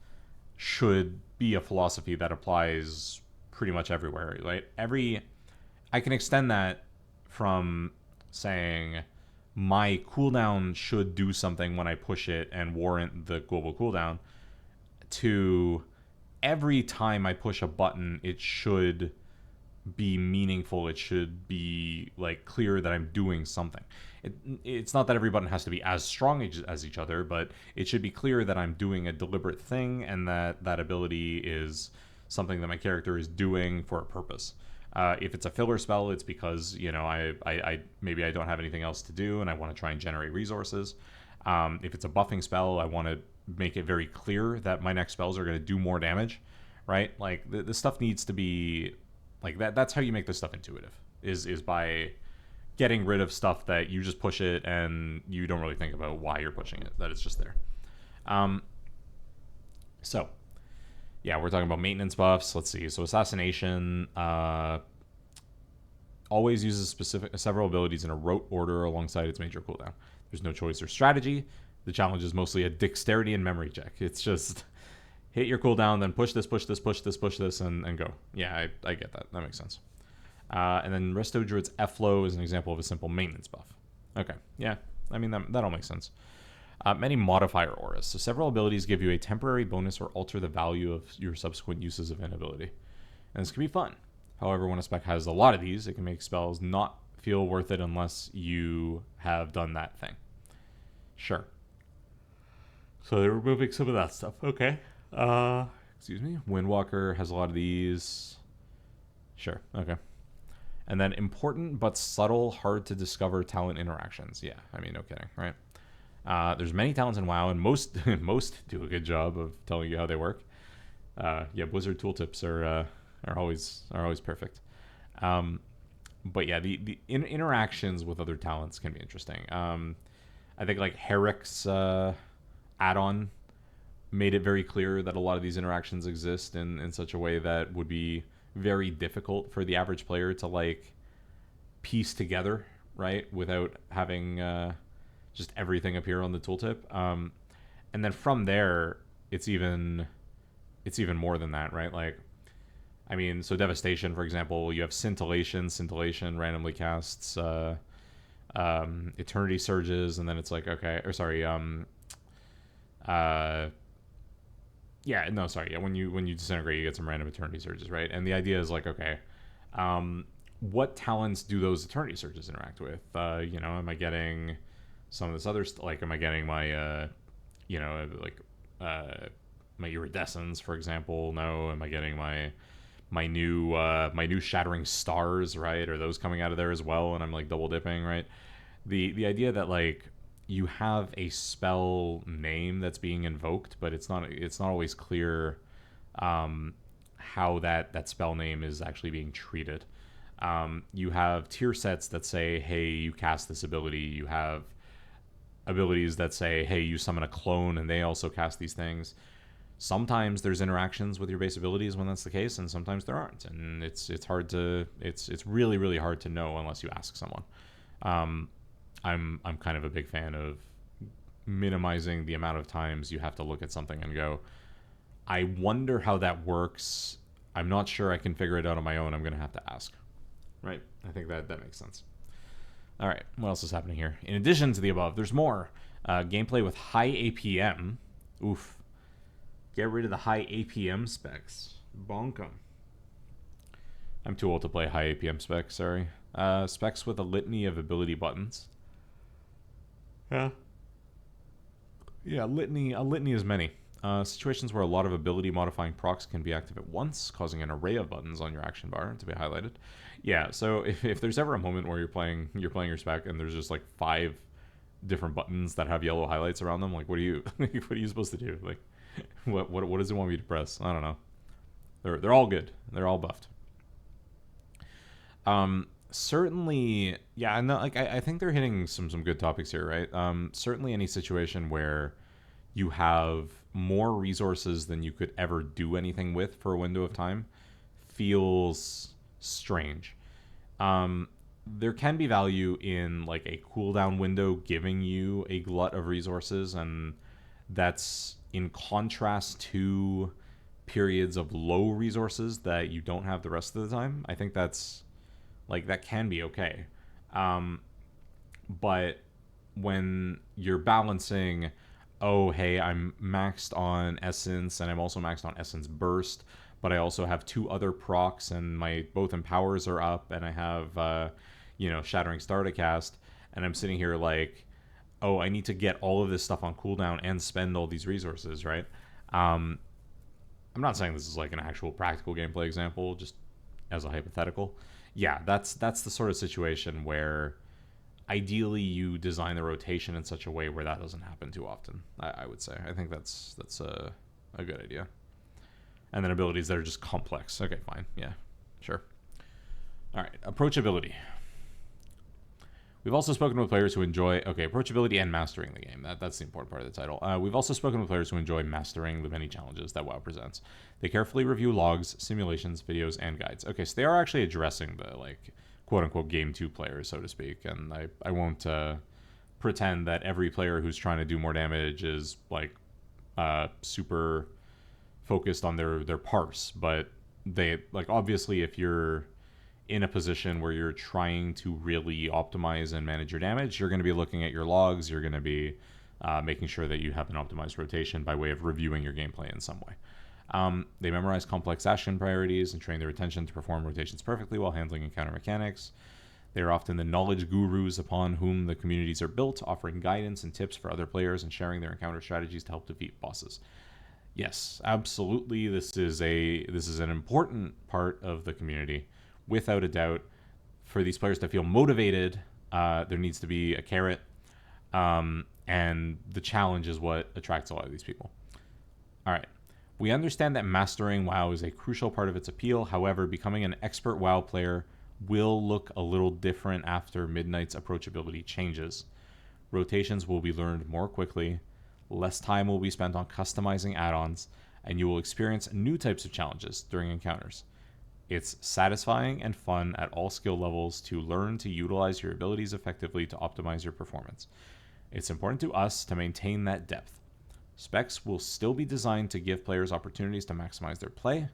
should be a philosophy that applies pretty much everywhere, right? I can extend that from saying my cooldown should do something when I push it and warrant the global cooldown, to every time I push a button, it should be meaningful. It should be like clear that I'm doing something. It's not that every button has to be as strong as each other, but it should be clear that I'm doing a deliberate thing and that ability is something that my character is doing for a purpose. If it's a filler spell, it's because, you know, I maybe I don't have anything else to do and I want to try and generate resources. If it's a buffing spell, I want to make it very clear that my next spells are going to do more damage, right? Like the stuff needs to be like that. That's how you make this stuff intuitive, is by getting rid of stuff that you just push it and you don't really think about why you're pushing it, that it's just there. So yeah, we're talking about maintenance buffs. Let's see. So Assassination always uses several abilities in a rote order alongside its major cooldown. There's no choice or strategy. The challenge is mostly a dexterity and memory check. It's just hit your cooldown, then push this, and go. Yeah, I get that. That makes sense. And then Resto Druid's Efflow is an example of a simple maintenance buff. Okay, yeah. I mean, that all makes sense. Many modifier auras. So several abilities give you a temporary bonus or alter the value of your subsequent uses of an ability. And this can be fun. However, when a spec has a lot of these, it can make spells not feel worth it unless you have done that thing. Sure. So they're removing some of that stuff. Okay. Excuse me. Windwalker has a lot of these. Sure. Okay. And then important but subtle, hard to discover talent interactions. Yeah, I mean, no kidding, right? There's many talents in WoW, and most do a good job of telling you how they work. Yeah, Blizzard tooltips are always perfect. But yeah, the interactions with other talents can be interesting. I think like Herrick's add-on made it very clear that a lot of these interactions exist in such a way that would be very difficult for the average player to like piece together, right, without having just everything appear on the tooltip. And then from there, it's even more than that, right? Like, I mean, so Devastation, for example, you have Scintillation. Scintillation randomly casts Eternity Surges, and then it's like, okay, or sorry, when you disintegrate, you get some random Eternity Surges, right? And the idea is like, okay, what talents do those Eternity Surges interact with? Am I getting some of this other like, am I getting my my Iridescence, for example? No. Am I getting my new Shattering Stars, right? Are those coming out of there as well? And I'm like double dipping, right? The idea that like you have a spell name that's being invoked, but it's not always clear how that spell name is actually being treated. You have tier sets that say, hey, you cast this ability. You have abilities that say, hey, you summon a clone, and they also cast these things. Sometimes there's interactions with your base abilities when that's the case, and sometimes there aren't. And it's really, really hard to know unless you ask someone. I'm kind of a big fan of minimizing the amount of times you have to look at something and go, I wonder how that works. I'm not sure I can figure it out on my own. I'm going to have to ask. Right? I think that makes sense. All right. What else is happening here? In addition to the above, there's more. Gameplay with high APM. Oof. Get rid of the high APM specs. Bonk 'em. I'm too old to play high APM specs, sorry. Specs with a litany of ability buttons. Yeah. Yeah, a litany is many. Situations where a lot of ability modifying procs can be active at once, causing an array of buttons on your action bar to be highlighted. Yeah, so if there's ever a moment where you're playing your spec and there's just like 5 different buttons that have yellow highlights around them, like what are you supposed to do? Like what does it want me to press? I don't know. They're all good. They're all buffed. Certainly, yeah, no, like I think they're hitting some good topics here, right? Certainly any situation where you have more resources than you could ever do anything with for a window of time feels strange. There can be value in like a cooldown window giving you a glut of resources, and that's in contrast to periods of low resources that you don't have the rest of the time. I think that's like that can be okay. But when you're balancing, oh, hey, I'm maxed on Essence and I'm also maxed on Essence Burst, but I also have 2 other procs and my both empowers are up and I have, Shattering Star to cast, and I'm sitting here like, oh, I need to get all of this stuff on cooldown and spend all these resources, right? I'm not saying this is like an actual practical gameplay example, just as a hypothetical. Yeah, that's the sort of situation where ideally you design the rotation in such a way where that doesn't happen too often. I would say. I think that's a good idea. And then abilities that are just complex. Okay, fine. Yeah, sure. All right, approachability. We've also spoken with players who enjoy, approachability and mastering the game. That's the important part of the title. We've also spoken with players who enjoy mastering the many challenges that WoW presents. They carefully review logs, simulations, videos, and guides. Okay, so they are actually addressing the, like, quote-unquote Game 2 players, so to speak. And I won't pretend that every player who's trying to do more damage is, like, super focused on their parse. But they, like, obviously if you're in a position where you're trying to really optimize and manage your damage, you're going to be looking at your logs. You're going to be making sure that you have an optimized rotation by way of reviewing your gameplay in some way. They memorize complex action priorities and train their attention to perform rotations perfectly while handling encounter mechanics. They are often the knowledge gurus upon whom the communities are built, offering guidance and tips for other players and sharing their encounter strategies to help defeat bosses. Yes, absolutely. This is an important part of the community, without a doubt. For these players to feel motivated, there needs to be a carrot, and the challenge is what attracts a lot of these people. All right. We understand that mastering WoW is a crucial part of its appeal. However, becoming an expert WoW player will look a little different after Midnight's approachability changes. Rotations will be learned more quickly, less time will be spent on customizing add-ons, and you will experience new types of challenges during encounters. It's satisfying and fun at all skill levels to learn to utilize your abilities effectively to optimize your performance. It's important to us to maintain that depth. Specs will still be designed to give players opportunities to maximize their play.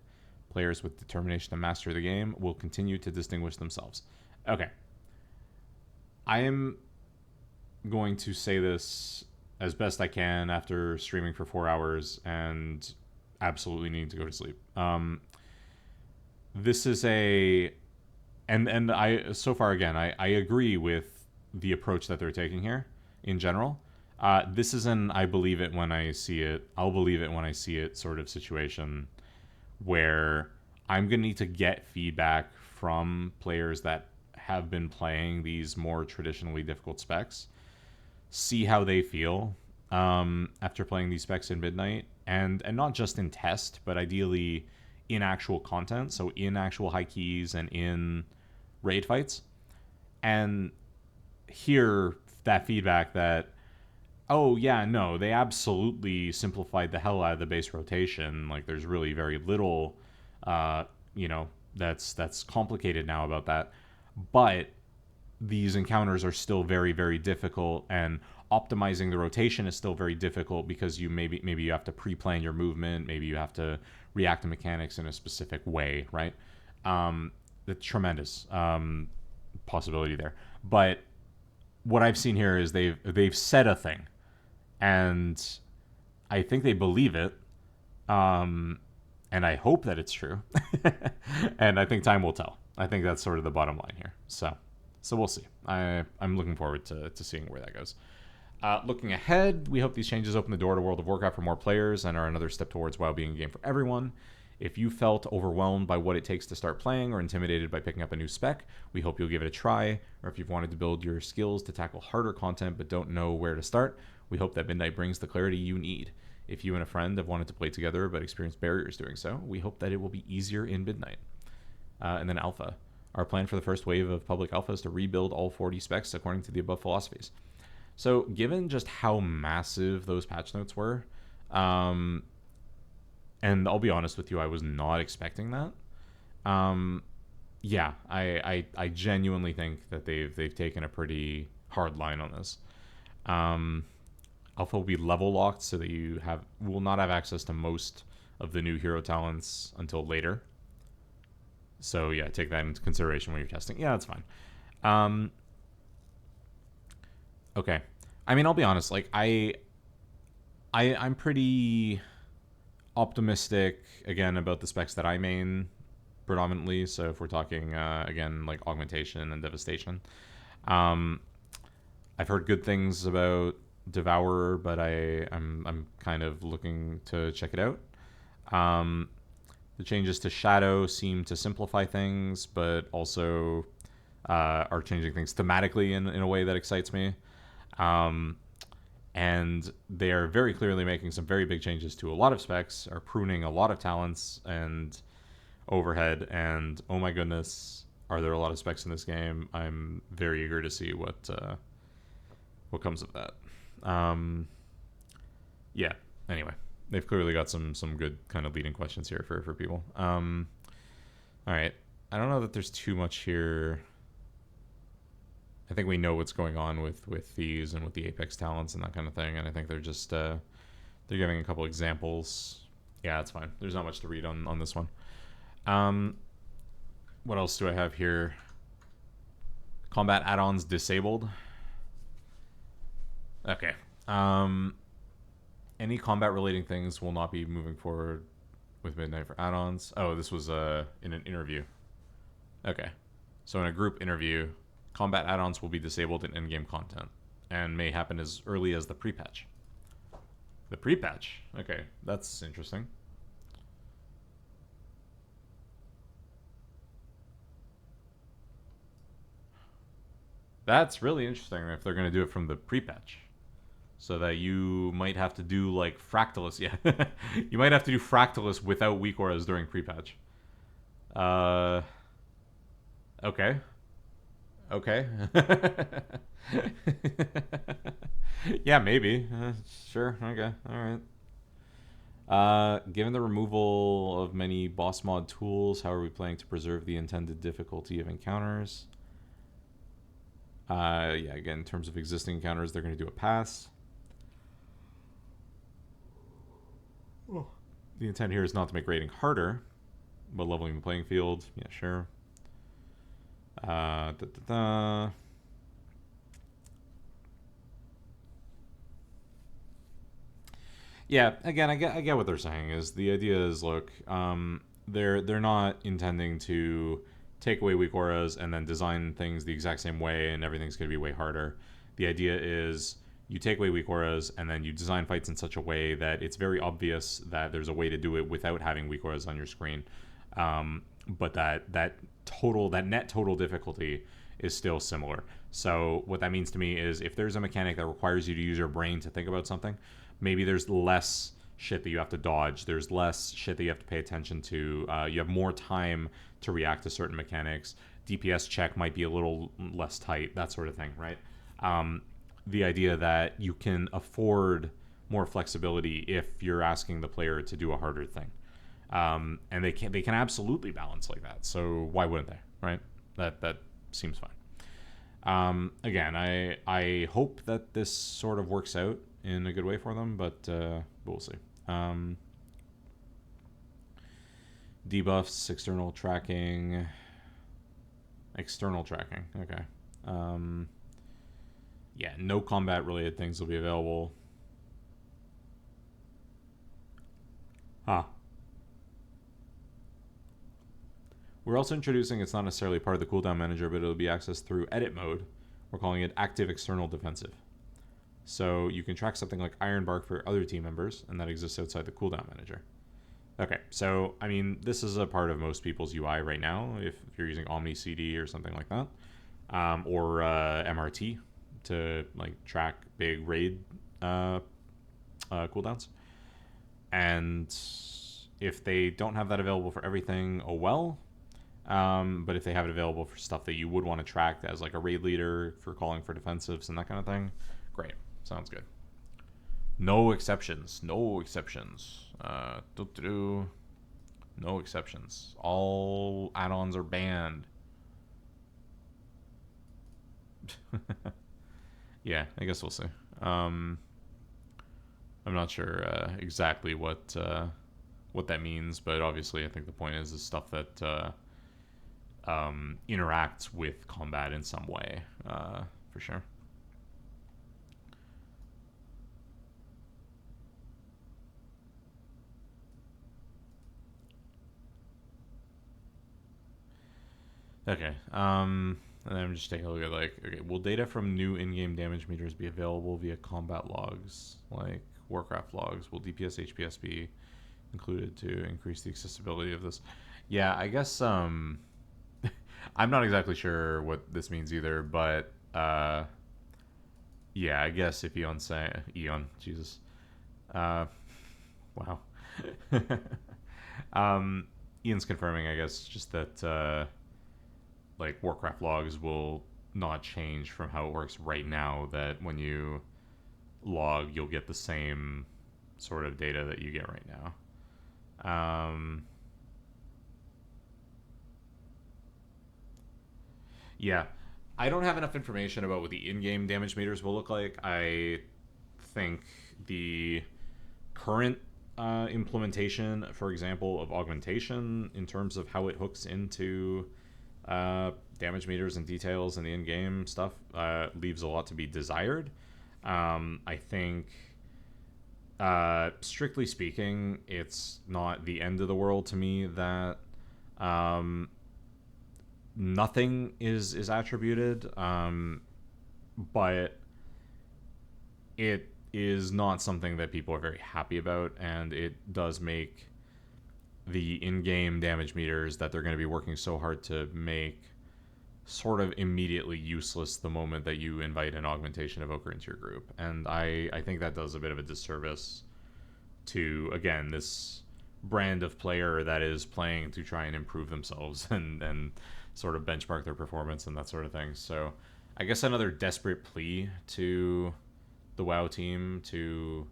Players with determination to master the game will continue to distinguish themselves. Okay. I am going to say this as best I can after streaming for 4 hours and absolutely needing to go to sleep. This is and I so far again I agree with the approach that they're taking here in general. This is an I believe it when I see it, I'll believe it when I see it sort of situation where I'm going to need to get feedback from players that have been playing these more traditionally difficult specs, see how they feel after playing these specs in Midnight, and not just in test, but ideally in actual content, so in actual high keys and in raid fights, and hear that feedback that, oh yeah, no, they absolutely simplified the hell out of the base rotation. Like there's really very little, that's complicated now about that. But these encounters are still very, very difficult, and optimizing the rotation is still very difficult because you maybe you have to pre-plan your movement, maybe you have to react to mechanics in a specific way, right? The tremendous possibility there. But what I've seen here is they've said a thing, and I think they believe it, and I hope that it's true, and I think time will tell. I think that's sort of the bottom line here. So we'll see. I'm looking forward to seeing where that goes. Looking ahead, we hope these changes open the door to World of Warcraft for more players and are another step towards WoW being a game for everyone. If you felt overwhelmed by what it takes to start playing or intimidated by picking up a new spec, we hope you'll give it a try. Or if you've wanted to build your skills to tackle harder content but don't know where to start, we hope that Midnight brings the clarity you need. If you and a friend have wanted to play together but experienced barriers doing so, we hope that it will be easier in Midnight. And then Alpha. Our plan for the first wave of public alpha is to rebuild all 40 specs according to the above philosophies. So given just how massive those patch notes were, and I'll be honest with you, I was not expecting that. Yeah, I genuinely think that they've taken a pretty hard line on this. Alpha will be level locked so that you will not have access to most of the new hero talents until later. So yeah, take that into consideration when you're testing. Yeah, that's fine. Okay. I mean, I'll be honest. Like I'm pretty optimistic again about the specs that I main predominantly. So if we're talking again like augmentation and devastation, I've heard good things about Devourer, but I'm kind of looking to check it out. The changes to Shadow seem to simplify things, but also are changing things thematically in a way that excites me. And they are very clearly making some very big changes to a lot of specs, are pruning a lot of talents and overhead, and oh my goodness, are there a lot of specs in this game. I'm very eager to see what comes of that. Yeah, anyway. They've clearly got some good kind of leading questions here for people. All right. I don't know that there's too much here. I think we know what's going on with these and with the Apex talents and that kind of thing. And I think they're just they're giving a couple examples. Yeah, that's fine. There's not much to read on this one. What else do I have here? Combat add-ons disabled. Okay. Any combat relating things will not be moving forward with Midnight for add-ons. Oh, this was in an interview. Okay. So in a group interview, combat add-ons will be disabled in in-game content and may happen as early as the pre-patch. The pre-patch? Okay, that's interesting. That's really interesting if they're going to do it from the pre-patch. So that you might have to do like Fractalus. Yeah. You might have to do Fractalus without weak auras during pre-patch. Okay. Okay. Yeah, maybe. Sure. Okay. All right. Given the removal of many boss mod tools, how are we planning to preserve the intended difficulty of encounters? Yeah, again, in terms of existing encounters, they're going to do a pass. Oh. The intent here is not to make raiding harder, but leveling the playing field. Yeah, sure. Yeah, again, I get what they're saying. Is the idea is look, they're not intending to take away weak auras and then design things the exact same way and everything's going to be way harder. The idea is you take away weak auras and then you design fights in such a way that it's very obvious that there's a way to do it without having weak auras on your screen. But that net total difficulty is still similar. So what that means to me is if there's a mechanic that requires you to use your brain to think about something, maybe there's less shit that you have to dodge. There's less shit that you have to pay attention to. You have more time to react to certain mechanics. DPS check might be a little less tight, that sort of thing, right? The idea that you can afford more flexibility if you're asking the player to do a harder thing. And they can absolutely balance like that. So why wouldn't they, right? That seems fine. Again, I hope that this sort of works out in a good way for them, but we'll see. Debuffs, external tracking. Okay. Yeah, no combat related things will be available. Huh. We're also introducing, it's not necessarily part of the cooldown manager, but it'll be accessed through edit mode. We're calling it active external defensive. So you can track something like Ironbark for other team members, and that exists outside the cooldown manager. Okay, so, I mean, this is a part of most people's UI right now, if you're using Omni CD or something like that, or MRT to, like, track big raid cooldowns. And if they don't have that available for everything, oh well. But if they have it available for stuff that you would want to track as, like, a raid leader for calling for defensives and that kind of thing, great. Sounds good. No exceptions. No exceptions. No exceptions. All add-ons are banned. Yeah, I guess we'll see. I'm not sure exactly what that means, but obviously I think the point is stuff that interacts with combat in some way, for sure. Okay. And then I'm just taking a look at okay, will data from new in-game damage meters be available via combat logs, like Warcraft logs? Will DPS, HPS be included to increase the accessibility of this? Yeah, I guess I'm not exactly sure what this means either, but yeah, I guess if Jesus, wow. Ian's confirming, I guess, just that. Like Warcraft logs will not change from how it works right now, that when you log you'll get the same sort of data that you get right now. Yeah, I don't have enough information about what the in-game damage meters will look like. I think the current implementation, for example, of augmentation in terms of how it hooks into damage meters and details and the in-game stuff leaves a lot to be desired. I think Strictly speaking, it's not the end of the world to me that um, nothing is attributed, but it is not something that people are very happy about, and it does make the in-game damage meters that they're going to be working so hard to make sort of immediately useless the moment that you invite an augmentation evoker into your group. And I think that does a bit of a disservice to, again, this brand of player that is playing to try and improve themselves and sort of benchmark their performance and that sort of thing. So I guess another desperate plea to the WoW team to,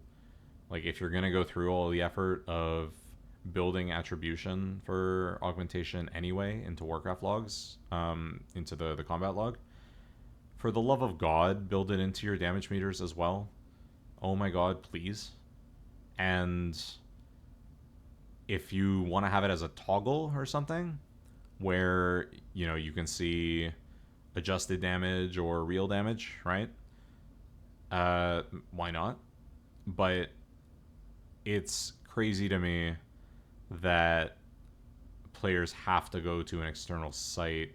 like, if you're going to go through all the effort of building attribution for augmentation anyway into Warcraft logs, into the combat log, for the love of God, build it into your damage meters as well. Oh my God, please. And if you want to have it as a toggle or something, where, you know, you can see adjusted damage or real damage, right? Why not? But it's crazy to me that players have to go to an external site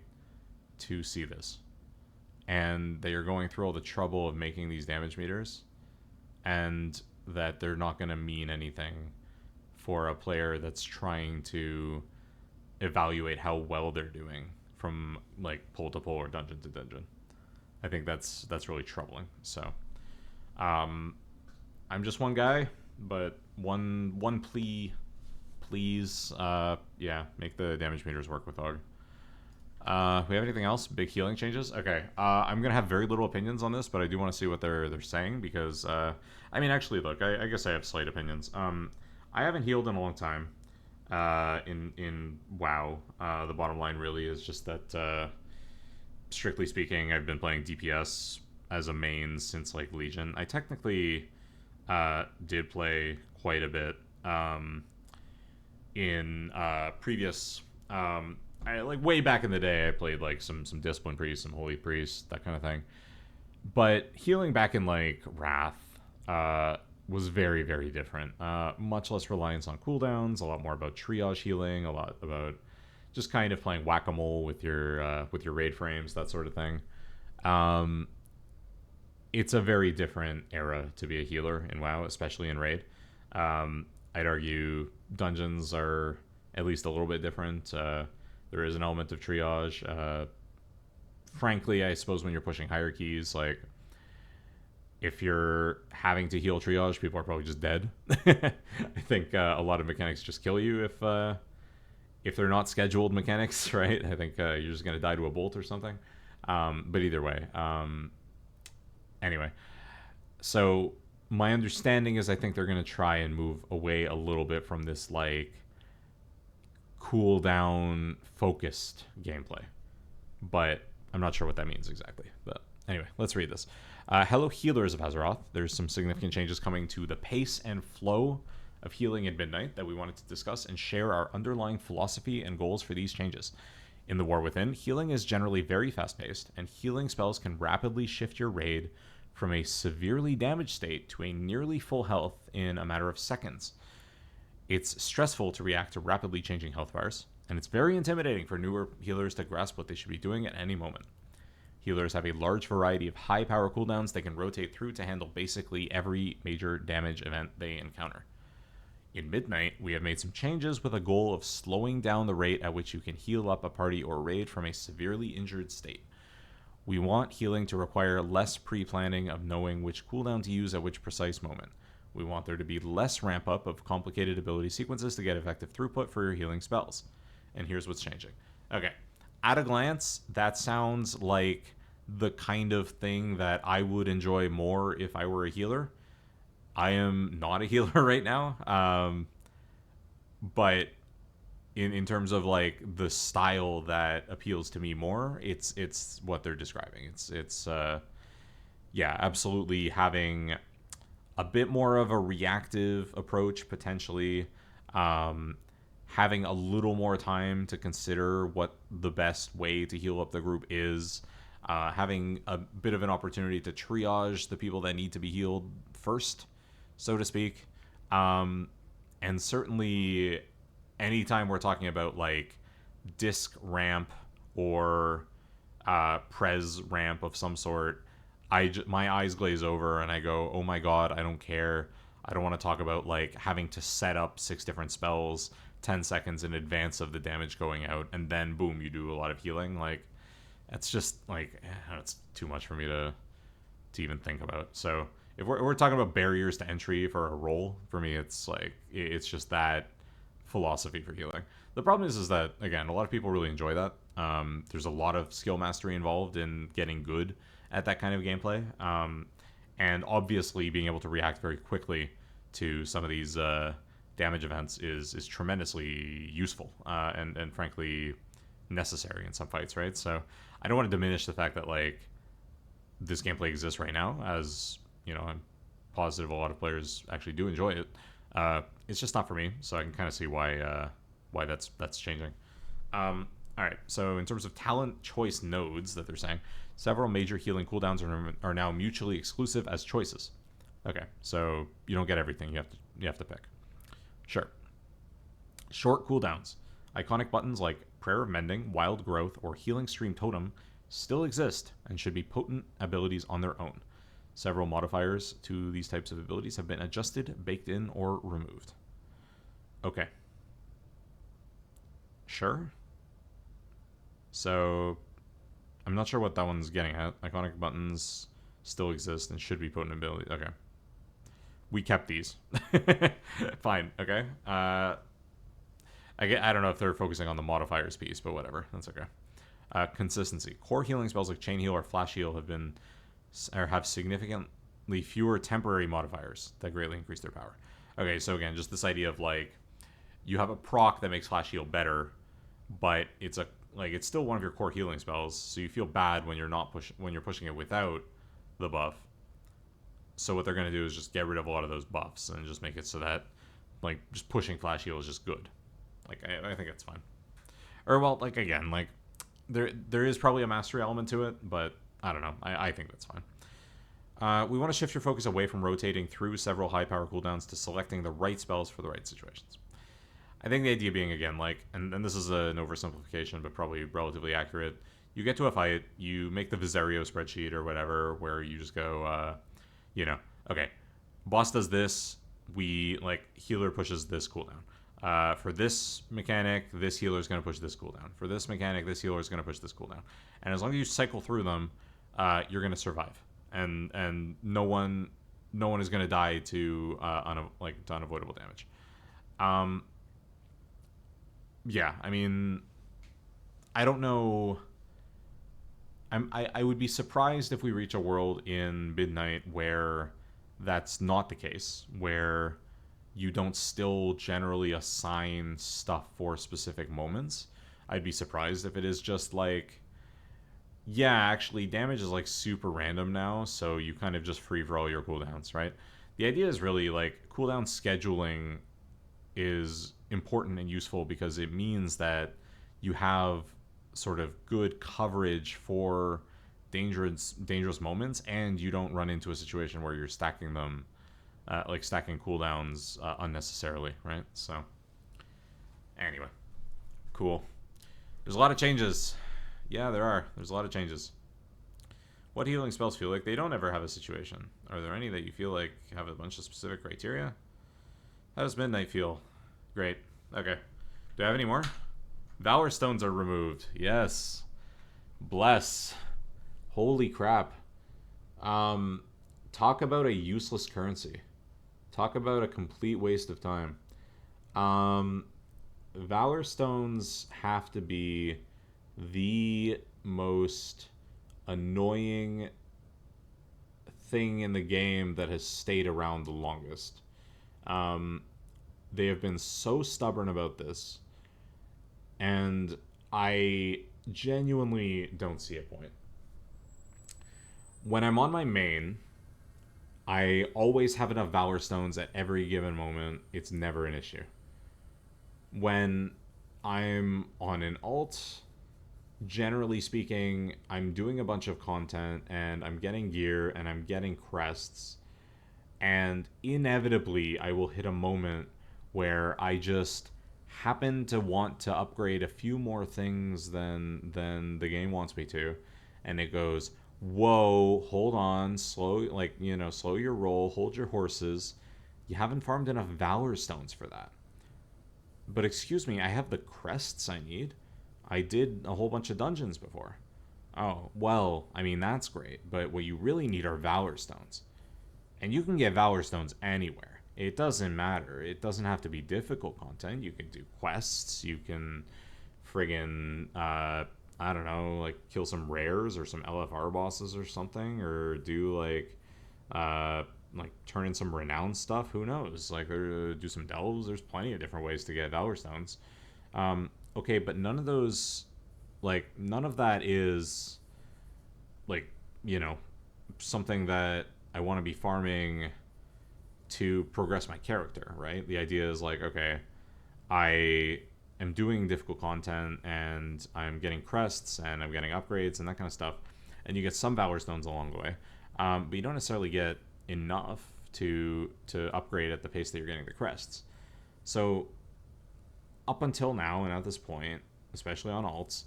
to see this. And they are going through all the trouble of making these damage meters, and that they're not going to mean anything for a player that's trying to evaluate how well they're doing from like pole to pole or dungeon to dungeon. I think that's really troubling. So I'm just one guy, but one plea, please, make the damage meters work with AUG. We have anything else? Big healing changes? Okay. I'm gonna have very little opinions on this, but I do want to see what they're saying because I mean, actually, look, I guess I have slight opinions. I haven't healed in a long time. In WoW, the bottom line really is just that, strictly speaking, I've been playing DPS as a main since like Legion. I technically did play quite a bit in previous. I like way back in the day, I played like some Discipline Priest, some Holy Priest, that kind of thing. But healing back in like Wrath was very, very different. Much less reliance on cooldowns, a lot more about triage healing, a lot about just kind of playing whack-a-mole with your raid frames, that sort of thing. It's a very different era to be a healer in WoW, especially in raid. I'd argue dungeons are at least a little bit different. There is an element of triage. Frankly, I suppose when you're pushing hierarchies, like if you're having to heal triage, people are probably just dead. I think a lot of mechanics just kill you if they're not scheduled mechanics, right? I think you're just going to die to a bolt or something. But either way, anyway. So my understanding is I think they're going to try and move away a little bit from this like cooldown focused gameplay, but I'm not sure what that means exactly. But anyway, let's read this. Hello, healers of Azeroth. There's some significant changes coming to the pace and flow of healing in Midnight that we wanted to discuss and share our underlying philosophy and goals for these changes. In the War Within, healing is generally very fast-paced, and healing spells can rapidly shift your raid from a severely damaged state to a nearly full health in a matter of seconds. It's stressful to react to rapidly changing health bars, and it's very intimidating for newer healers to grasp what they should be doing at any moment. Healers have a large variety of high power cooldowns they can rotate through to handle basically every major damage event they encounter. In Midnight, we have made some changes with a goal of slowing down the rate at which you can heal up a party or raid from a severely injured state. We want healing to require less pre-planning of knowing which cooldown to use at which precise moment. We want there to be less ramp-up of complicated ability sequences to get effective throughput for your healing spells. And here's what's changing. Okay, at a glance, that sounds like the kind of thing that I would enjoy more if I were a healer. I am not a healer right now, but in terms of like the style that appeals to me more, it's what they're describing. It's absolutely having a bit more of a reactive approach potentially, having a little more time to consider what the best way to heal up the group is, having a bit of an opportunity to triage the people that need to be healed first, so to speak. Um, and certainly anytime we're talking about like disc ramp or pres ramp of some sort, my eyes glaze over and I go, oh my god, I don't care. I don't want to talk about like having to set up 6 different spells 10 seconds in advance of the damage going out, and then boom, you do a lot of healing. Like, that's just like, it's too much for me to even think about. So if we're talking about barriers to entry for a role, for me, it's like it's just that philosophy for healing. The problem is that again, a lot of people really enjoy that. There's a lot of skill mastery involved in getting good at that kind of gameplay, and obviously being able to react very quickly to some of these damage events is tremendously useful, and frankly necessary in some fights, right? So I don't want to diminish the fact that like this gameplay exists right now, as you know, I'm positive a lot of players actually do enjoy it. It's just not for me, so I can kind of see why that's changing. All right, so in terms of talent choice nodes that they're saying, several major healing cooldowns are now mutually exclusive as choices. Okay, so you don't get everything. You have to pick. Sure. Short cooldowns. Iconic buttons like Prayer of Mending, Wild Growth, or Healing Stream Totem still exist and should be potent abilities on their own. Several modifiers to these types of abilities have been adjusted, baked in, or removed. Okay. Sure. So, I'm not sure what that one's getting at. Iconic buttons still exist and should be potent abilities. Okay. We kept these. Fine. Okay. I don't know if they're focusing on the modifiers piece, but whatever. That's okay. Consistency. Core healing spells like Chain Heal or Flash Heal have significantly fewer temporary modifiers that greatly increase their power. Okay, so again, just this idea of like you have a proc that makes Flash Heal better, but it's still one of your core healing spells, so you feel bad when you're pushing it without the buff. So what they're gonna do is just get rid of a lot of those buffs and just make it so that like just pushing Flash Heal is just good. Like I think it's fine. Or well, like again, like there is probably a mastery element to it, but I don't know. I think that's fine. We want to shift your focus away from rotating through several high power cooldowns to selecting the right spells for the right situations. I think the idea being, again, like, and this is an oversimplification, but probably relatively accurate. You get to a fight, you make the Viserio spreadsheet or whatever, where you just go, okay, boss does this, healer pushes this cooldown. For this mechanic, this healer is going to push this cooldown. For this mechanic, this healer is going to push this cooldown. And as long as you cycle through them, you're going to survive, and no one is going to die to unavoidable damage. Yeah, I mean, I don't know. I would be surprised if we reach a world in Midnight where that's not the case, where you don't still generally assign stuff for specific moments. I'd be surprised if it is just like, yeah, actually, damage is like super random now, so you kind of just free for all your cooldowns, right? The idea is really like cooldown scheduling is important and useful because it means that you have sort of good coverage for dangerous moments, and you don't run into a situation where you're stacking them, stacking cooldowns unnecessarily, right? So, anyway, cool. There's a lot of changes. Yeah, there are. There's a lot of changes. What healing spells feel like they don't ever have a situation? Are there any that you feel like have a bunch of specific criteria? How does Midnight feel? Great. Okay. Do I have any more? Valor Stones are removed. Yes. Bless. Holy crap. Talk about a useless currency. Talk about a complete waste of time. Valor Stones have to be the most annoying thing in the game that has stayed around the longest. They have been so stubborn about this, and I genuinely don't see a point. When I'm on my main, I always have enough Valor Stones at every given moment. It's never an issue. When I'm on an alt, generally speaking, I'm doing a bunch of content and I'm getting gear and I'm getting crests. and inevitably I will hit a moment where I just happen to want to upgrade a few more things than the game wants me to, and it goes, whoa, hold on, slow, like, slow your roll, hold your horses. You haven't farmed enough valor stones for that. But excuse me, I have the crests I need. I did a whole bunch of dungeons before. Oh, well, I mean, that's great, but what you really need are valor stones. And you can get valor stones anywhere. It doesn't matter. It doesn't have to be difficult content. You can do quests. You can friggin' I don't know, like kill some rares or some LFR bosses or something, or do uh like turn in some renowned stuff. Who knows? Like do some delves. There's plenty of different ways to get valor stones. Okay, but none of that is like something that I want to be farming to progress my character, right? The idea is like, okay, I am doing difficult content and I'm getting crests and I'm getting upgrades and that kind of stuff, and you get some valor stones along the way, but you don't necessarily get enough to upgrade at the pace that you're getting the crests. So up until now and at this point, especially on alts,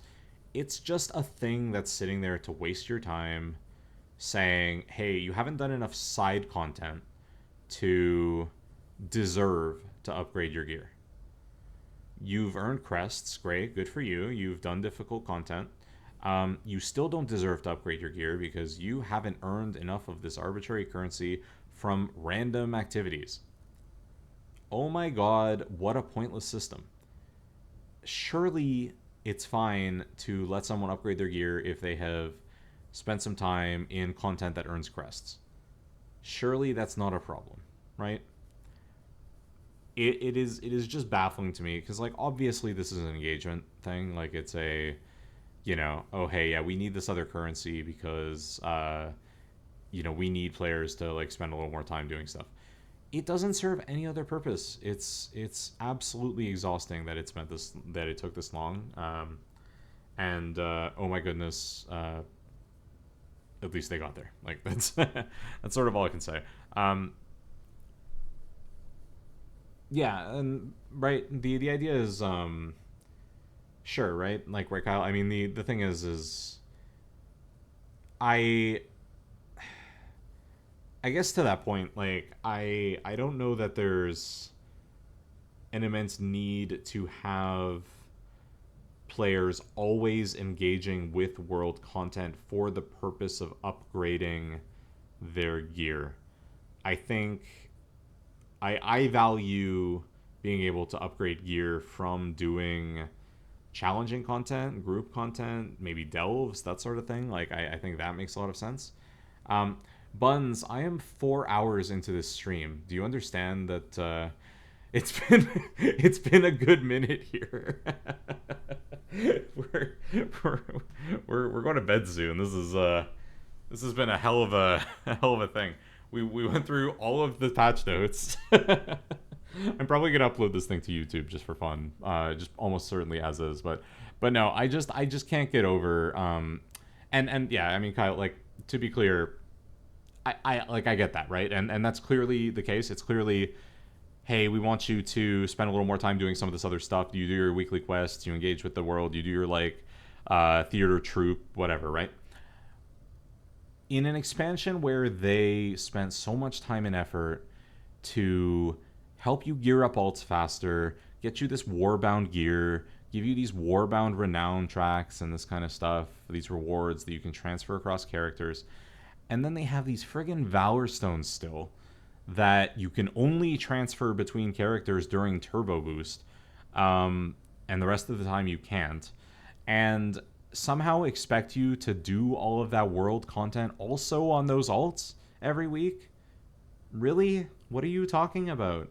it's just a thing that's sitting there to waste your time, saying, hey, you haven't done enough side content to deserve to upgrade your gear. You've earned crests, great, good for you. You've done difficult content. You still don't deserve to upgrade your gear because you haven't earned enough of this arbitrary currency from random activities. Oh my god, what a pointless system. Surely it's fine to let someone upgrade their gear if they have spent some time in content that earns crests. Surely that's not a problem, right? It is just baffling to me because, like, obviously this is an engagement thing. Like, it's a, oh hey, yeah, we need this other currency because we need players to like spend a little more time doing stuff. It doesn't serve any other purpose. It's absolutely exhausting that it took this long. And oh my goodness, at least they got there. Like, that's that's sort of all I can say. Yeah, and right, the idea is sure, right? Like, right, Kyle. I mean, the thing is I I guess to that point, like, I don't know that there's an immense need to have players always engaging with world content for the purpose of upgrading their gear. I think I value being able to upgrade gear from doing challenging content, group content, maybe delves, that sort of thing. Like, I think that makes a lot of sense. Um, Buns, I am 4 hours into this stream. Do you understand that it's been it's been a good minute here? we're, we're we're going to bed soon. This has been a hell of a hell of a thing. We went through all of the patch notes. I'm probably gonna upload this thing to YouTube just for fun, just almost certainly as is. But no, I just can't get over. And yeah, I mean, Kyle, like, to be clear, I get that, right, and that's clearly the case. It's clearly, hey, we want you to spend a little more time doing some of this other stuff. You do your weekly quests, you engage with the world, you do your like theater troupe, whatever, right? In an expansion where they spent so much time and effort to help you gear up alts faster, get you this warbound gear, give you these warbound renown tracks and this kind of stuff, these rewards that you can transfer across characters. And then they have these friggin' Valor Stones still that you can only transfer between characters during Turbo Boost, and the rest of the time you can't. And somehow expect you to do all of that world content also on those alts every week? Really? What are you talking about?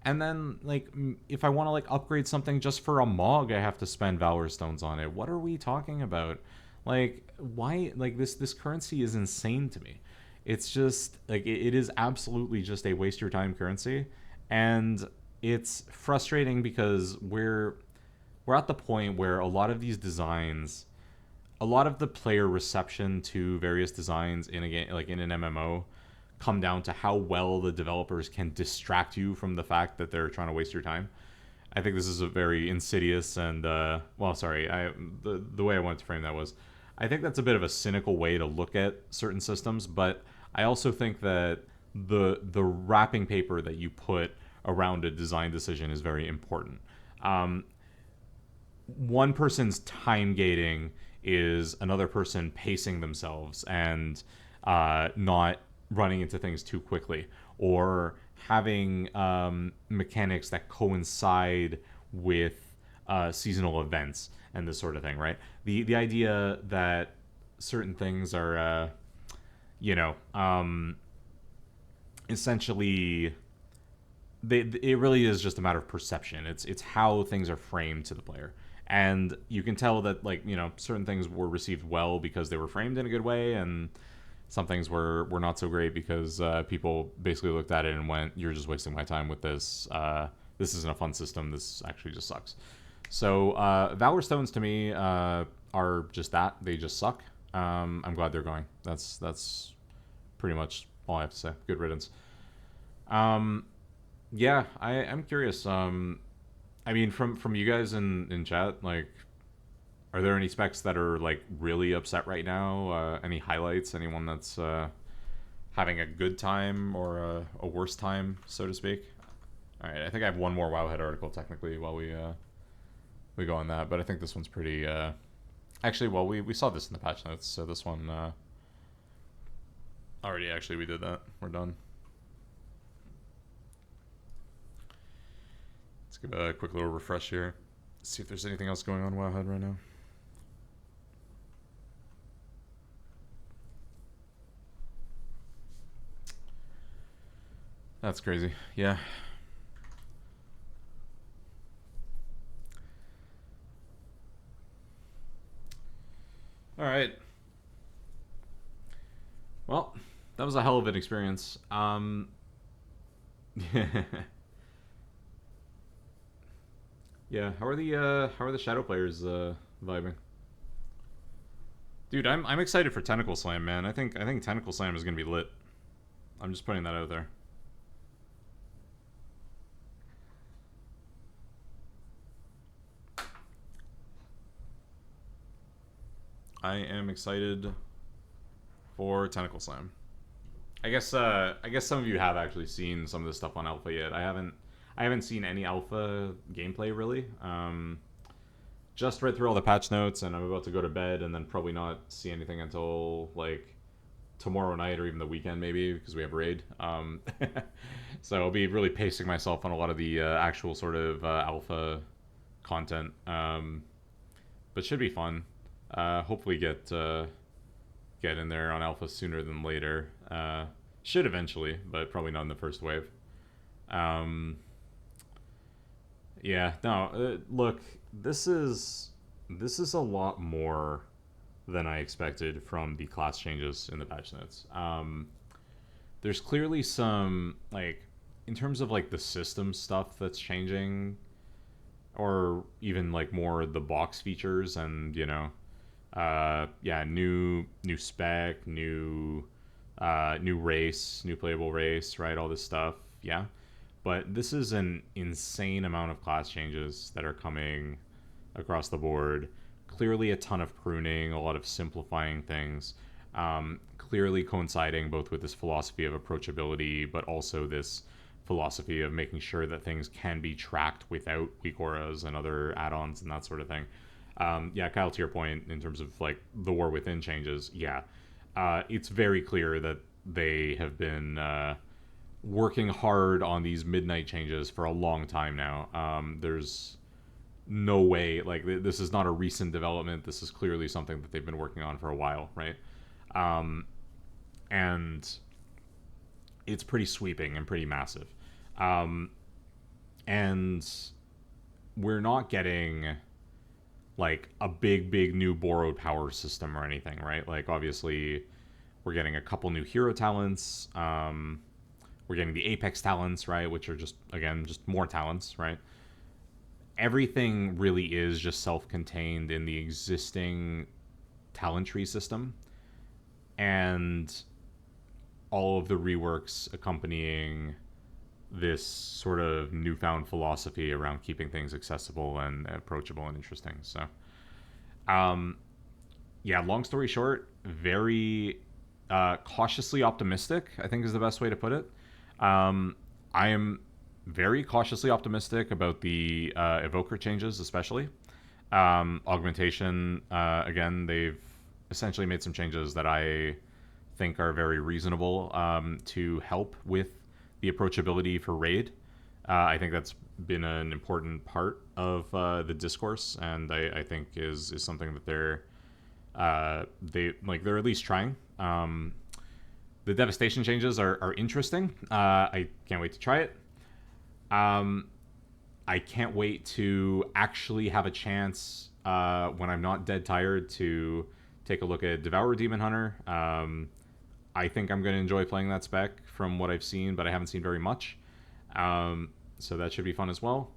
And then, like, if I want to like upgrade something just for a Mog, I have to spend Valor Stones on it. What are we talking about? Like, why? Like, this currency is insane to me. It's just like it is absolutely just a waste your time currency, and it's frustrating because we're at the point where a lot of these designs, a lot of the player reception to various designs in a game, like in an MMO, come down to how well the developers can distract you from the fact that they're trying to waste your time. I think this is a very insidious and the way I wanted to frame that was, I think that's a bit of a cynical way to look at certain systems, but I also think that the wrapping paper that you put around a design decision is very important. One person's time gating is another person pacing themselves and not running into things too quickly, or having mechanics that coincide with seasonal events and this sort of thing, right? The idea that certain things are, essentially, it really is just a matter of perception. It's how things are framed to the player, and you can tell that, like, certain things were received well because they were framed in a good way, and some things were not so great because people basically looked at it and went, "You're just wasting my time with this. This isn't a fun system. This actually just sucks." So Valor Stones to me are just that. They just suck. I'm glad they're going. That's pretty much all I have to say. Good riddance. Yeah, I'm curious. I mean, from you guys in chat, like, are there any specs that are like really upset right now? Any highlights? Anyone that's having a good time or a worse time, so to speak? All right, I think I have one more Wowhead article technically while we go on that, but I think this one's pretty. Actually, well, we saw this in the patch notes, so this one already. Actually, we did that. We're done. Let's give a quick little refresh here. See if there's anything else going on Wowhead right now. That's crazy. Yeah. All right. Well, that was a hell of an experience. Yeah. How are the Shadow players vibing? Dude, I'm excited for Tentacle Slam, man. I think Tentacle Slam is gonna be lit. I'm just putting that out there. I am excited for Tentacle Slam. I guess some of you have actually seen some of this stuff on alpha yet. I haven't seen any alpha gameplay really. Just read through all the patch notes, and I'm about to go to bed, and then probably not see anything until like tomorrow night or even the weekend maybe, because we have raid. So I'll be really pacing myself on a lot of the actual sort of alpha content, but should be fun. Hopefully get in there on alpha sooner than later. Should eventually, but probably not in the first wave. Yeah, no. Look, this is a lot more than I expected from the class changes in the patch notes. There's clearly some, like, in terms of like the system stuff that's changing, or even like more the box features, and yeah, new spec, new race, new playable race, right? All this stuff, yeah. But this is an insane amount of class changes that are coming across the board. Clearly, a ton of pruning, a lot of simplifying things. Clearly coinciding both with this philosophy of approachability, but also this philosophy of making sure that things can be tracked without weak auras and other add-ons and that sort of thing. Yeah, Kyle, to your point, in terms of like the War Within changes, yeah, it's very clear that they have been working hard on these midnight changes for a long time now. There's no way, like, this is not a recent development. This is clearly something that they've been working on for a while, right? And it's pretty sweeping and pretty massive. And we're not getting like a big new borrowed power system or anything, right? Like, obviously we're getting a couple new hero talents. We're getting the Apex talents, right, which are just, again, just more talents, right? Everything really is just self-contained in the existing talent tree system. And all of the reworks accompanying this sort of newfound philosophy around keeping things accessible and approachable and interesting. So, um, yeah, long story short, very cautiously optimistic, I think is the best way to put it. I am very cautiously optimistic about the evoker changes, especially. Augmentation, again, they've essentially made some changes that I think are very reasonable to help with the approachability for raid. I think that's been an important part of the discourse, and I think is something that they're at least trying. The devastation changes are interesting. I can't wait to try it. Um, I can't wait to actually have a chance when I'm not dead tired to take a look at Devour Demon Hunter. I think I'm going to enjoy playing that spec from what I've seen, but I haven't seen very much. So that should be fun as well.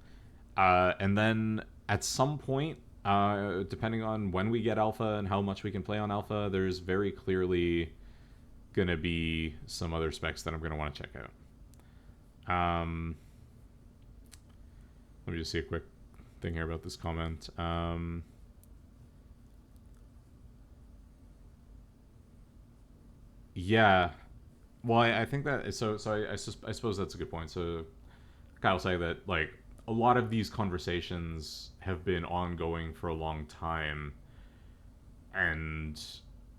And then at some point, depending on when we get alpha and how much we can play on alpha, there's very clearly going to be some other specs that I'm going to want to check out. Let me just see a quick thing here about this comment. Yeah. Well, I think that I suppose that's a good point. So Kyle saying that like a lot of these conversations have been ongoing for a long time, and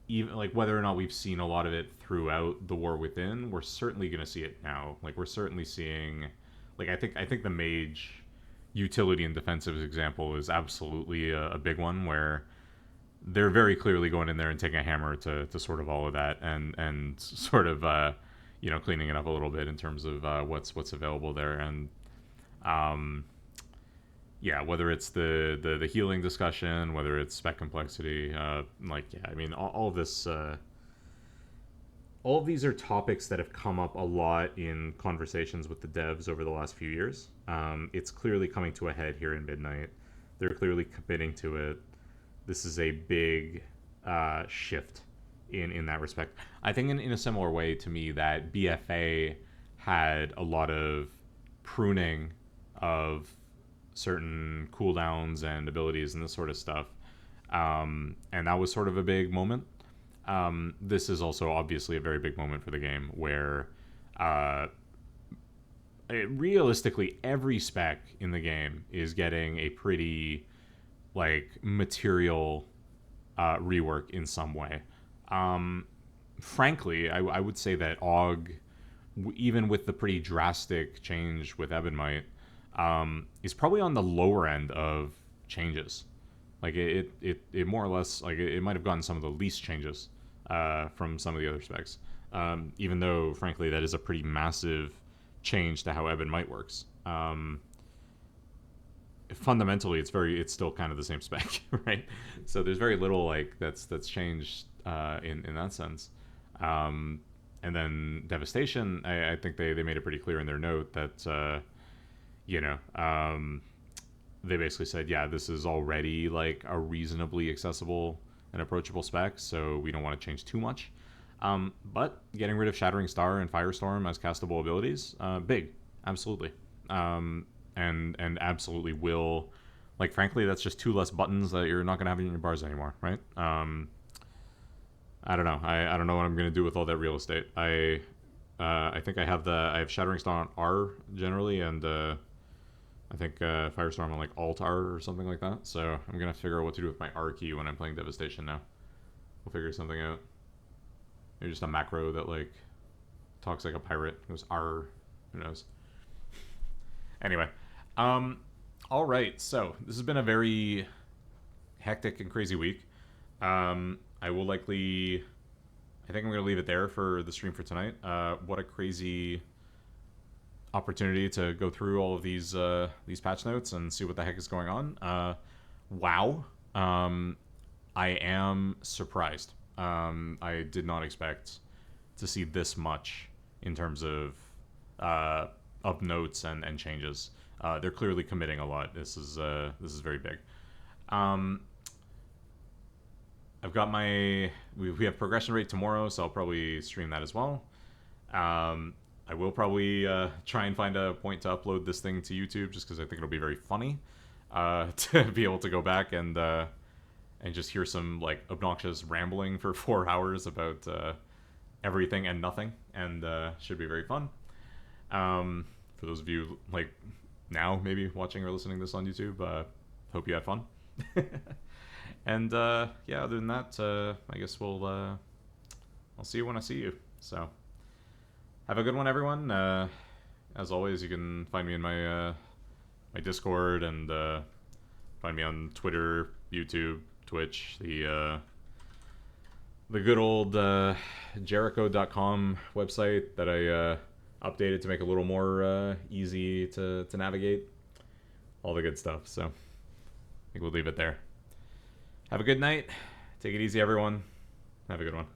even like whether or not we've seen a lot of it throughout the war within, we're certainly going to see it now. Like we're certainly seeing, like I think the mage utility and defensive example is absolutely a big one where they're very clearly going in there and taking a hammer to sort of all of that and sort of cleaning it up a little bit in terms of what's available there. And yeah, whether it's the healing discussion, whether it's spec complexity, I mean all of this all of these are topics that have come up a lot in conversations with the devs over the last few years. It's clearly coming to a head here in Midnight. They're clearly committing to it. This is a big shift in that respect. I think in a similar way to me that BFA had a lot of pruning of certain cooldowns and abilities and this sort of stuff. And that was sort of a big moment. This is also obviously a very big moment for the game where realistically every spec in the game is getting a pretty like material rework in some way. Frankly, I would say that AUG, even with the pretty drastic change with Ebonmite, is probably on the lower end of changes. Like it more or less like it might have gotten some of the least changes from some of the other specs. Even though, frankly, that is a pretty massive change to how Ebonmite works. Fundamentally, it's still kind of the same spec, right? So there's very little like that's changed in that sense. And then Devastation, I think they made it pretty clear in their note that they basically said, yeah, this is already like a reasonably accessible and approachable spec, so we don't want to change too much. But getting rid of Shattering Star and Firestorm as castable abilities, big, absolutely. And absolutely will, like, frankly, that's just 2 less buttons that you're not going to have in your bars anymore, right? I don't know. I don't know what I'm going to do with all that real estate. I think I have Shattering Star on R generally, and I think Firestorm on like Alt R or something like that. So I'm gonna figure out what to do with my R key when I'm playing Devastation now. We'll figure something out. Maybe just a macro that like talks like a pirate. It was R. Who knows? Anyway, all right. So this has been a very hectic and crazy week. I will likely. I think I'm gonna leave it there for the stream for tonight. What a crazy opportunity to go through all of these patch notes and see what the heck is going on. Wow. I am surprised. I did not expect to see this much in terms of notes and changes. They're clearly committing a lot. This is very big. I've got we have progression rate tomorrow, so I'll probably stream that as well. I will probably try and find a point to upload this thing to YouTube, just because I think it'll be very funny to be able to go back and just hear some like obnoxious rambling for 4 hours about everything and nothing, and should be very fun. For those of you like now maybe watching or listening to this on YouTube, hope you had fun. And yeah, other than that, I guess I'll see you when I see you. So have a good one, everyone. As always, you can find me in my my Discord, and find me on Twitter, YouTube, Twitch, the good old Jericho.com website that I updated to make it a little more easy to navigate. All the good stuff. So I think we'll leave it there. Have a good night. Take it easy, everyone. Have a good one.